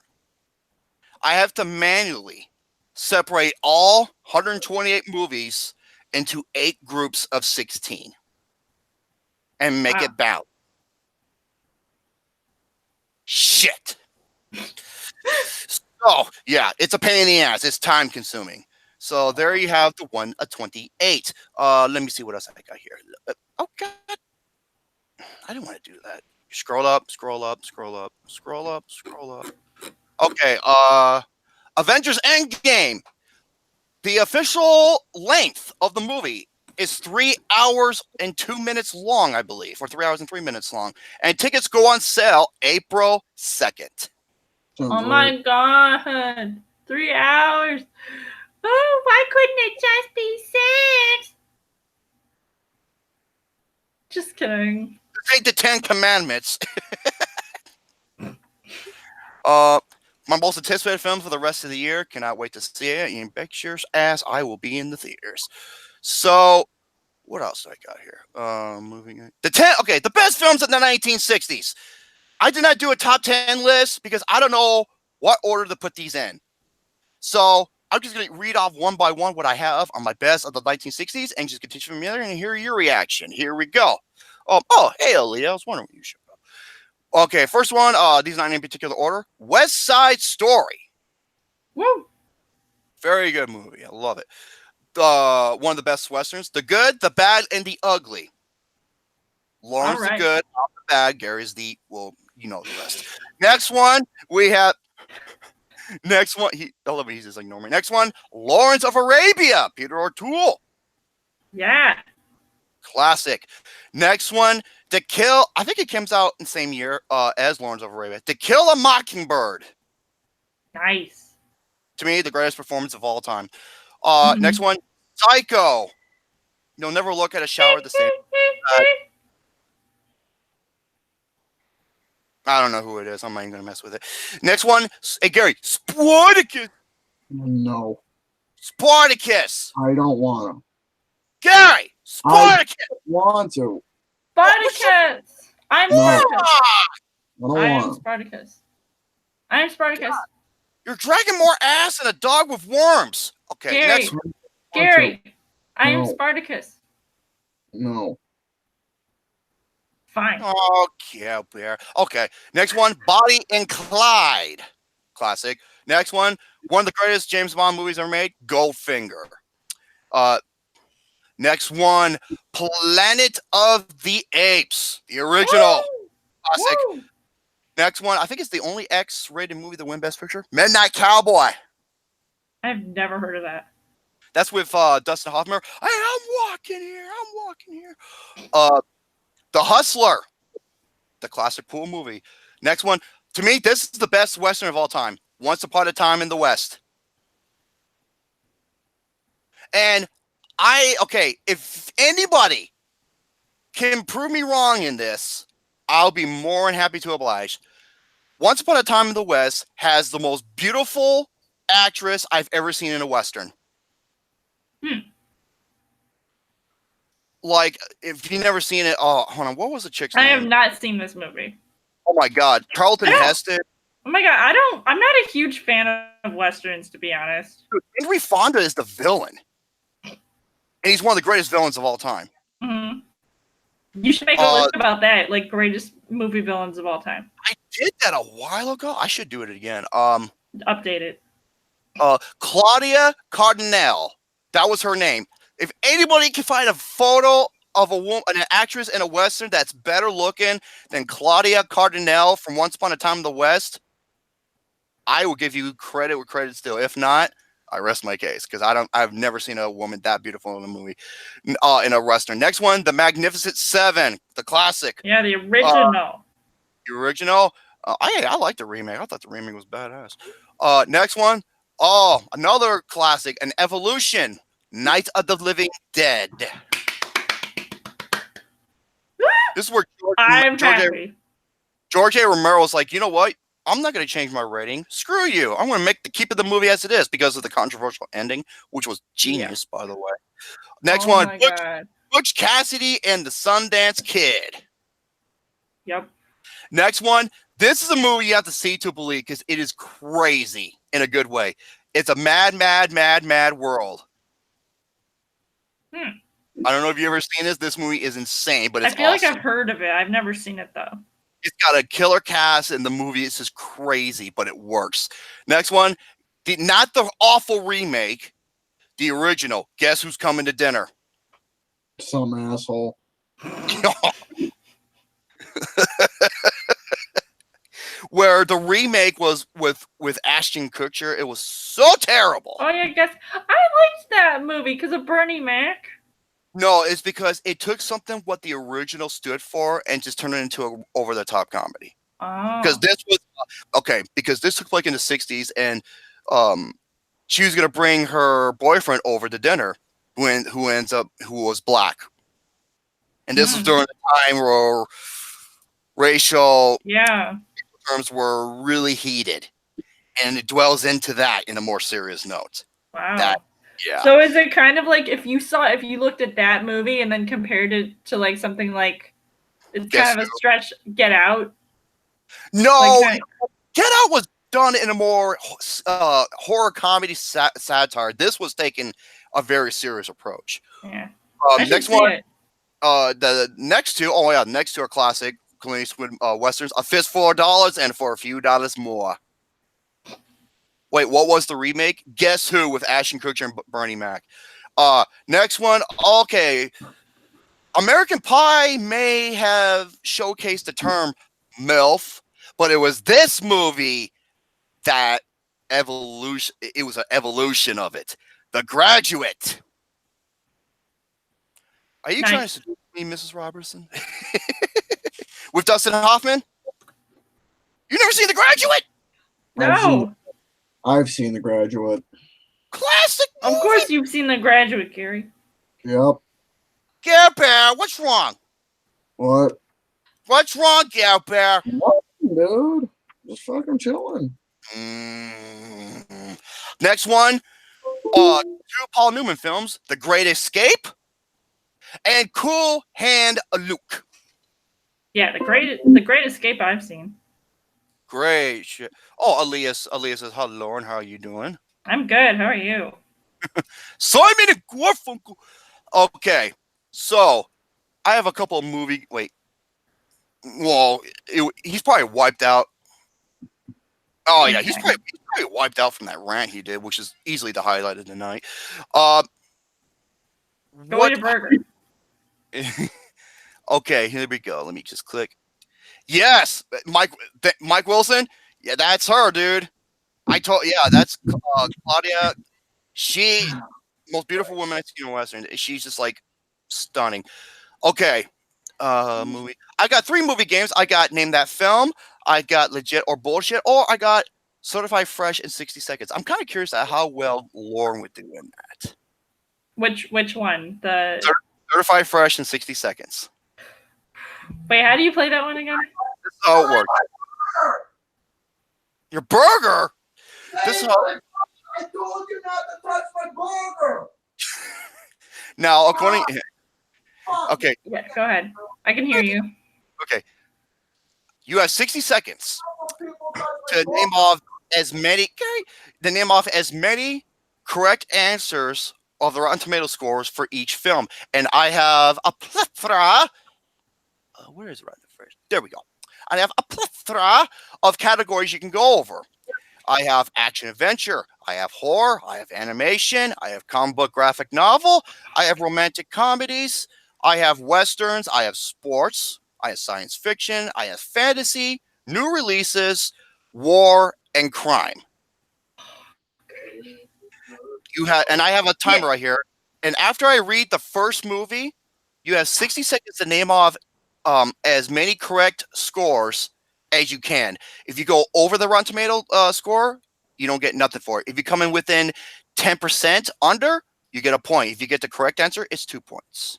I have to manually separate all 128 movies into 8 groups of 16 and make it balanced. Shit. So, yeah, it's a pain in the ass. It's time consuming. So there you have the 1/28. Let me see what else I got here. Oh, God. I didn't want to do that. Scroll up, scroll up, scroll up, scroll up, scroll up. Okay, Avengers Endgame. The official length of the movie is 3 hours and 2 minutes long, I believe, or 3 hours and 3 minutes long. And tickets go on sale April 2nd. Oh my god. 3 hours. Oh, why couldn't it just be 6? Just kidding. Take the 10 Commandments. My most anticipated film for the rest of the year. Cannot wait to see it. You bet your ass I will be in the theaters. So, what else do I got here? Moving on. The best films in the 1960s. I did not do a top 10 list because I don't know what order to put these in. So, I'm just going to read off one by one what I have on my best of the 1960s and just continue from there and hear your reaction. Here we go. Hey, Aaliyah. I was wondering what you showed up. Okay, first one. These are not in particular order. West Side Story. Woo. Very good movie. I love it. One of the best westerns. The Good, the Bad, and the Ugly. Lauren's the good, not the bad. Gary's the, well, you know the rest. Next one, we have. Next one, I love it. He's just ignoring me. Next one, Lawrence of Arabia. Peter O'Toole. Yeah. Classic. Next one, To Kill. I think it comes out in the same year as Lawrence of Arabia. To Kill a Mockingbird. Nice. To me, the greatest performance of all time. Mhm. Next one, Psycho. You'll never look at a shower the same. I don't know who it is. I'm not even going to mess with it. Next one, hey, Gary, Spartacus. No, Spartacus. I don't want to. Gary, Spartacus. Want to? Spartacus. I'm No. Spartacus. I don't I am want to. Spartacus. I am Spartacus. You're dragging more ass than a dog with worms. Okay, Gary. next. Gary. I am No. Spartacus. No. Fine. Oh, yeah, bear. Okay, next one, Bonnie and Clyde. Classic. Next one of the greatest James Bond movies ever made, Goldfinger. Next one, Planet of the Apes, the original. Woo! Classic. Woo! Next one, I think it's the only X-rated movie to win Best Picture, Midnight Cowboy. I've never heard of that. That's with Dustin Hoffman. Hey, I'm walking here. The Hustler, the classic pool movie. Next one, to me, this is the best Western of all time. Once Upon a Time in the West. And if anybody can prove me wrong in this, I'll be more than happy to oblige. Once Upon a Time in the West has the most beautiful actress I've ever seen in a Western. Like, if you've never seen it, oh, hold on, what was the chick's name? I have not seen this movie. Oh my God, Charlton Heston. Oh my God, I'm not a huge fan of Westerns, to be honest. Dude, Henry Fonda is the villain. And he's one of the greatest villains of all time. Mm-hmm. You should make a list about that, like greatest movie villains of all time. I did that a while ago. I should do it again. Update it. Claudia Cardinale. That was her name. If anybody can find a photo of a woman, an actress in a Western that's better looking than Claudia Cardinale from Once Upon a Time in the West, I will give you credit where credit's due. If not, I rest my case because I've never seen a woman that beautiful in a movie, in a Western. Next one, The Magnificent Seven, the classic. Yeah, the original. The original. I like the remake. I thought the remake was badass. Next one. Another classic, an evolution. Night of the Living Dead. This is where George A. Romero was like, you know what? I'm not going to change my rating. Screw you. I'm going to keep it the movie as it is because of the controversial ending, which was genius, by the way. Next one, Butch Cassidy and the Sundance Kid. Yep. Next one, this is a movie you have to see to believe because it is crazy in a good way. It's a mad, mad, mad, mad world. I don't know if you've ever seen this. This movie is insane, but it's I feel awesome. like I've heard of it. I've never seen it, though. It's got a killer cast, and the movie is just crazy, but it works. Next one, not the awful remake, the original. Guess Who's Coming to Dinner? Some asshole. Where the remake was with Ashton Kutcher, it was so terrible. Oh, yeah, I guess I liked that movie because of Bernie Mac. No, it's because it took something what the original stood for and just turned it into an over-the-top comedy. Oh. Because this was because this took place in the 60s, and she was gonna bring her boyfriend over to dinner who was black. And this was during a time where racial terms were really heated. And it dwells into that in a more serious note. Wow. So is it kind of like if you looked at that movie and then compared it to like something like it's kind of a stretch, Get Out? No, Get Out was done in a more horror comedy satire. This was taking a very serious approach. Yeah. Next one, the next two are classic Clint Eastwood westerns. A Fistful of Dollars and For a Few Dollars More. Wait, what was the remake? Guess Who with Ashton Kutcher and Bernie Mac. Next one, okay. American Pie may have showcased the term MILF, but it was this movie that it was an evolution of it. The Graduate. Are you trying to Me, Mrs. Robertson. With Dustin Hoffman. You never seen The Graduate? No. I've seen The Graduate. Classic movie. Of course you've seen The Graduate, Gary. Yep. Care Bear, what's wrong? What? What's wrong, Care Bear? What, dude? Just fucking chilling. Next one. Two Paul Newman films, The Great Escape and Cool Hand Luke. Yeah, the Great Escape I've seen. Great shit. Oh, Elias says, "Hello, Lauren. How are you doing?" I'm good. How are you? Simon and Garfunkel. Okay, so I have a couple of movie. Wait, well, he's probably wiped out. Oh yeah, he's probably wiped out from that rant he did, which is easily the highlight of the night. Go eat a burger. Okay, here we go. Let me just click. Yes, Mike Wilson. Yeah, that's her, dude. That's Claudia. She, most beautiful woman I've seen in Western. She's just like stunning. Okay, movie. I got 3 movie games. I got Name That Film. I got Legit or Bullshit, or I got Certified Fresh in 60 Seconds. I'm kind of curious at how well Lauren would do in that. Which one? The Certified Fresh in 60 Seconds. Wait, how do you play that one again? This is how it works. Your burger? This is how. I told you not to touch my burger. Now, according. Okay. Yeah, go ahead. I can hear you. Okay. You have 60 seconds to name off as many correct answers of the Rotten Tomato scores for each film, and I have a plethora. Where is it? Right first? There we go. I have a plethora of categories you can go over. I have action adventure. I have horror. I have animation. I have comic book graphic novel. I have romantic comedies. I have westerns. I have sports. I have science fiction. I have fantasy, new releases, war, and crime. And I have a timer right here. And after I read the first movie, you have 60 seconds to name off as many correct scores as you can. If you go over the Rotten Tomato score, you don't get nothing for it. If you come in within 10% under, you get a point. If you get the correct answer, it's 2 points.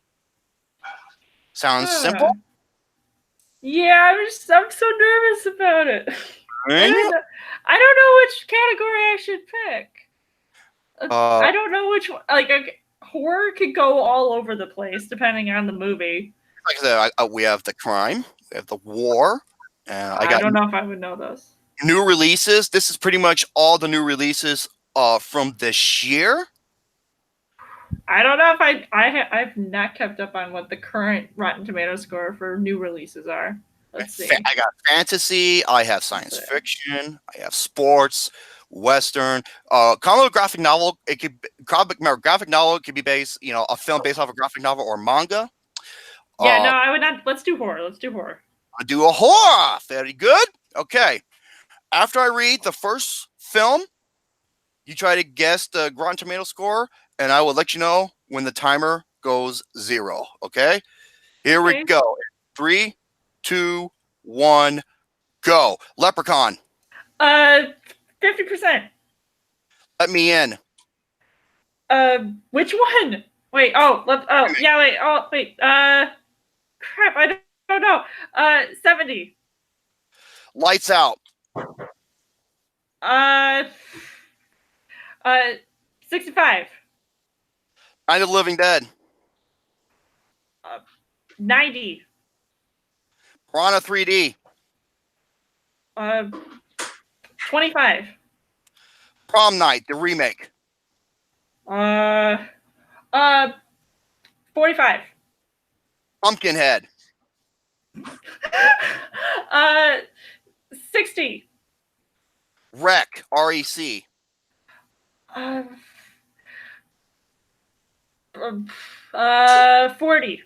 Sounds simple? Yeah, I'm so nervous about it. Right? I don't know which category I should pick. I don't know which one. Horror could go all over the place depending on the movie. Like I said, we have the crime, we have the war. I don't know if I would know those. New releases. This is pretty much all the new releases from this year. I don't know if I've not kept up on what the current Rotten Tomato score for new releases are. Let's see. I got fantasy. I have science fiction. I have sports, western, comic graphic novel. Graphic novel. It could be based, a film based off a graphic novel or manga. Yeah, no, I would not. Let's do horror. I do a horror. Very good. Okay. After I read the first film, you try to guess the Rotten Tomato score, and I will let you know when the timer goes 0. Okay? Here we go. 3, 2, 1, go. Leprechaun. 50%. Let me in. Which one? Wait. Crap. I don't know. 70. Lights Out. 65. Night of the Living Dead. 90. Piranha 3D. 25. Prom Night, the remake. 45. Pumpkinhead. 60. Wreck, REC. 40.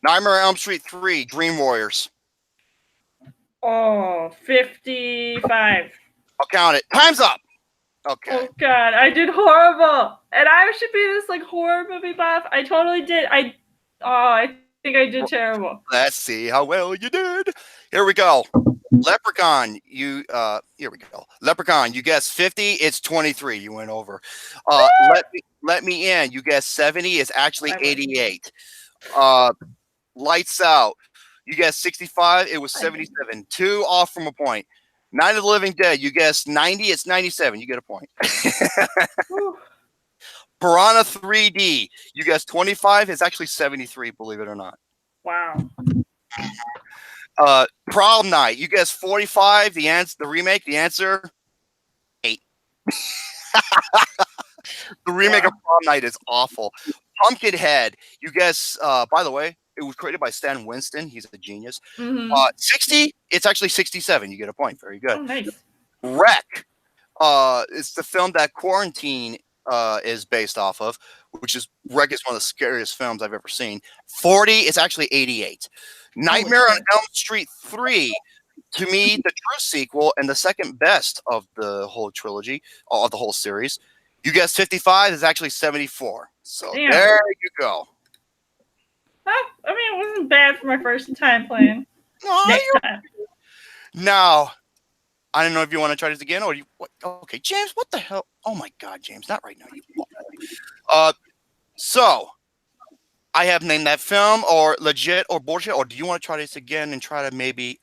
Nightmare on Elm Street 3, Dream Warriors. 55. I'll count it. Time's up. Okay. Oh God, I did horrible, and I should be this horror movie buff. I totally did. I think I did terrible. Let's see how well you did. Here we go. Leprechaun, here we go. Leprechaun, you guessed 50, it's 23. You went over. Let me in. You guessed 70, it's actually 88. Lights Out, you guessed 65, it was 77. 2 off from a point. Night of the Living Dead, you guessed 90, it's 97. You get a point. Piranha 3D, you guessed 25, it's actually 73, believe it or not. Wow. Prom Night, you guessed 45, the remake, the answer 8. The remake of Prom Night is awful. Pumpkinhead, you guess, by the way, it was created by Stan Winston. He's a genius. 60, it's actually 67. You get a point. Very good. Oh, nice. Wreck, it's the film that Quarantine is based off of, which is Wreck is one of the scariest films I've ever seen. 40, it's actually 88. Nightmare on Elm Street 3, to me, the true sequel and the second best of the whole trilogy, of the whole series. You guessed 55, is actually 74. So there you go. I mean, it wasn't bad for my first time playing. Next time. Now, I don't know if you want to try this again or okay, James, what the hell? Oh my God, James, not right now. So I have named that film or legit or bullshit, or do you want to try this again and try to maybe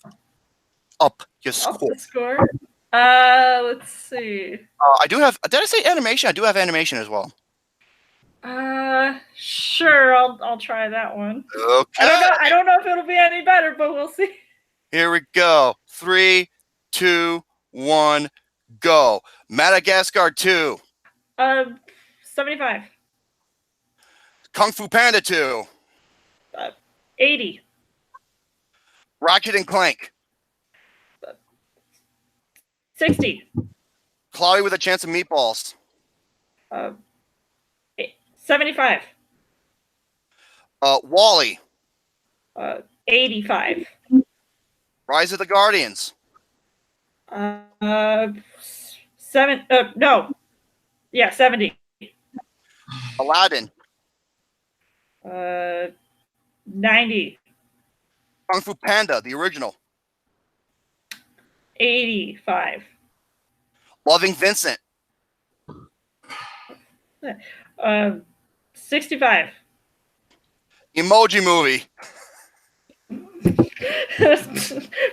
up your score? Up the score? Let's see. I do have. Did I say animation? I do have animation as well. Sure. I'll try that one. Okay. I don't know if it'll be any better, but we'll see. Here we go. 3, 2, 1, go. Madagascar 2. 75. Kung Fu Panda 2. 80. Ratchet and Clank. 60. Cloudy with a Chance of Meatballs. 75. Wall-E. 85. Rise of the Guardians. 70. Aladdin. 90. Kung Fu Panda, the original. 85. Loving Vincent. 65. Emoji Movie.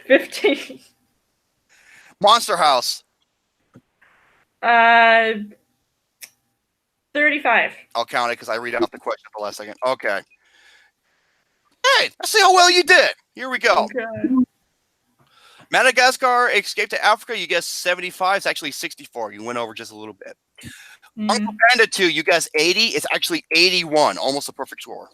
15. Monster House. 35. I'll count it because I read out the question at the last second. Okay. Hey, let's see how well you did. Here we go. Okay. Madagascar, Escape to Africa, you guessed 75. It's actually 64. You went over just a little bit. Kung Fu Panda 2, you guessed 80. It's actually 81. Almost a perfect score.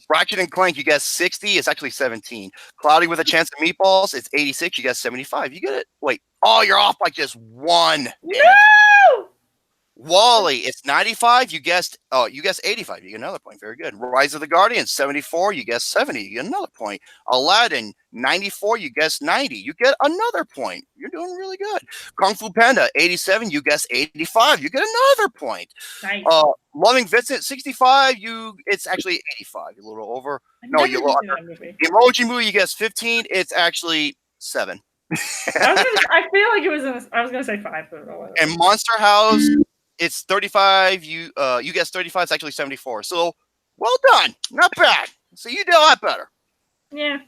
Ratchet and Clank, you guessed 60. It's actually 17. Cloudy with a Chance of Meatballs, it's 86. You guessed 75. You get it? Wait. Oh, you're off by just 1. No! Wall-E, it's 95. You guessed 85. You get another point. Very good. Rise of the Guardians, 74. You guessed 70. You get another point. Aladdin, 94. You guessed 90. You get another point. You're doing really good. Kung Fu Panda, 87. You guessed 85. You get another point. Nice. Loving Vincent, 65. It's actually 85. You're a little over. No, you're Never lower. seen that movie. Emoji Movie, you guessed 15. It's actually 7. I feel like it was I was gonna say 5, but And Monster House, it's 35. You guessed 35. It's actually 74. So well done. Not bad. So you did a lot better. yeah.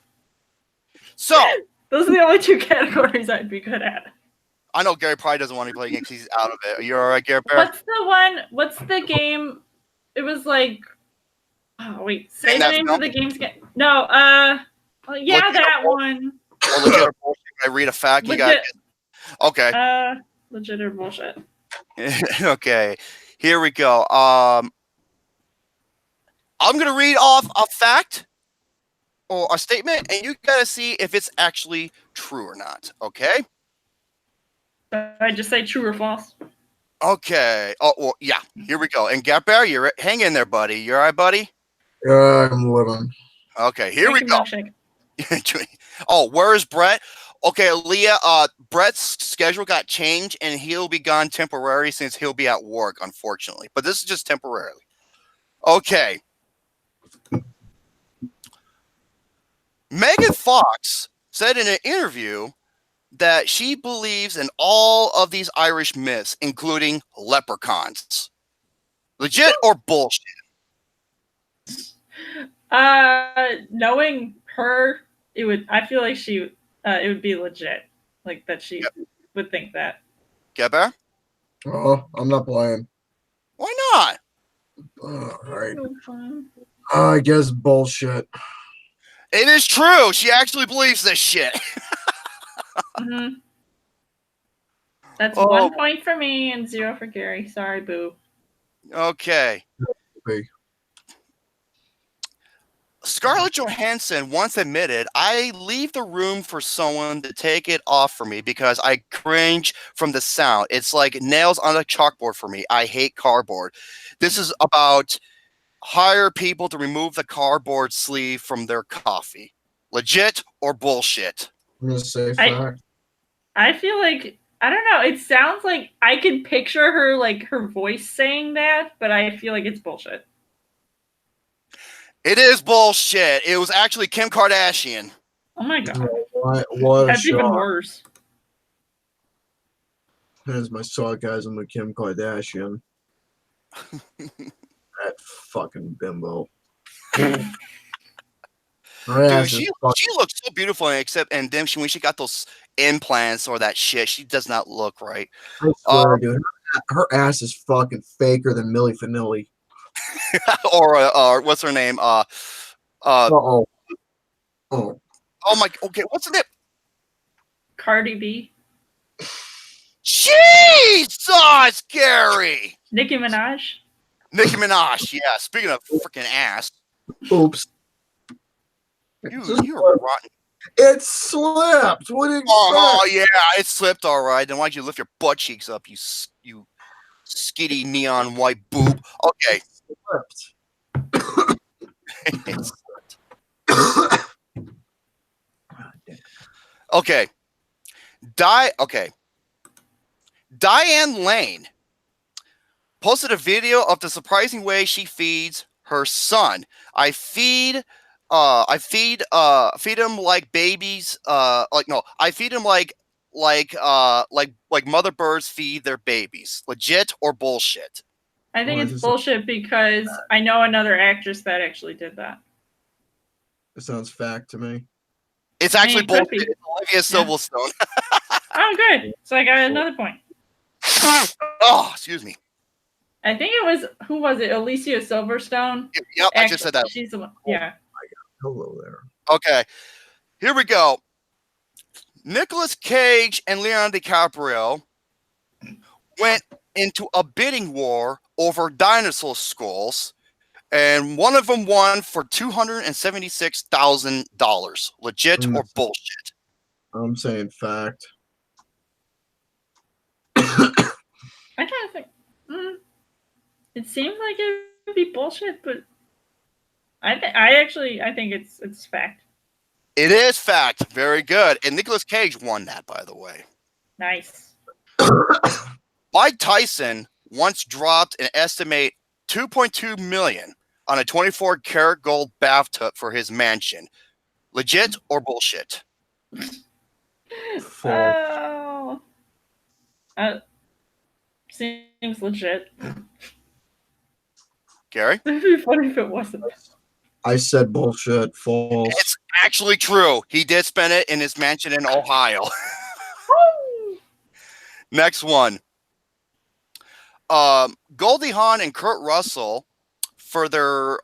So Those are the only 2 categories I'd be good at. I know Gary probably doesn't want to play games. He's out of it. Are you all right, Gary Bear? What's the game? It was like, oh wait, say the name of the game's game. No, yeah, that one. Or legit or bullshit. I read a fact. You got okay. Legit or bullshit. Okay, here we go. I'm gonna read off a fact or a statement, and you gotta see if it's actually true or not. Okay. I just say true or false. Okay. Oh well, yeah. Here we go. And Gap Bear, hang in there, buddy. You all right, buddy? Yeah, I'm living. Okay. Here we go. Milkshake. Oh, where's Brett? Okay, Leah, Brett's schedule got changed, and he'll be gone temporarily since he'll be at work, unfortunately. But this is just temporarily. Okay. Megan Fox said in an interview that she believes in all of these Irish myths, including leprechauns. Legit or bullshit? Knowing her, I feel like it would be legit. Like that she would think that. Geber? Oh, I'm not playing. Why not? All right. So fun. I guess bullshit. It is true. She actually believes this shit. Mm-hmm. That's Oh. 1 point for me and 0 for Gary. Sorry, boo. Okay. Hey. Scarlett Johansson once admitted, I leave the room for someone to take it off for me because I cringe from the sound. It's like nails on a chalkboard for me. I hate cardboard. This is about hire people to remove the cardboard sleeve from their coffee. Legit or bullshit? I'm gonna say fact. I feel like, I don't know. It sounds like I can picture her, like her voice saying that, but I feel like it's bullshit. It is bullshit. It was actually Kim Kardashian. Oh my god. What a That's even shock. worse. There's my sarcasm with Kim Kardashian. That fucking bimbo. Dude, she looks so beautiful, and then when she got those implants or that shit, she does not look right. I swear, dude, her ass is fucking faker than Milli Vanilli. or what's her name? Oh. Oh my. Okay, what's her name? Cardi B. Jesus, Gary. Nicki Minaj. Nicki Minaj. Yeah. Speaking of freaking ass. Oops. You're rotten. It slipped. What do you expect? Oh yeah, it slipped. All right. Then why'd you lift your butt cheeks up? You skitty neon white boob. Okay. It slipped. Okay. Diane Lane posted a video of the surprising way she feeds her son. I feed him like babies. I feed him like mother birds feed their babies. Legit or bullshit? I think it's bullshit because I know another actress that actually did that. It sounds fact to me. It's actually bullshit. It's Olivia Silverstone. Oh, good. So I got another point. Oh, excuse me. I think it was, who was it? Alicia Silverstone? Yep, I just said that. She's the one. Yeah. Hello there. Okay, here we go. Nicolas Cage and Leonardo DiCaprio went into a bidding war over dinosaur skulls, and one of them won for $276,000. Legit or bullshit? I'm saying fact. I kind of think it seems like it would be bullshit, but I think it's fact. It is fact. Very good. And Nicolas Cage won that, by the way. Nice. Mike Tyson once dropped an estimate $2.2 million on a 24-karat gold bathtub for his mansion. Legit or bullshit? Oh. Seems legit. Gary? It'd be funny if it wasn't. I said bullshit. False. It's actually true. He did spend it in his mansion in Ohio. Next one. Goldie Hawn and Kurt Russell, for their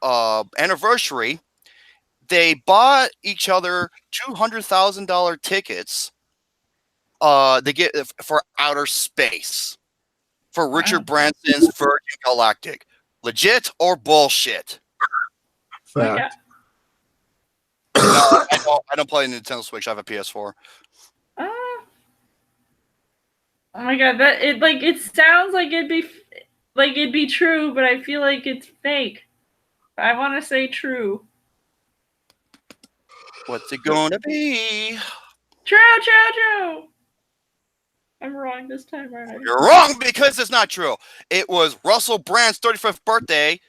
anniversary, they bought each other $200,000 tickets to get for outer space for Richard Branson's Virgin Galactic. Legit or bullshit? Fact. No, I don't play Nintendo Switch. I have a PS4. Oh my god, it sounds like it'd be true, but I feel like it's fake. I want to say true. What's it gonna be? True. I'm wrong this time, aren't I? You're wrong because it's not true. It was Russell Brand's 35th birthday.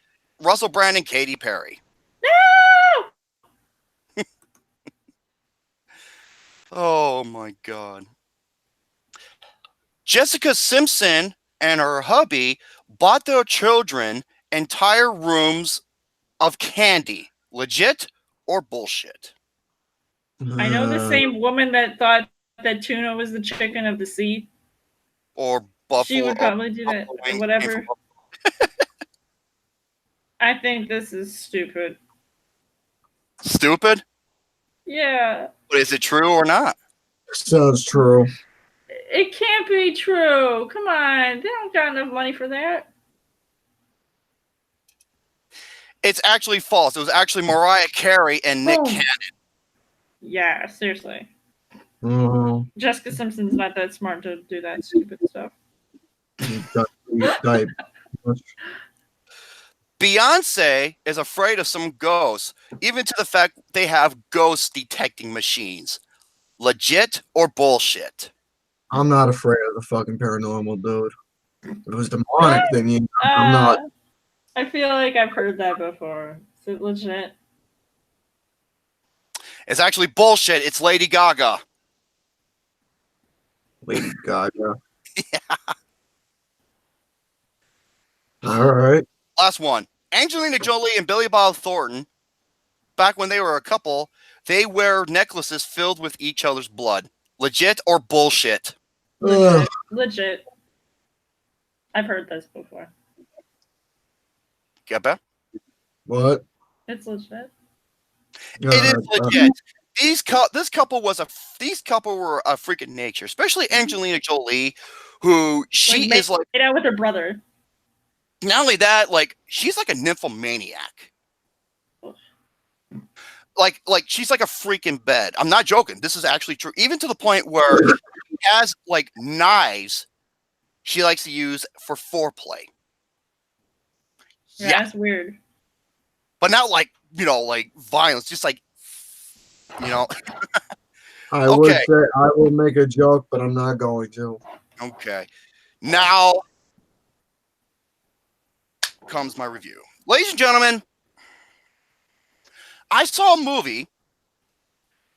Russell Brand and Katy Perry. No! Oh my god. Jessica Simpson and her hubby bought their children entire rooms of candy. Legit or bullshit? I know the same woman that thought that tuna was the chicken of the sea. Or She buffalo would or probably do that. buffalo wings came from Whatever. I think this is stupid. stupid? Yeah. But is it true or not? Sounds true. It can't be true. Come on. They don't got enough money for that. It's actually false. It was actually Mariah Carey and Nick Oh. Cannon. Yeah, seriously. Oh, Jessica Simpson's not that smart to do that stupid stuff. type. Beyonce is afraid of some ghosts, even to the fact they have ghost detecting machines. Legit or bullshit? I'm not afraid of the fucking paranormal, dude. If it was demonic, then yeah, I'm not. I feel like I've heard that before. Is it legit? It's actually bullshit. It's Lady Gaga. Lady Gaga. All right. Last one. Angelina Jolie and Billy Bob Thornton, back when they were a couple, they wear necklaces filled with each other's blood. Legit or bullshit? Ugh. Legit. I've heard this before. Gabba? What? It's legit. It is legit. This couple were a freaking nature, especially Angelina Jolie, who she is like made out with her brother. not only that, like she's like a nymphomaniac. Like she's like a freaking bed. I'm not joking. This is actually true. Even to the point where she has like knives she likes to use for foreplay. Yeah, that's weird. But not like, like violence, just like, I would say I will make a joke, but I'm not going to. Okay. Now comes my review. Ladies and gentlemen, I saw a movie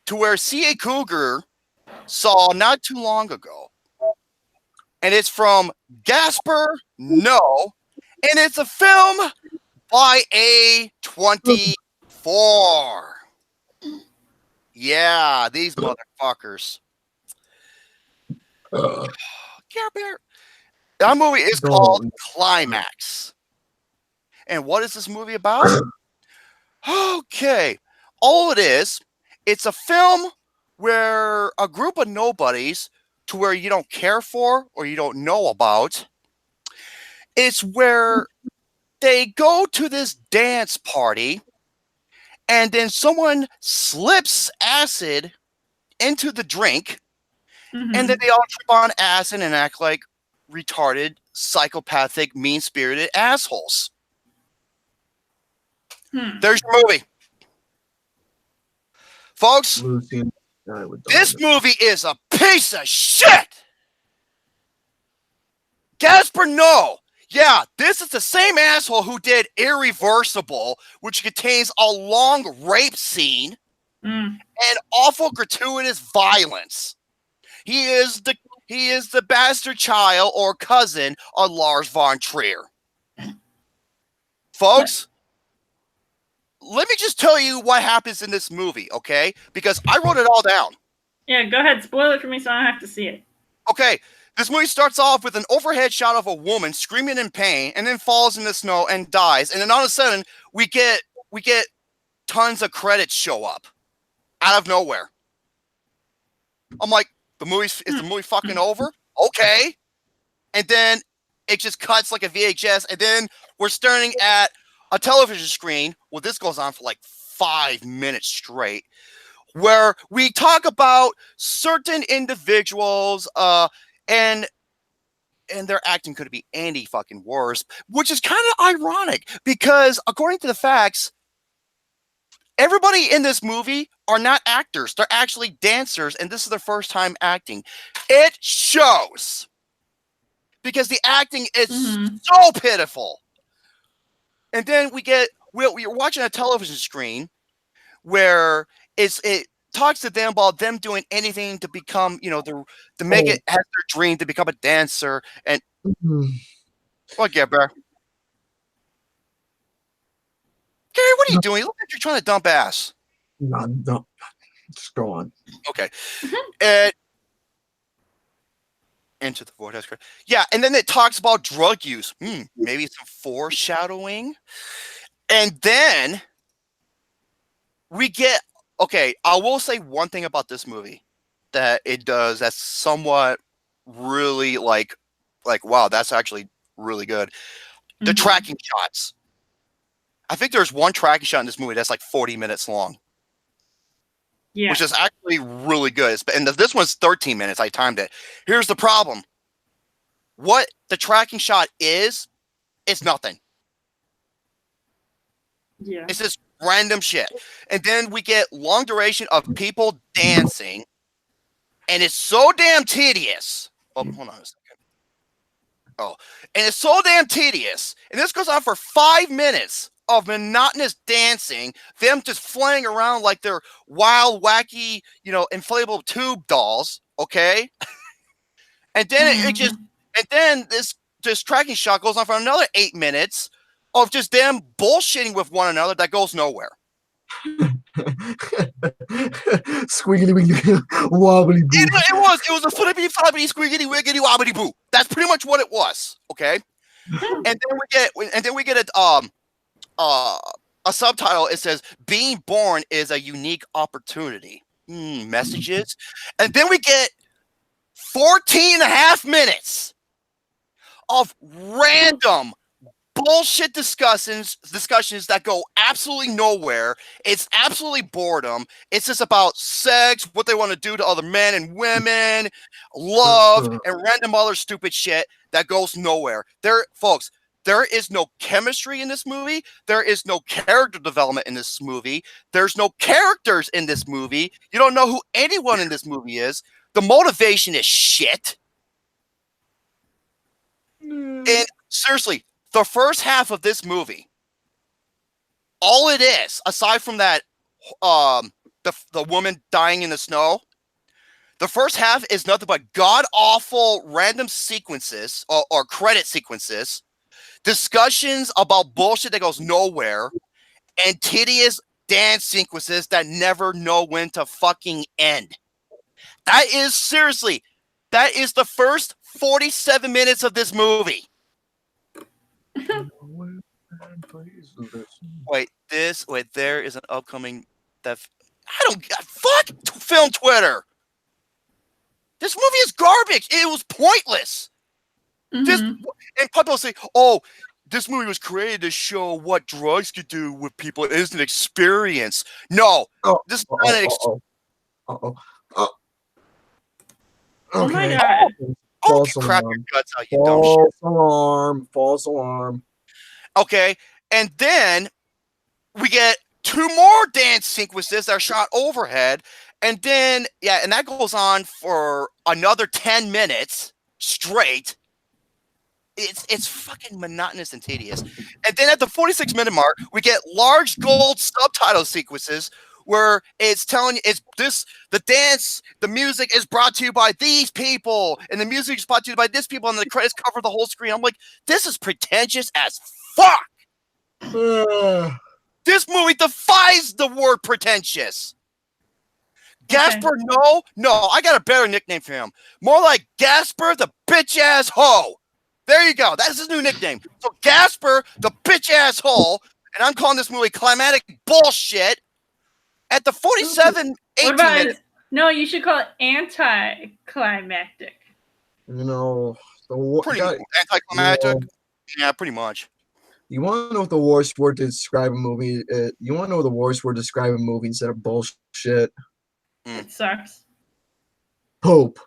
to where C.A. Cougar saw not too long ago. And it's from Gasper No. And it's a film by A24. Yeah, these motherfuckers. Care Bear. That movie is called Climax. And what is this movie about? Okay. All it is, it's a film where a group of nobodies to where you don't care for or you don't know about. It's where they go to this dance party and then someone slips acid into the drink and then they all trip on acid and act like retarded, psychopathic, mean-spirited assholes. There's your movie. Folks, this movie is a piece of shit. Gasper No. Yeah, this is the same asshole who did Irreversible, which contains a long rape scene and awful gratuitous violence. He is the bastard child or cousin of Lars von Trier. Folks, let me just tell you what happens in this movie, okay? Because I wrote it all down. Yeah, go ahead. Spoil it for me so I don't have to see it. Okay, this movie starts off with an overhead shot of a woman screaming in pain and then falls in the snow and dies. And then all of a sudden, we get tons of credits show up out of nowhere. I'm like, is the movie fucking over? Okay. And then it just cuts like a VHS, and then we're staring at a television screen. Well, this goes on for like 5 minutes straight, where we talk about certain individuals, and their acting could be any fucking worse, which is kind of ironic because according to the facts, everybody in this movie are not actors. They're actually dancers, and this is their first time acting. It shows because the acting is so pitiful. And then we're watching a television screen where talks to them about them doing anything to become, to make it as their dream to become a dancer. And what, yeah, bro? Gary, what are you doing? You look like you're trying to dump ass. No, just go on. Okay. And into the void. That's correct. Yeah, and then it talks about drug use. Maybe some foreshadowing. And then we get, okay, I will say one thing about this movie that it does that's somewhat really like wow, that's actually really good. The tracking shots. I think there's one tracking shot in this movie that's like 40 minutes long. Yeah. Which is actually really good. And this one's 13 minutes. I timed it. Here's the problem. What the tracking shot is, it's nothing. Yeah. It's just random shit. And then we get long duration of people dancing. And it's so damn tedious. Oh, hold on a second. Oh, and it's so damn tedious. And this goes on for 5 minutes of monotonous dancing, them just flying around like they're wild, wacky, inflatable tube dolls. Okay. And then and then this tracking shot goes on for another 8 minutes of just them bullshitting with one another that goes nowhere. Squiggly wiggly wobbly boo. It was a flippity floppity squiggity wiggity wobbly boo. That's pretty much what it was. Okay. And then we get a subtitle. It says being born is a unique opportunity. Messages. And then we get 14 and a half minutes of random bullshit discussions that go absolutely nowhere. It's absolutely boredom. It's just about sex, what they want to do to other men and women, love, and random other stupid shit that goes nowhere. Folks, there is no chemistry in this movie. There is no character development in this movie. There's no characters in this movie. You don't know who anyone in this movie is. The motivation is shit. And seriously, the first half of this movie, all it is, aside from that, the woman dying in the snow, the first half is nothing but god-awful random sequences or credit sequences, discussions about bullshit that goes nowhere, and tedious dance sequences that never know when to fucking end. That is the first 47 minutes of this movie. Wait, there is an upcoming fuck film Twitter. This movie is garbage. It was pointless. And people say, "Oh, this movie was created to show what drugs could do with people. It is an experience." No, this is not an experience. Oh my god. False crap alarm. your guts out, you dumb shit. False alarm. Okay, and then we get 2 more dance sequences that are shot overhead, and then and that goes on for another 10 minutes straight. It's fucking monotonous and tedious. And then at the 46-minute mark, we get large gold subtitle sequences where it's telling you the music is brought to you by these people, and the music is brought to you by this people, and the credits cover the whole screen. I'm like, this is pretentious as fuck. This movie defies the word pretentious. Gasper, no, I got a better nickname for him. More like Gasper the bitch ass hoe. There you go. That's his new nickname. So Gasper the bitch ass hole, and I'm calling this movie climatic bullshit. At the 47, 18 minutes. No, you should call it anticlimactic. Anticlimactic. Yeah, pretty much. You want to know what the worst word to describe a movie? You want to know the worst word to describe a movie instead of bullshit? It sucks. Poop.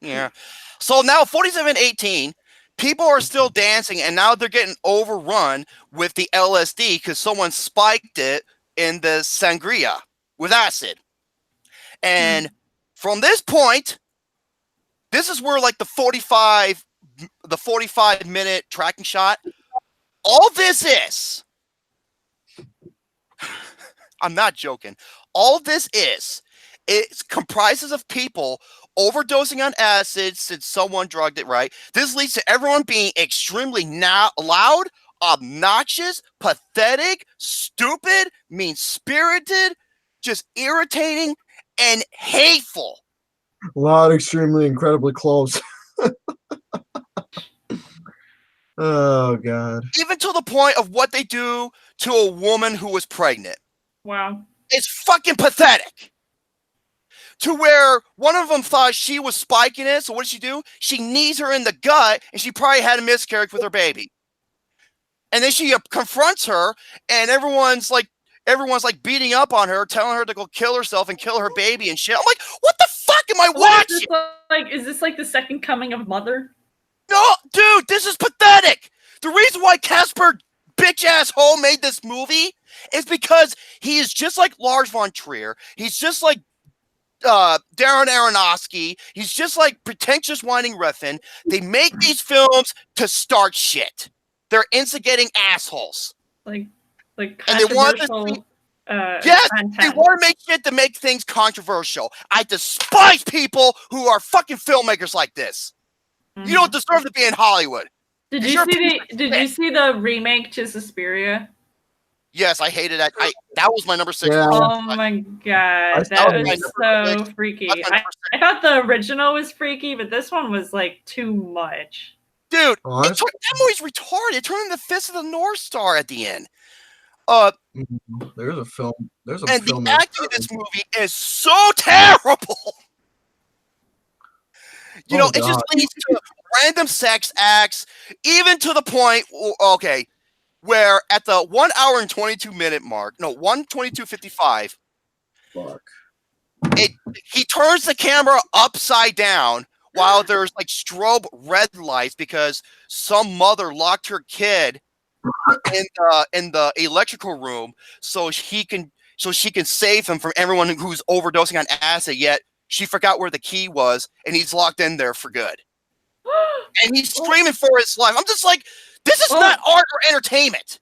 Yeah. So now 47-18, people are still dancing, and now they're getting overrun with the LSD because someone spiked it in the sangria with acid. And from this point, this is where like the 45-minute tracking shot, all this is, I'm not joking. All this it comprises of people overdosing on acid since someone drugged it, right? This leads to everyone being extremely loud, obnoxious, pathetic, stupid, mean-spirited, just irritating, and hateful. Loud, extremely, incredibly close. Oh, God. Even to the point of what they do to a woman who was pregnant. Wow. It's fucking pathetic. To where one of them thought she was spiking it, so what did she do? She knees her in the gut, and she probably had a miscarriage with her baby. And then she confronts her, and everyone's like beating up on her, telling her to go kill herself and kill her baby and shit. I'm like, what the fuck am I watching? Is this like the second coming of Mother? No, dude, this is pathetic. The reason why Casper bitch asshole made this movie is because he is just like Lars von Trier. He's just like Darren Aronofsky. He's just like pretentious whining Refn. They make these films to start shit. They're instigating assholes. Like and they want this yes, content. They want to make shit to make things controversial. I despise people who are fucking filmmakers like this. Mm-hmm. You don't deserve to be in Hollywood. Did you see the remake to Suspiria? Yes, I hated that. That was my number 6. Yeah. Oh my god, that was so freaky. I thought the original was freaky, but this one was like too much. Dude, that movie's retarded. It turned into Fist of the North Star at the end. There's a film. And the acting in this movie is so terrible. You know, it just leads to random sex acts, even to the point, okay, where at the 1 hour and 22-minute mark, no, 1:22:55, he turns the camera upside down while there's like strobe red lights because some mother locked her kid in the electrical room so she can save him from everyone who's overdosing on acid, yet she forgot where the key was and he's locked in there for good. And he's screaming for his life. I'm just like, this is not art or entertainment.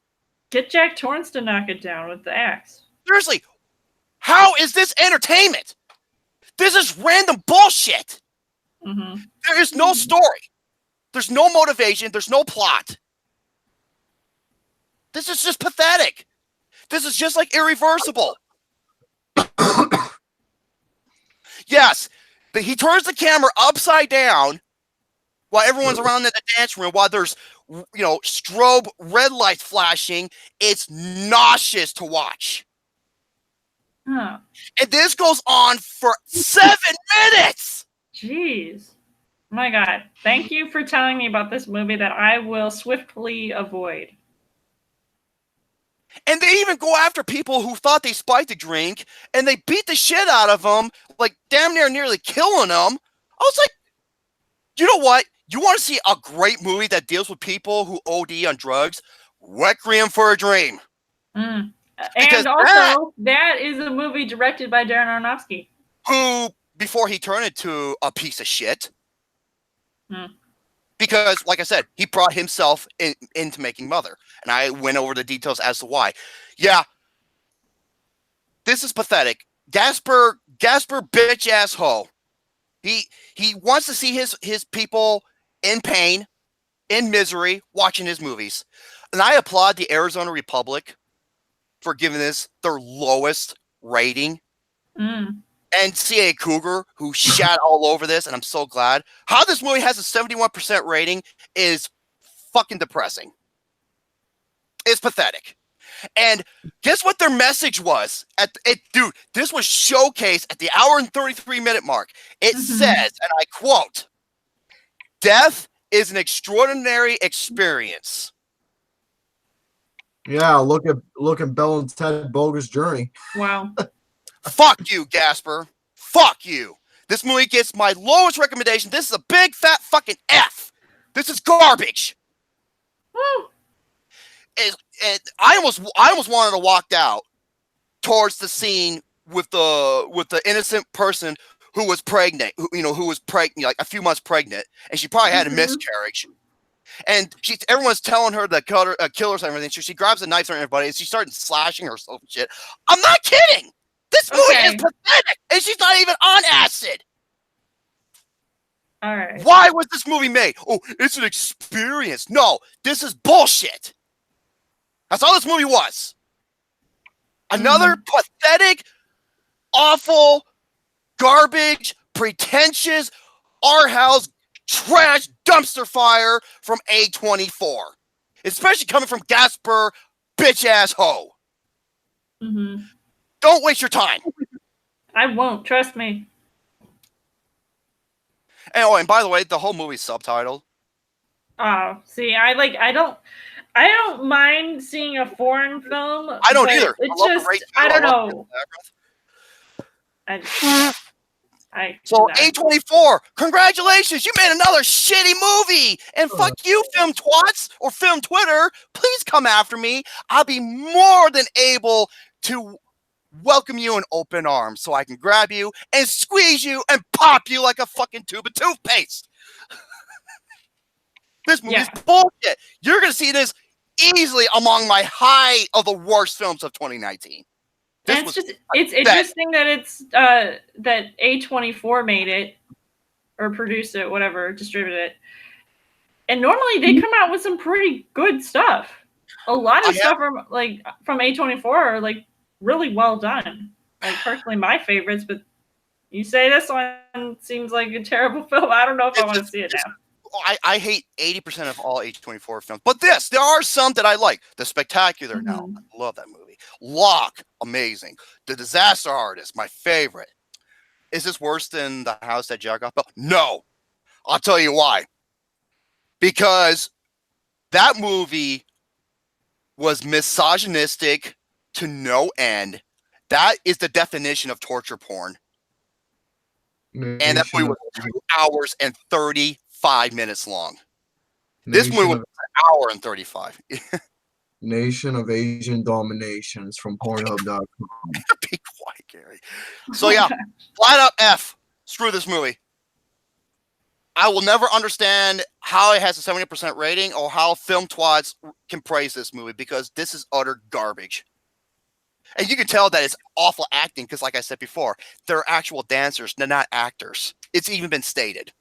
Get Jack Torrance to knock it down with the axe. Seriously, how is this entertainment? This is random bullshit. Mm-hmm. There is no story. There's no motivation. There's no plot. This is just pathetic. This is just like Irreversible. Yes, but he turns the camera upside down while everyone's around in the dance room, while there's, strobe red lights flashing. It's nauseous to watch. Huh. And this goes on for 7 minutes. Jeez. My God. Thank you for telling me about this movie that I will swiftly avoid. And they even go after people who thought they spiked the drink, and they beat the shit out of them, like damn nearly killing them. I was like, you know what? You want to see a great movie that deals with people who OD on drugs? Requiem for a Dream. Mm. And also, that is a movie directed by Darren Aronofsky. Who, before he turned into a piece of shit, Mm. because, like I said, he brought himself into making Mother. And I went over the details as to why. Yeah, this is pathetic. Gasper bitch asshole. He wants to see his people in pain, in misery, watching his movies. And I applaud the Arizona Republic for giving this their lowest rating. Mm. And C.A. Cougar, who shat all over this, and I'm so glad. How this movie has a 71% rating is fucking depressing. It's pathetic. And guess what their message was? Dude, this was showcased at the hour and 33-minute mark. It says, and I quote, "Death is an extraordinary experience." Yeah, look at Bell and Ted Bogus Journey. Wow. Fuck you, Gasper. Fuck you. This movie gets my lowest recommendation. This is a big fat fucking F. This is garbage. Woo. I almost wanted to walk out towards the scene with the innocent person who was pregnant, who was pregnant, like a few months pregnant, and she probably had a miscarriage. And everyone's telling her the killers and everything. So she grabs a knife from everybody and she starts slashing herself and shit. I'm not kidding. This movie is pathetic, and she's not even on acid. All right. Why was this movie made? Oh, it's an experience. No, this is bullshit. That's all this movie was. Another pathetic, awful, garbage, pretentious, art house, trash dumpster fire from A24. Especially coming from Gasper, bitch ass hoe. Mm-hmm. Don't waste your time. I won't. Trust me. And by the way, the whole movie's subtitled. Oh, see, I don't mind seeing a foreign film. I don't either. It's just, I don't know. So A24, congratulations, you made another shitty movie. And fuck you, film twats or film Twitter. Please come after me. I'll be more than able to welcome you in open arms so I can grab you and squeeze you and pop you like a fucking tube of toothpaste. This movie is bullshit. You're going to see this easily among my high of the worst films of 2019. It's interesting that it's that A24 made it or produced it, whatever, distributed it. And normally they come out with some pretty good stuff. A lot of stuff from A24 are like really well done. Like personally my favorites, but you say this one seems like a terrible film. I don't know if I want to see it now. I hate 80% of all A24 films, but there are some that I like. The Spectacular, now, I love that movie. Lock, amazing. The Disaster Artist, my favorite. Is this worse than The House that Jack got built? No. I'll tell you why. Because that movie was misogynistic to no end. That is the definition of torture porn. And that movie was 2 hours and 35 minutes long. This movie was an hour and 35. Nation of Asian Dominations from Pornhub.com. Be quiet, Gary. So yeah, flat up F. Screw this movie. I will never understand how it has a 70% rating or how film twats can praise this movie because this is utter garbage. And you can tell that it's awful acting because, like I said before, they're actual dancers, they're not actors. It's even been stated.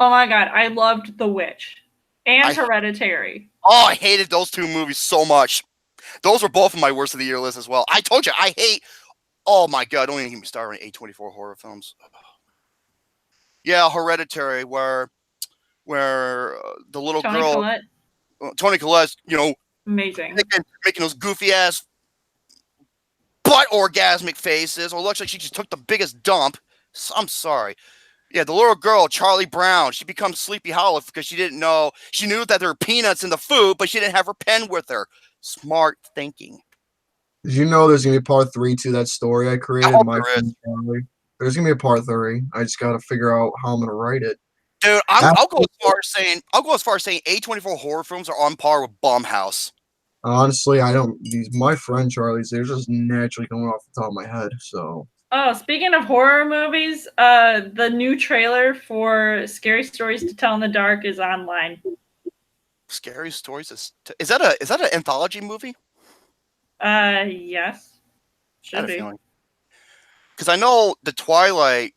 Oh my god, I loved The Witch and Hereditary. Oh, I hated those two movies so much. Those were both of my worst of the year list as well. I told you, I hate. Oh my god, don't even get me started on A24 horror films. Yeah, Hereditary, where the little girl, Toni Collette, amazing, making those goofy ass butt orgasmic faces, or looks like she just took the biggest dump. I'm sorry. Yeah, the little girl, Charlie Brown, she becomes Sleepy Hollow because she knew that there were peanuts in the food, but she didn't have her pen with her. Smart thinking. Did you know there's going to be part 3 to that story I created? There's going to be a part 3. I just got to figure out how I'm going to write it. Dude, I'll go as far as saying A24 horror films are on par with Blumhouse. Honestly, my friend Charlie's, they're just naturally coming off the top of my head, so. Oh, speaking of horror movies, the new trailer for Scary Stories to Tell in the Dark is online. Scary Stories is that an anthology movie? Yes. Should be. Because I know the Twilight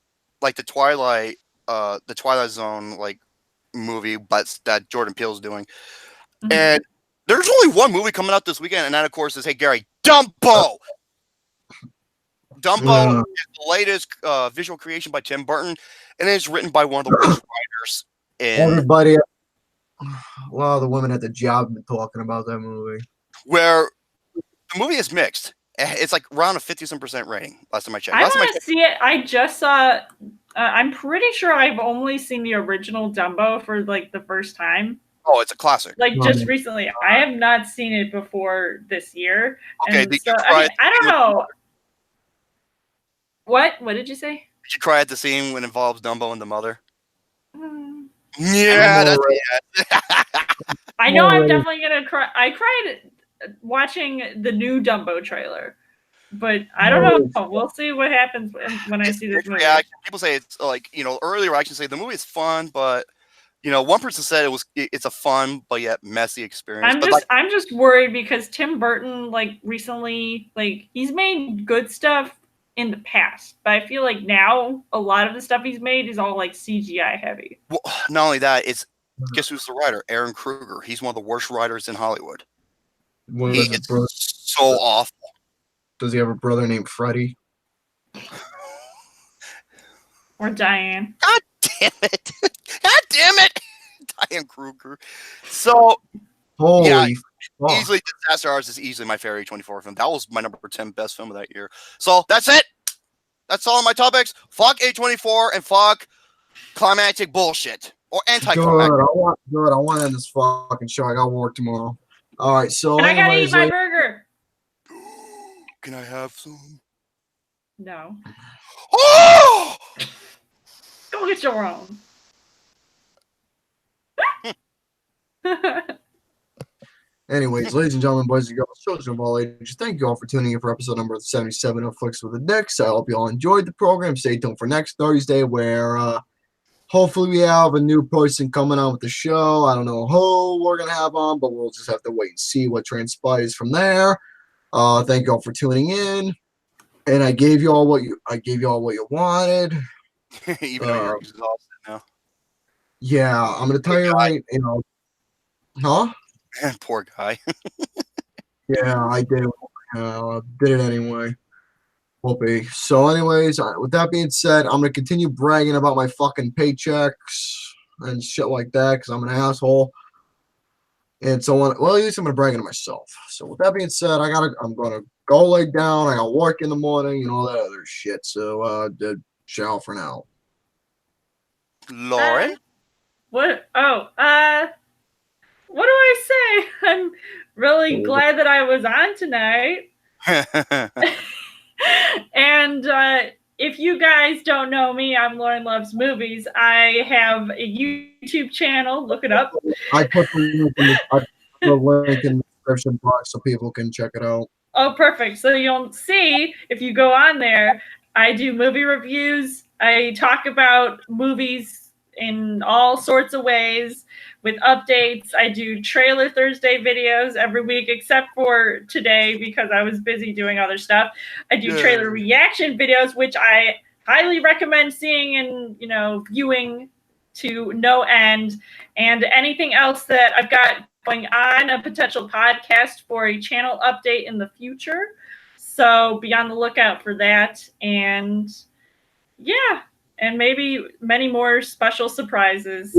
Zone movie, but that Jordan Peele's doing. Mm-hmm. And there's only one movie coming out this weekend, and that, of course, is Hey Gary, Dumbo. Dumbo is the latest visual creation by Tim Burton, and it's written by one of the worst writers. Everybody, a lot of the women at the job have been talking about that movie. Where the movie is mixed. It's like around a 50% rating. Last time I checked. I want to see it. I just saw. I'm pretty sure I've only seen the original Dumbo for the first time. Oh, it's a classic. Just recently. I have not seen it before this year. Okay, and so, I don't know. What did you say? Did you cry at the scene when it involves Dumbo and the mother? Yeah, that's I know I'm definitely gonna cry. I cried watching the new Dumbo trailer, but I don't know. We'll see what happens when I see this movie. People say it's early reactions say the movie is fun, but one person said it's a fun but yet messy experience. I'm just worried because Tim Burton, like, recently, like, he's made good stuff in the past, but I feel like now a lot of the stuff he's made is all like CGI heavy. Well, not only that, guess who's the writer? Aaron Kruger. He's one of the worst writers in Hollywood. It's so awful. Does he have a brother named Freddie? Or Diane. God damn it! God damn it! Diane Kruger. So, Holy fuck. easily Disaster Artist is easily my favorite A24 film. That was my number 10 best film of that year. So that's it. That's all my topics. Fuck A24 and fuck climactic bullshit or anticlimactic. Good. I want to end this fucking show. I got work tomorrow. All right. So and I gotta eat my burger. Can I have some? No. Oh! Go get your own. Anyways, ladies and gentlemen, boys and girls, children of all ages, thank you all for tuning in for episode number 77 of Flicks with the Dicks. I hope you all enjoyed the program. Stay tuned for next Thursday, where hopefully we have a new person coming on with the show. I don't know who we're gonna have on, but we'll just have to wait and see what transpires from there. Thank you all for tuning in, and I gave you all what you wanted. Even though you're exhausted now. Yeah, I'm gonna tell you right. Huh? Poor guy. Yeah, I did. Did it anyway. Will be. So, anyways, with that being said, I'm gonna continue bragging about my fucking paychecks and shit like that because I'm an asshole. And so on. Well, at least I'm gonna brag to myself. So, with that being said, I'm gonna go lay down. I got work in the morning and all that other shit. So, ciao for now. Lauren. What? Oh, what do I say? I'm really glad that I was on tonight. And if you guys don't know me, I'm Lauren Loves Movies. I have a YouTube channel. Look it up. I put the link in the description box so people can check it out. Oh, perfect. So you'll see if you go on there, I do movie reviews. I talk about movies in all sorts of ways with updates. I do Trailer Thursday videos every week, except for today because I was busy doing other stuff. I do trailer reaction videos, which I highly recommend seeing and, viewing to no end. And anything else that I've got going on, a potential podcast for a channel update in the future. So be on the lookout for that. And yeah, and maybe many more special surprises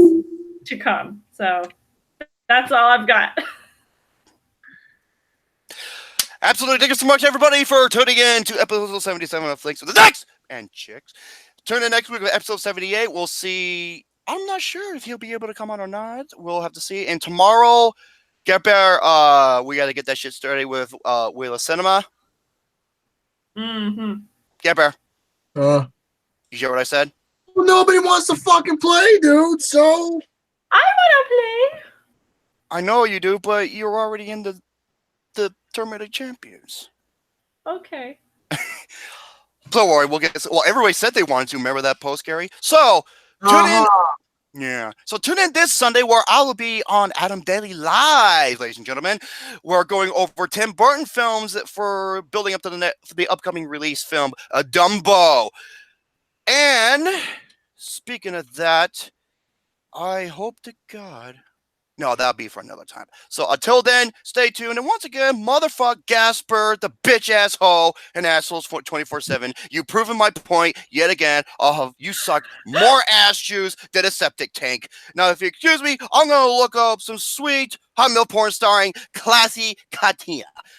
to come. So that's all I've got. Absolutely. Thank you so much, everybody, for tuning in to episode 77 of Flicks with the Dicks and Chicks. Tune in next week with episode 78. We'll see. I'm not sure if he'll be able to come on or not. We'll have to see. And tomorrow, Get Bear, we got to get that shit started with Wheel of Cinema. Mm-hmm. Get Bear. You hear what I said? Well, nobody wants to fucking play, dude, so... I want to play. I know you do, but you're already in the Tournament of Champions. Okay. Don't worry, we'll get... Well, everybody said they wanted to. Remember that post, Gary? So, tune in... Yeah. So tune in this Sunday where I will be on Adam Daily Live, ladies and gentlemen. We're going over Tim Burton films for building up to the upcoming release film, Dumbo. And speaking of that, I hope to God... No, that'll be for another time. So until then, stay tuned. And once again, motherfuck Gasper, the bitch-ass hoe and assholes for 24/7. You've proven my point yet again. You suck more ass juice than a septic tank. Now, if you excuse me, I'm going to look up some sweet hot milk porn starring Classy Katia.